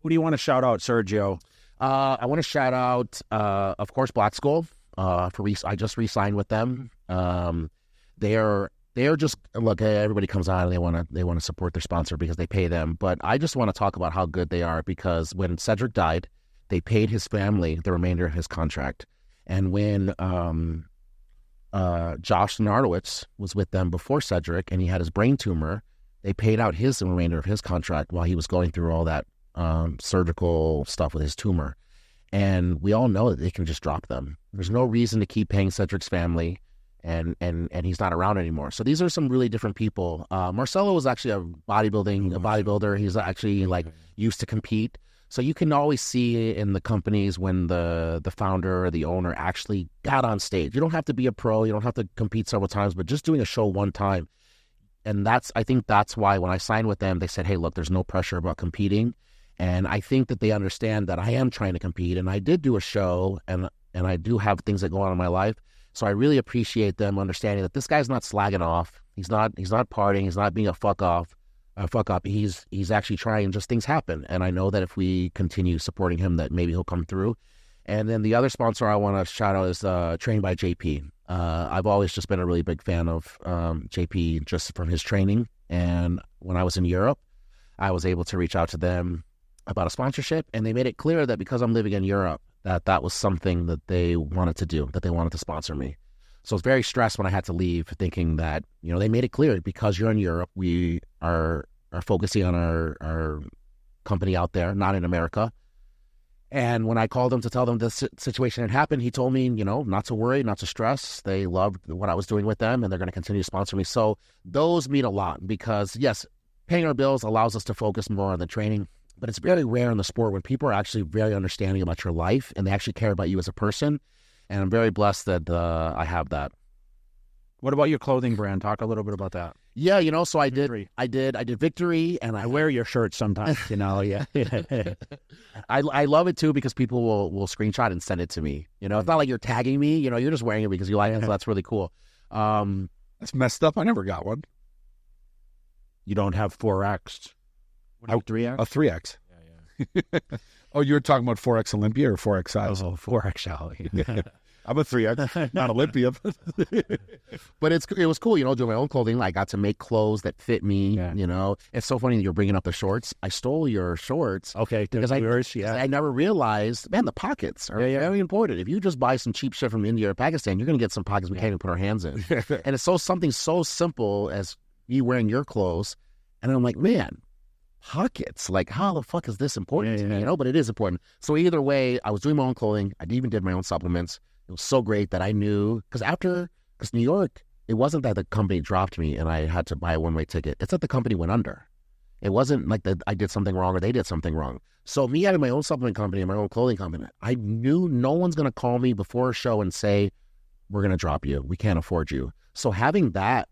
Who do you want to shout out, Sergio? I want to shout out, of course, Black Skull. I just re-signed with them. They're just, look, everybody comes on and they want to support their sponsor because they pay them. But I just want to talk about how good they are because when Cedric died, they paid his family the remainder of his contract. And when Josh Nardowitz was with them before Cedric and he had his brain tumor, they paid out the remainder of his contract while he was going through all that surgical stuff with his tumor. And we all know that they can just drop them. There's no reason to keep paying Cedric's family, and he's not around anymore. So these are some really different people. Marcelo was actually a bodybuilder. He's actually used to compete. So you can always see in the companies when the founder or the owner actually got on stage. You don't have to be a pro. You don't have to compete several times, but just doing a show one time. And I think that's why when I signed with them, they said, hey, look, there's no pressure about competing. And I think that they understand that I am trying to compete. And I did do a show, and I do have things that go on in my life. So I really appreciate them understanding that this guy's not slagging off. He's not partying. He's not being a fuck up. He's actually trying. Just things happen. And I know that if we continue supporting him, that maybe he'll come through. And then the other sponsor I want to shout out is Trained by JP. I've always just been a really big fan of JP just from his training. And when I was in Europe, I was able to reach out to them about a sponsorship, and they made it clear that because I'm living in Europe, that was something that they wanted to do, that they wanted to sponsor me. So I was very stressed when I had to leave, thinking that, they made it clear because you're in Europe, we are focusing on our company out there, not in America. And when I called him to tell them this situation had happened, he told me, not to worry, not to stress. They loved what I was doing with them, and they're going to continue to sponsor me. So those mean a lot because, yes, paying our bills allows us to focus more on the training. But it's very rare in the sport when people are actually very understanding about your life and they actually care about you as a person. And I'm very blessed that I have that. What about your clothing brand? Talk a little bit about that. Yeah, so I did Victory, and I wear your shirt sometimes, yeah. I love it too because people will screenshot and send it to me. It's not like you're tagging me, you're just wearing it because you like it, so that's really cool. That's messed up. I never got one. You don't have 4X. 3X? A 3X. Oh, you were talking about 4X Olympia or 4XI? Oh, 4XL. I'm a 3X, not Olympia. But it was cool, doing my own clothing. I got to make clothes that fit me, Yeah. It's so funny that you're bringing up the shorts. I stole your shorts. Okay, Because I never realized, man, the pockets are very important. If you just buy some cheap shit from India or Pakistan, you're going to get some pockets we can't even put our hands in. And it's something so simple as me wearing your clothes. And I'm like, man, pockets, like how the fuck is this important to me? But it is important. So either way, I was doing my own clothing. I even did my own supplements. It was so great that I knew, because New York, it wasn't that the company dropped me and I had to buy a one-way ticket. It's that the company went under. It wasn't like that I did something wrong or they did something wrong. So me having my own supplement company and my own clothing company, I knew no one's going to call me before a show and say, we're going to drop you. We can't afford you. So having that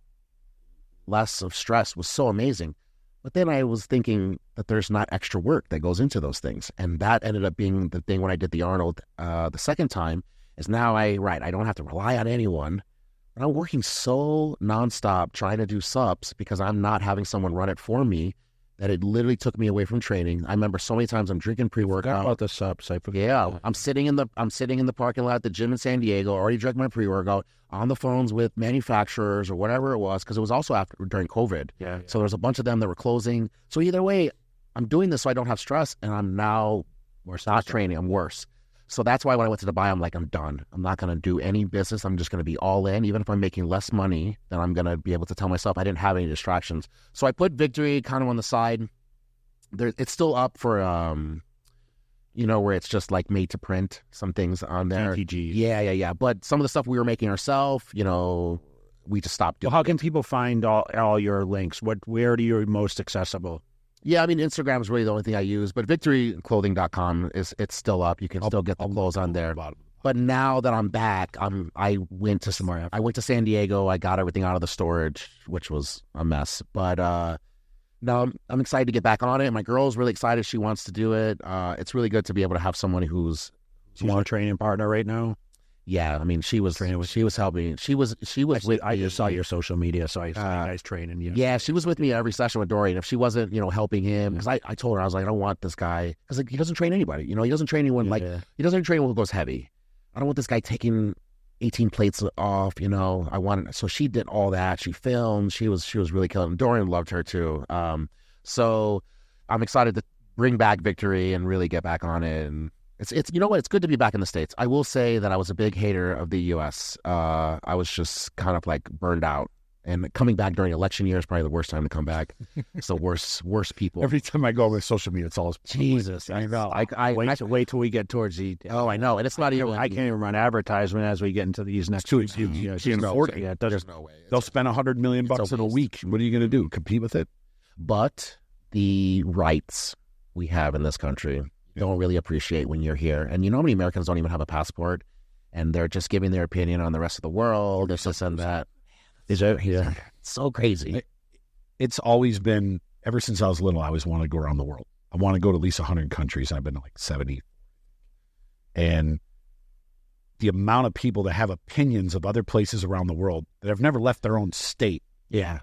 less of stress was so amazing. But then I was thinking that there's not extra work that goes into those things. And that ended up being the thing when I did the Arnold the second time, is now I don't have to rely on anyone. But I'm working so nonstop trying to do subs because I'm not having someone run it for me that it literally took me away from training. I remember so many times I'm drinking pre-workout. About the subs. I'm sitting in the parking lot at the gym in San Diego, already drank my pre-workout, on the phones with manufacturers or whatever it was, because it was also during COVID. Yeah. So there's a bunch of them that were closing. So either way, I'm doing this so I don't have stress, and I'm now not training. I'm worse. So that's why when I went to Dubai, I'm like, I'm done. I'm not going to do any business. I'm just going to be all in. Even if I'm making less money, then I'm going to be able to tell myself I didn't have any distractions. So I put Victory kind of on the side. It's still up for, where it's just like made to print, some things on there. CTG. Yeah. But some of the stuff we were making ourselves, we just stopped doing. Well, how can people find all your links? Where are you most accessible? Yeah, I mean, Instagram is really the only thing I use, but victoryclothing.com it's still up. You can still get the clothes on there. But now that I'm back, I went to San Diego. I got everything out of the storage, which was a mess. But now I'm excited to get back on it. My girl's really excited. She wants to do it. It's really good to be able to have someone who's a training partner right now. Yeah, I mean, she was helping. She was with. I just saw your social media, so I saw you guys training. Yeah, she was with me every session with Dorian. If she wasn't, helping him, because I told her, I was like, I don't want this guy, because he doesn't train anybody. He doesn't train anyone he doesn't train anyone who goes heavy. I don't want this guy taking 18 plates off. So she did all that. She filmed. She was really killing. Dorian loved her too. So I'm excited to bring back Victory and really get back on it. And it's it's good to be back in the States. I will say that I was a big hater of the U.S. I was just kind of like burned out, and coming back during election year is probably the worst time to come back. It's the worst people. Every time I go on my social media, it's all Jesus. I know. Wait till we get towards the. Oh, I know, and it's not even. I can't even run advertisement as we get into these next 2 weeks. There's no way. There's no way. They'll spend $100 million in a week. What are you going to do? Compete with it? But the rights we have in this country. Don't really appreciate when you're here. And how many Americans don't even have a passport, and they're just giving their opinion on the rest of the world, this and that. It's so crazy. It's always been, ever since I was little, I always wanted to go around the world. I want to go to at least 100 countries. I've been to like 70. And the amount of people that have opinions of other places around the world that have never left their own state, it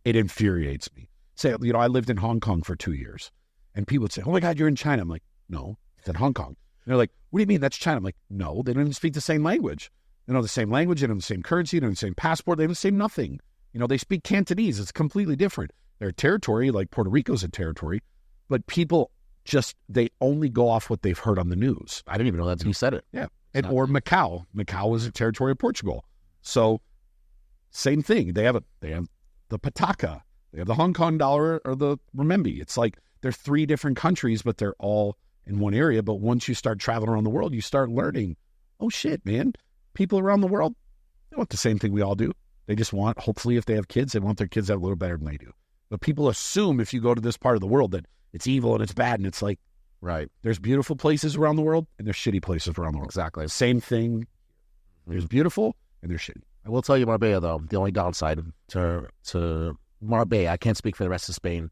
infuriates me. Say, I lived in Hong Kong for 2 years, and people would say, oh my God, you're in China. I'm like, no, it's in Hong Kong. And they're like, what do you mean that's China? I'm like, no, they don't even speak the same language. They know the same language, they know the same currency, they know the same passport, they know the same nothing. They speak Cantonese. It's completely different. They're a territory, like Puerto Rico's a territory, but people they only go off what they've heard on the news. I didn't even know that you said it. Yeah. Or Macau. Macau is a territory of Portugal. So same thing. They have the pataka. They have the Hong Kong dollar or the renminbi. It's like they're 3 different countries, but they're all in one area. But once you start traveling around the world, you start learning, oh shit, man, people around the world, they want the same thing we all do. They just want, hopefully if they have kids, they want their kids to have a little better than they do. But people assume if you go to this part of the world that it's evil and it's bad. And it's like, right, there's beautiful places around the world and there's shitty places around the world. Exactly. Same thing. There's beautiful and there's shitty. I will tell you Marbella, though, the only downside to Marbella, I can't speak for the rest of Spain.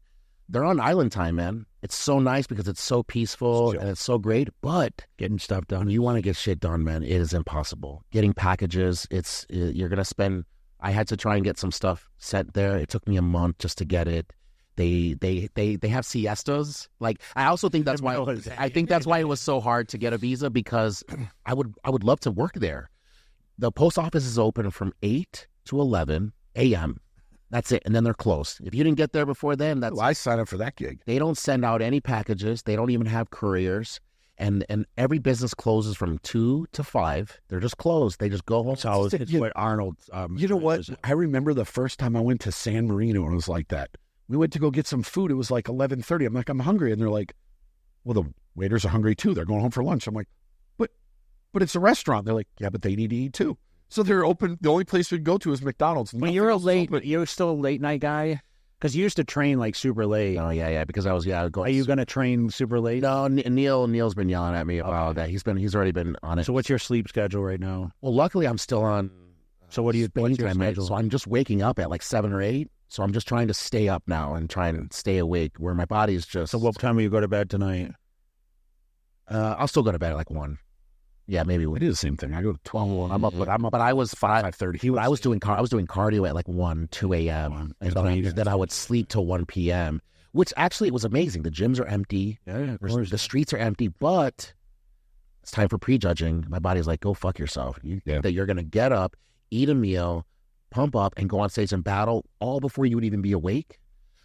They're on island time, man. It's so nice because it's so peaceful and it's so great. But getting stuff done, you want to get shit done, man. It is impossible. Getting packages, you're gonna spend. I had to try and get some stuff sent there. It took me a month just to get it. they have siestas. Like, I also think that's why it was so hard to get a visa, because I would love to work there. The post office is open from 8 to 11 a.m. That's it, and then they're closed. If you didn't get there before then, Well, I signed up for that gig. they don't send out any packages. They don't even have couriers. And every business closes from 2 to 5. They're just closed. They just go home. So it's what Arnold. You know what? I remember the first time I went to San Marino and it was like that. We went to go get some food. It was like 11:30. I'm like, I'm hungry. And they're like, well, the waiters are hungry too. They're going home for lunch. I'm like, but it's a restaurant. They're like, yeah, but they need to eat too. So they're open. The only place we'd go to is McDonald's. When you're you're still a late night guy? Because you used to train like super late. Oh, yeah, because I was going. Are you going to train super late? No, Neil's been yelling at me about that. He's already been on it. So what's your sleep schedule right now? Well, luckily I'm still on. So what's your schedule? So I'm just waking up at like 7 or 8. So I'm just trying to stay up now and trying to stay awake, where my body's just. So what time will you go to bed tonight? I'll still go to bed at like 1. Yeah, maybe It is the same thing. I go to 12. I'm up, but I was 5:30. I was doing cardio at like 1, 2 a.m. and then I would sleep till 1 p.m. Which actually, it was amazing. The gyms are empty. Yeah, The streets are empty, but it's time for prejudging. My body's like, go fuck yourself. That you're gonna get up, eat a meal, pump up, and go on stage and battle all before you would even be awake.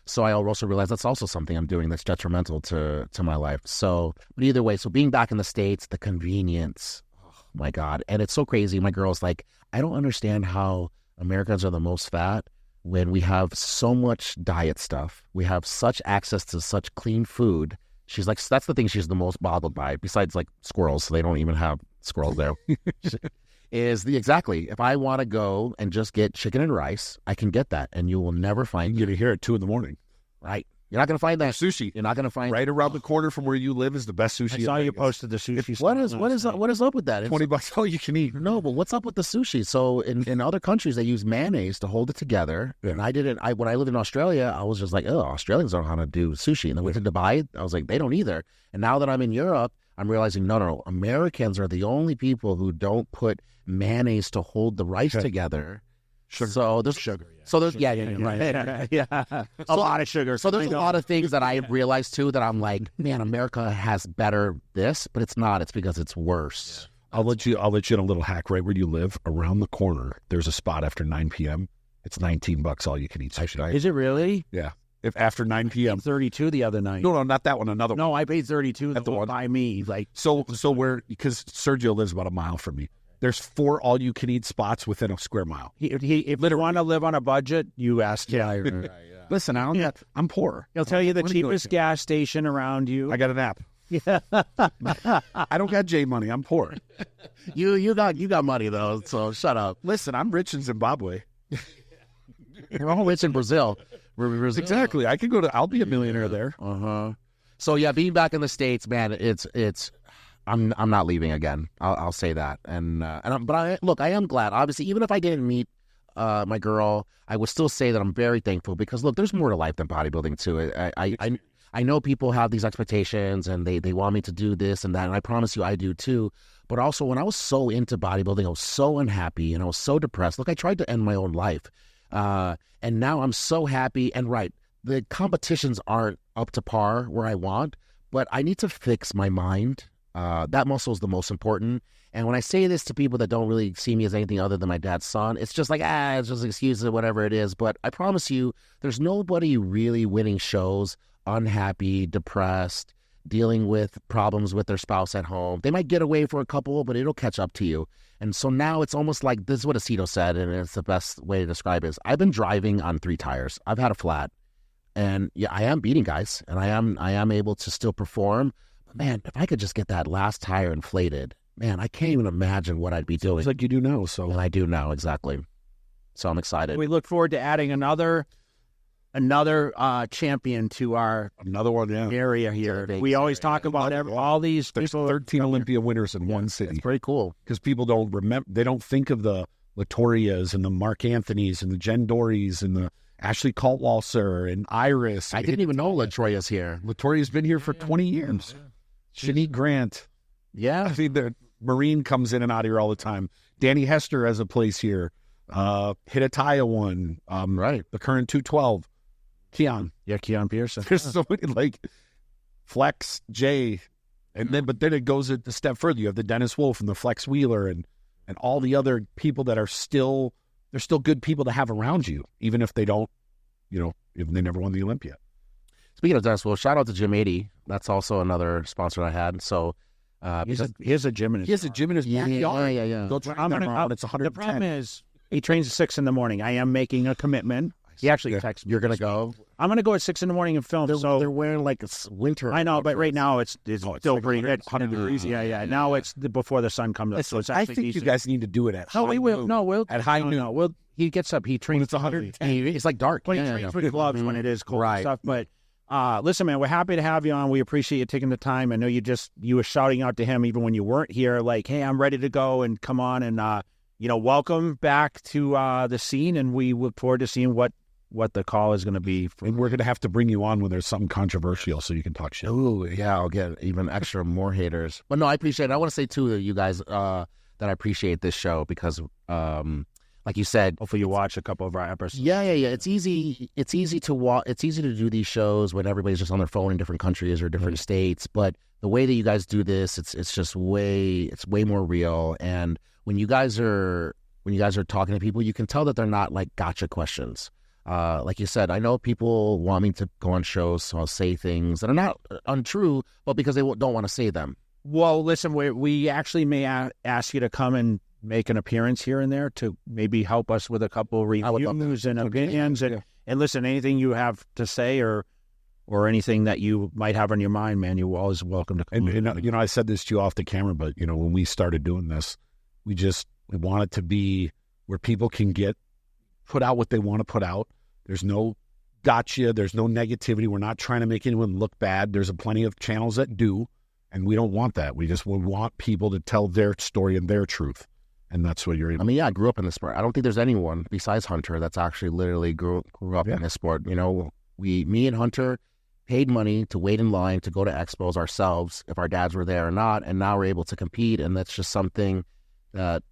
So I also realized that's also something I'm doing that's detrimental to my life. So, but either way, so being back in the States, the convenience, oh my God. And it's so crazy. My girl's like, I don't understand how Americans are the most fat when we have so much diet stuff. We have such access to such clean food. She's like, that's the thing she's the most bothered by, besides like squirrels. So they don't even have squirrels there. Exactly. If I want to go and just get chicken and rice, I can get that, and you will never find. You're going to hear at 2 a.m. Right. You're not going to find that sushi. You're not going to find right around the corner from where you live is the best sushi. I saw you posted the sushi. What is up with that? $20 all you can eat. No, but what's up with the sushi? So in other countries they use mayonnaise to hold it together. Yeah. And when I lived in Australia, I was just like, oh, Australians don't know how to do sushi. And then went to Dubai, I was like, they don't either. And now that I'm in Europe, I'm realizing no, Americans are the only people who don't put mayonnaise to hold the rice together. Sugar. So there's sugar. So there's right. Yeah. A lot of sugar. So there's a lot of things that I realized too that I'm like, man, America has better this, but it's not. It's because it's worse. Yeah. I'll let you in a little hack right where you live. Around the corner, there's a spot after 9 p.m. It's $19 all you can eat sushi. Is it really? Yeah. If after 9 p.m. 32 the other night. No, not that one. Another one. No, I paid 32 at the one by me. Like so where, because Sergio lives about a mile from me. There's 4 all-you-can-eat spots within a square mile. If you want to live on a budget, you ask him. Yeah. Listen, I'm poor. He'll tell you the cheapest gas station around you. I got an app. Yeah. I don't got J money. I'm poor. You got money though, so shut up. Listen, I'm rich in Zimbabwe. You're all rich in Brazil. Exactly. I'll be a millionaire there. So yeah, being back in the States, man, it's. I'm not leaving again. I'll say that. But I am glad. Obviously, even if I didn't meet my girl, I would still say that I'm very thankful because look, there's more to life than bodybuilding too. I know people have these expectations and they want me to do this and that, and I promise you I do too. But also, when I was so into bodybuilding, I was so unhappy and I was so depressed. Look, I tried to end my own life, and now I'm so happy. And right, the competitions aren't up to par where I want, but I need to fix my mind. That muscle is the most important. And when I say this to people that don't really see me as anything other than my dad's son, it's just like, it's just excuses, whatever it is. But I promise you, there's nobody really winning shows unhappy, depressed, dealing with problems with their spouse at home. They might get away for a couple, but it'll catch up to you. And so now it's almost like, this is what Aceto said, and it's the best way to describe it, is I've been driving on 3 tires. I've had a flat. And yeah, I am beating guys, and I am able to still perform. Man, if I could just get that last tire inflated, man, I can't even imagine what I'd be doing. It's like you do now. So and I do now, exactly. So I'm excited. We look forward to adding another champion to our area here. We always talk about all these. There's 13 Olympia winners in one city. It's pretty cool because people don't remember. They don't think of the Latorias and the Mark Anthonys and the Jen Dorys and the Ashley Kaltwalser and Iris. I didn't even know Latoria's here. Latoria's been here for 20 years. Shanique Grant. Yeah. I mean, the Marine comes in and out here all the time. Danny Hester has a place here. Hidataya won. Right. The current 212. Keon. Yeah, Keon Pearson. There's so many, like, Flex, Jay, and then, but then it goes a step further. You have the Dennis Wolf and the Flex Wheeler and all the other people that are still, they're still good people to have around you, even if they don't, if they never won the Olympia. Speaking of Dennis Wolf, shout out to Gym 80. That's also another sponsor I had. So he has a gym in his backyard. Yeah. Go try it. It's 110. The problem is he trains at 6 in the morning. I am making a commitment. He actually texts me. You're gonna go. I'm gonna go at 6 in the morning and film. They're wearing like it's winter. I know, but right now it's still like pretty 100 degrees. Yeah. Now it's before the sun comes up, so it's I actually think decent. you guys need to do it at No, we will. No, we'll at high noon. No, we'll. He gets up. He trains. It's 110. It's like dark. When he trains with gloves when it is cold Right. and stuff. But listen, man, we're happy to have you on. We appreciate you taking the time. I know you were shouting out to him even when you weren't here, like, "Hey, I'm ready to go," and come on and welcome back to the scene. And we look forward to seeing what the call is going to be. And we're going to have to bring you on when there's something controversial so you can talk shit. Ooh, yeah, I'll get even extra more haters. But no, I appreciate it. I want to say, too, to you guys that I appreciate this show because, like you said... Hopefully you watch a couple of our episodes. Yeah. It's easy to watch. It's easy to do these shows when everybody's just on their phone in different countries or different states. But the way that you guys do this, it's just way more real. And when you guys are talking to people, you can tell that they're not like gotcha questions. Like you said, I know people want me to go on shows, so I'll say things that are not untrue, but because they don't want to say them. Well, listen, we actually may ask you to come and make an appearance here and there to maybe help us with a couple reviews and opinions. And listen, anything you have to say or anything that you might have on your mind, man, you're always welcome to come. And I said this to you off the camera, but, when we started doing this, we want it to be where people can put out what they want to put out. There's no gotcha. There's no negativity. We're not trying to make anyone look bad. There's plenty of channels that do, and we don't want that. We want people to tell their story and their truth, and that's what you're able. I mean, I grew up in this sport. I don't think there's anyone besides Hunter that's actually literally grew up in this sport. Me and Hunter paid money to wait in line to go to expos ourselves if our dads were there or not, and now we're able to compete, and that's just something that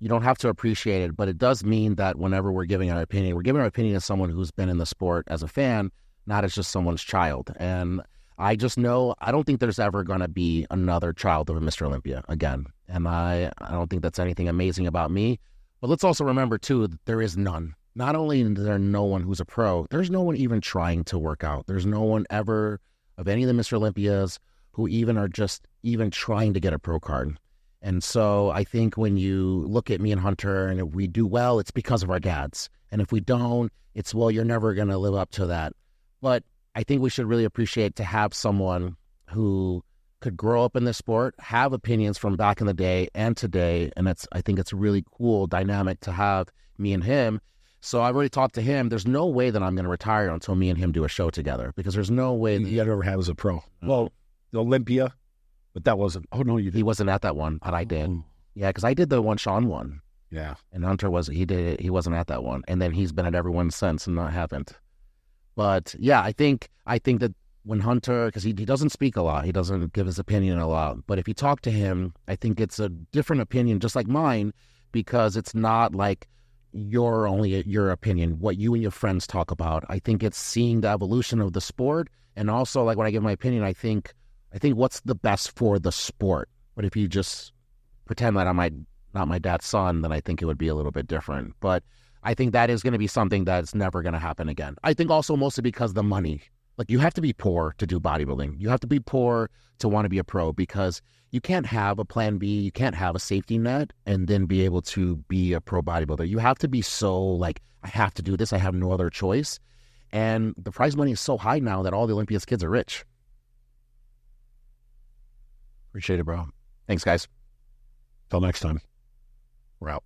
you don't have to appreciate it, but it does mean that whenever we're giving our opinion as someone who's been in the sport as a fan, not as just someone's child. And I just know I don't think there's ever going to be another child of a Mr. Olympia again. And I don't think that's anything amazing about me. But let's also remember, too, that there is none. Not only is there no one who's a pro, there's no one even trying to work out. There's no one ever of any of the Mr. Olympias who even are just even trying to get a pro card. And so I think when you look at me and Hunter, and if we do well, it's because of our dads. And if we don't, it's, well, you're never going to live up to that. But I think we should really appreciate to have someone who could grow up in this sport, have opinions from back in the day and today. And I think it's a really cool dynamic to have me and him. So I've already talked to him. There's no way that I'm going to retire until me and him do a show together, because there's no way that you ever have as a pro. Well, the Olympia. But that wasn't. Oh no, he wasn't at that one, but I did. Yeah, because I did the one Sean won. Yeah, and Hunter he did it. He wasn't at that one, and then he's been at every one since, and I haven't. But yeah, I think that when Hunter, because he doesn't speak a lot, he doesn't give his opinion a lot. But if you talk to him, I think it's a different opinion, just like mine, because it's not like your opinion, what you and your friends talk about. I think it's seeing the evolution of the sport, and also like when I give my opinion, I think what's the best for the sport. But if you just pretend that I'm not my dad's son, then I think it would be a little bit different. But I think that is going to be something that's never going to happen again. I think also mostly because the money. Like, you have to be poor to do bodybuilding. You have to be poor to want to be a pro, because you can't have a plan B. You can't have a safety net and then be able to be a pro bodybuilder. You have to be so like, I have to do this. I have no other choice. And the prize money is so high now that all the Olympia's kids are rich. Appreciate it, bro. Thanks, guys. Till next time. We're out.